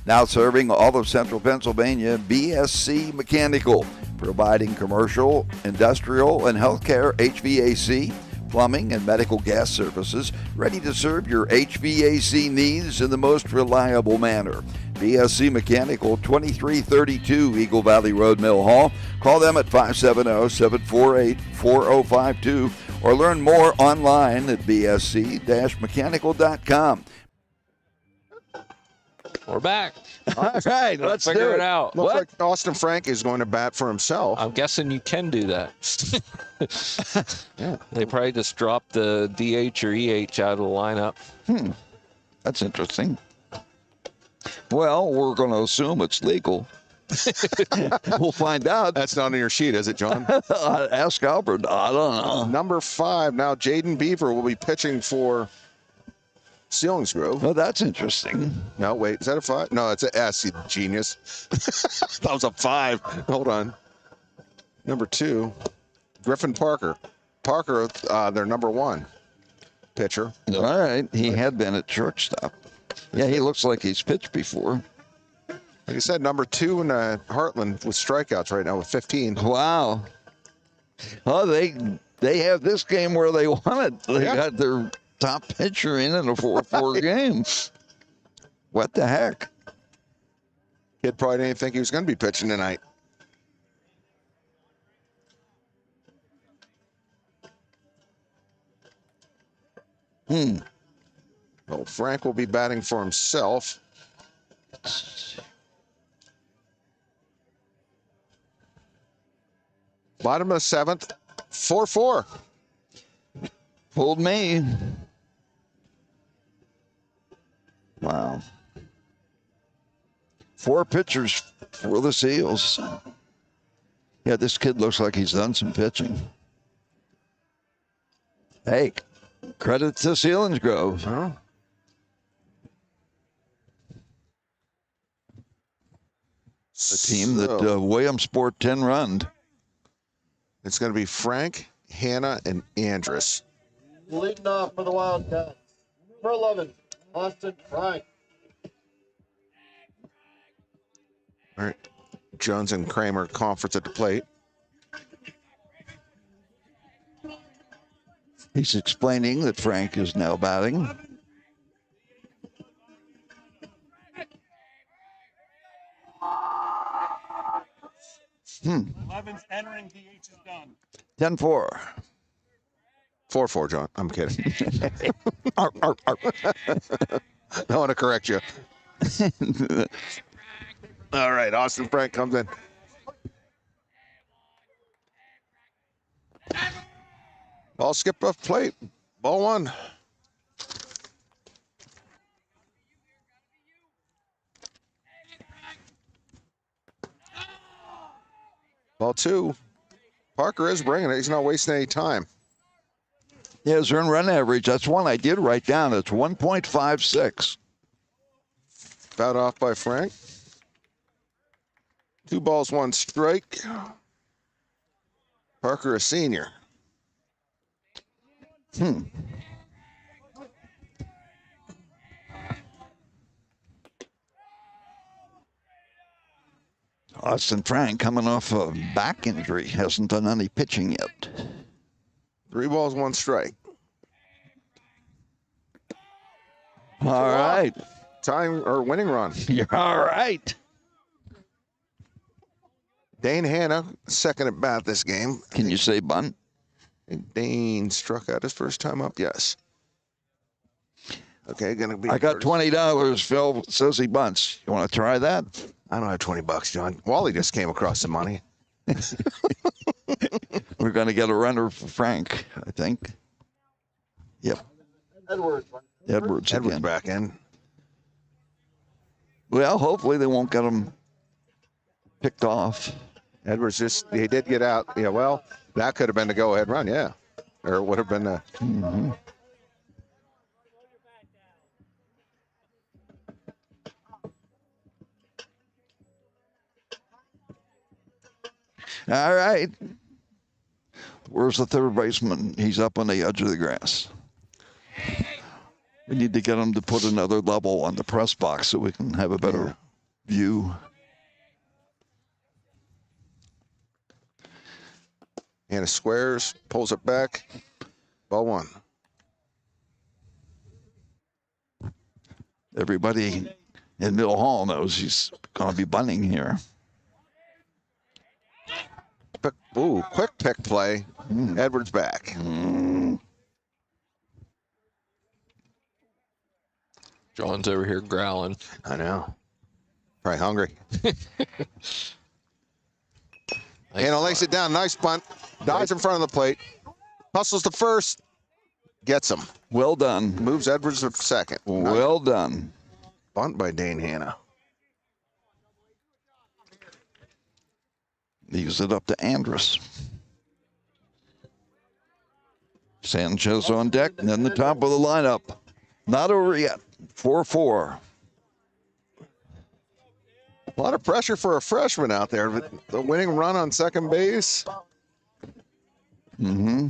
Now serving all of Central Pennsylvania, BSC Mechanical, providing commercial, industrial, and healthcare HVAC, plumbing, and medical gas services, ready to serve your HVAC needs in the most reliable manner. BSC Mechanical, 2332 Eagle Valley Road, Mill Hall. Call them at 570-748-4052 or learn more online at bsc-mechanical.com. We're back. All right, let's figure do it out. Looks like Austin Frank is going to bat for himself. I'm guessing you can do that. Yeah, they probably just dropped the DH or EH out of the lineup. That's interesting. Well, we're going to assume it's legal. We'll find out. That's not on your sheet, is it, John? Ask Albert. I don't know. Number 5, now Jaden Beaver will be pitching for Selinsgrove. Oh, that's interesting. No, wait, is that a 5? No, it's an S, you genius. That was a 5. Hold on. Number 2, Griffin Parker. Parker, their number 1 pitcher. All right. He had been at shortstop. Yeah, he looks like he's pitched before. Like I said, number 2 in Heartland with strikeouts right now with 15. Wow. Oh, they have this game where they won it. They got their top pitcher in a 4-4 game. What the heck? Kid probably didn't think he was going to be pitching tonight. Well, Frank will be batting for himself. Bottom of the 7th, 4-4. Pulled me. Wow. 4 pitchers for the Seals. Yeah, this kid looks like he's done some pitching. Hey, credit to Selinsgrove. Huh? The team that Williamsport 10-run. It's going to be Frank, Hannah, and Andrus. Leading off for the Wildcats. Number 11, Austin Frank. All right. Jones and Kramer conference at the plate. He's explaining that Frank is now batting. Hmm. 11's entering, DH is done. 10-4. 4-4, John. I'm kidding. I want to correct you. All right, Austin Frank comes in. Ball skipped off plate. Ball 1. Ball 2. Parker is bringing it. He's not wasting any time. Yeah, his earned run average, that's one I did write down. It's 1.56. Fouled off by Frank. 2 balls, 1 strike. Parker, a senior. Austin Frank coming off a back injury, hasn't done any pitching yet. 3 balls, 1 strike. All right. Time or winning run. You're all right. Dane Hanna, second at bat this game. Can you say bunt? Dane struck out his first time up, yes. Okay, gonna be. I got $20. Phil says he bunts. You want to try that? I don't have $20, John. Wally just came across the money. We're going to get a runner for Frank, I think. Yep. Edwards again. back in. Well, hopefully they won't get him picked off. Edwards he did get out. Yeah, well, that could have been the go-ahead run, yeah. Or it would have been a... Mm-hmm. All right. Where's the third baseman? He's up on the edge of the grass. We need to get him to put another level on the press box so we can have a better view. And it squares, pulls it back. Ball one. Everybody in Mill Hall knows he's going to be bunting here. Quick pick play. Edwards back. John's over here growling. I know. Probably hungry. Hannah lays it down. Nice bunt. Dives in front of the plate. Hustles to first. Gets him. Well done. Moves Edwards to second. Well done. Bunt by Dane Hannah. Leaves it up to Andrus. Sanchez on deck, and then the top of the lineup. Not over yet. 4-4. A lot of pressure for a freshman out there. The winning run on second base. Mm-hmm.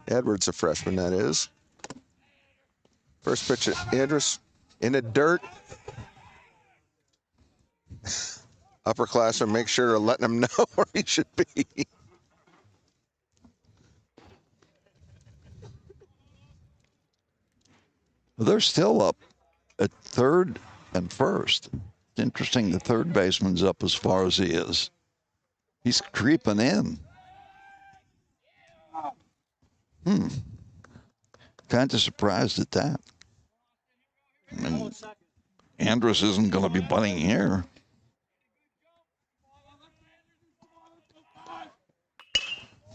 Edwards, a freshman, that is. First pitch at Andrus in the dirt. Upperclassmen make sure to let him know where he should be. They're still up at third and first. It's interesting the third baseman's up as far as he is. He's creeping in. Kind of surprised at that. I mean, Andrus isn't going to be bunting here.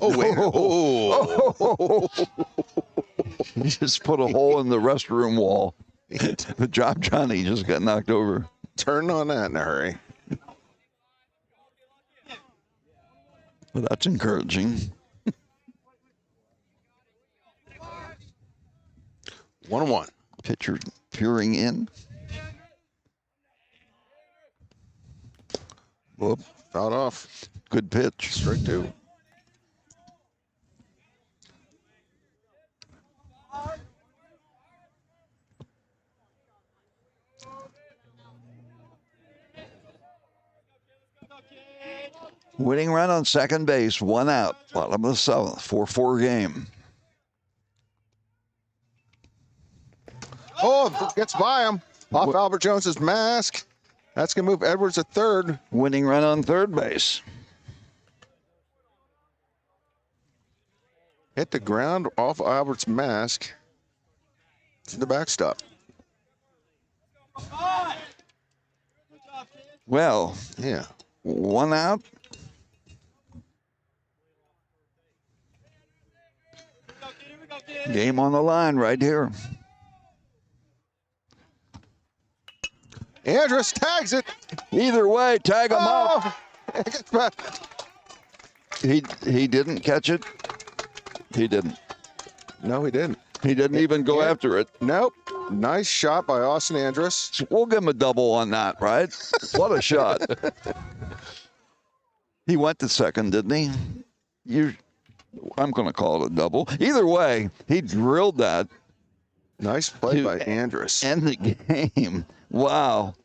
Oh, wait. Oh. He just put a hole in the restroom wall. Good job, Johnny. Just got knocked over. Turn on that in a hurry. Well, that's encouraging. 1-1. Pitcher peering in. Whoop. Fouled off. Good pitch. Straight two. Winning run on second base, 1 out, bottom of the 7th, 4-4 game. Oh, gets by him. Off Albert Jones's mask. That's going to move Edwards to third. Winning run on third base. Hit the ground off Albert's mask to the backstop. Well, yeah, 1 out. Game on the line right here. Andrus tags it. Either way, tag him up. It gets back. He didn't catch it. He didn't. No, he didn't. He didn't even go after it. Nope. Nice shot by Austin Andrus. We'll give him a double on that, right? What a shot. He went to second, didn't he? I'm going to call it a double. Either way, he drilled that. Nice play by Andrus. End the game. Wow.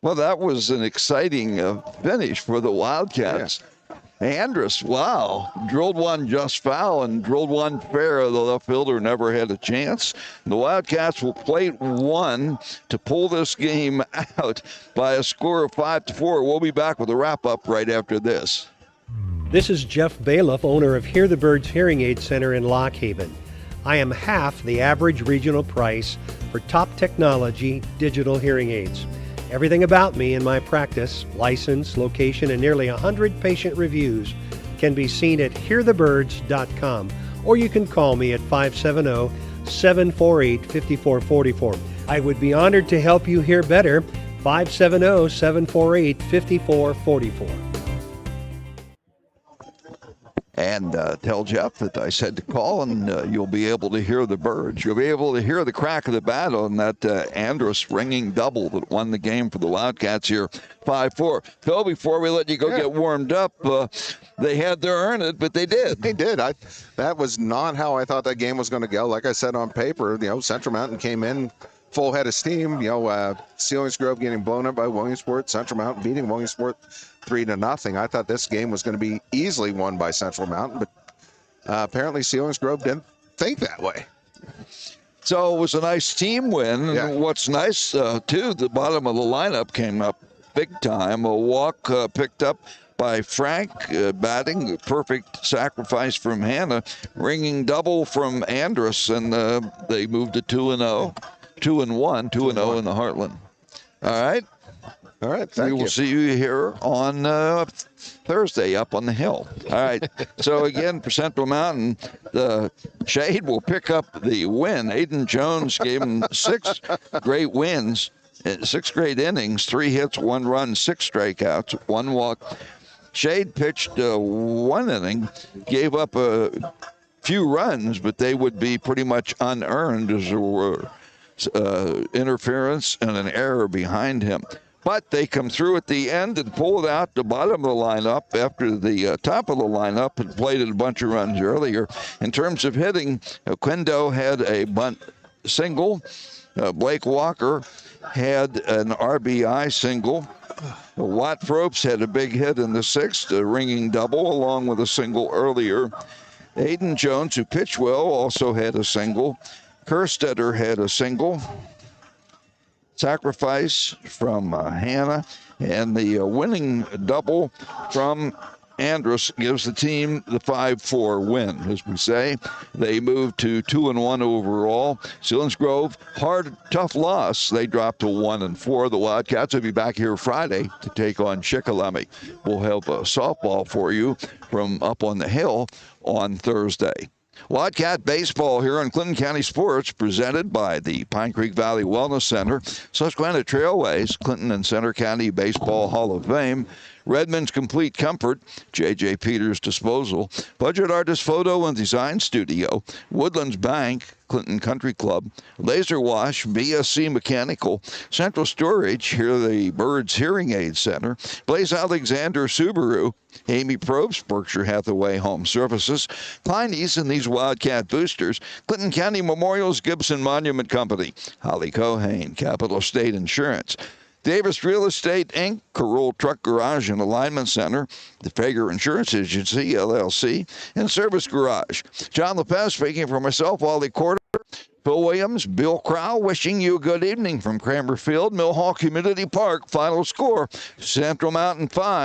Well, that was an exciting finish for the Wildcats. Yeah. Andrus, wow, drilled one just foul and drilled one fair. The left fielder never had a chance. The Wildcats will plate one to pull this game out by a score of 5-4. We'll be back with a wrap-up right after this. This is Jeff Bailiff, owner of Hear the Birds Hearing Aid Center in Lock Haven. I am half the average regional price for top technology digital hearing aids. Everything about me and my practice, license, location, and nearly 100 patient reviews can be seen at hearthebirds.com, or you can call me at 570-748-5444. I would be honored to help you hear better. 570-748-5444. And tell Jeff that I said to call, and you'll be able to hear the birds. You'll be able to hear the crack of the bat on that Andrus ringing double that won the game for the Wildcats here, 5-4. Phil, before we let you go get warmed up, they had to earn it, but they did. They did. That was not how I thought that game was going to go. Like I said on paper, Central Mountain came in full head of steam. Selinsgrove getting blown up by Williamsport. Central Mountain beating Williamsport 3-0. I thought this game was going to be easily won by Central Mountain, but apparently Selinsgrove didn't think that way. So it was a nice team win. Yeah. What's nice, too, the bottom of the lineup came up big time. A walk picked up by Frank, batting, perfect sacrifice from Hannah, ringing double from Andrus, and they moved to 2-0. 2-1, 2-0 in the Heartland. All right. All right. Thank you. We will see you here on Thursday up on the hill. All right. So again, for Central Mountain, the Shade will pick up the win. Aiden Jones gave him 6 great wins, 6 great innings, 3 hits, 1 run, 6 strikeouts, 1 walk. Shade pitched 1 inning, gave up a few runs, but they would be pretty much unearned as there were interference and an error behind him. But they come through at the end and pulled out the bottom of the lineup after the top of the lineup had played a bunch of runs earlier. In terms of hitting, Quendo had a bunt single. Blake Walker had an RBI single. Watt Fropes had a big hit in the 6th, a ringing double along with a single earlier. Aiden Jones, who pitched well, also had a single. Kerstetter had a single. Sacrifice from Hannah, and the winning double from Andrus gives the team the 5-4 win. As we say, they moved to 2-1 overall. Selinsgrove, hard, tough loss. They dropped to 1-4. The Wildcats will be back here Friday to take on Shikellamy. We'll have a softball for you from up on the hill on Thursday. Wildcat Baseball here on Clinton County Sports, presented by the Pine Creek Valley Wellness Center, Susquehanna Trailways, Clinton and Center County Baseball Hall of Fame, Redmond's Complete Comfort, J.J. Peters Disposal, Budget Artist Photo and Design Studio, Woodlands Bank, Clinton Country Club, Laser Wash, BSC Mechanical, Central Storage, here the Birds Hearing Aid Center, Blaze Alexander Subaru, Amy Probst, Berkshire Hathaway Home Services, Piney's and these Wildcat Boosters, Clinton County Memorials Gibson Monument Company, Holly Cohane, Capital State Insurance, Davis Real Estate, Inc., Carroll Truck Garage and Alignment Center, the Fager Insurance Agency, LLC, and Service Garage. John Lopez speaking for myself, Wally Corder, Phil Williams, Bill Crow, wishing you a good evening from Kramer Field, Mill Hall Community Park. Final score, Central Mountain 5.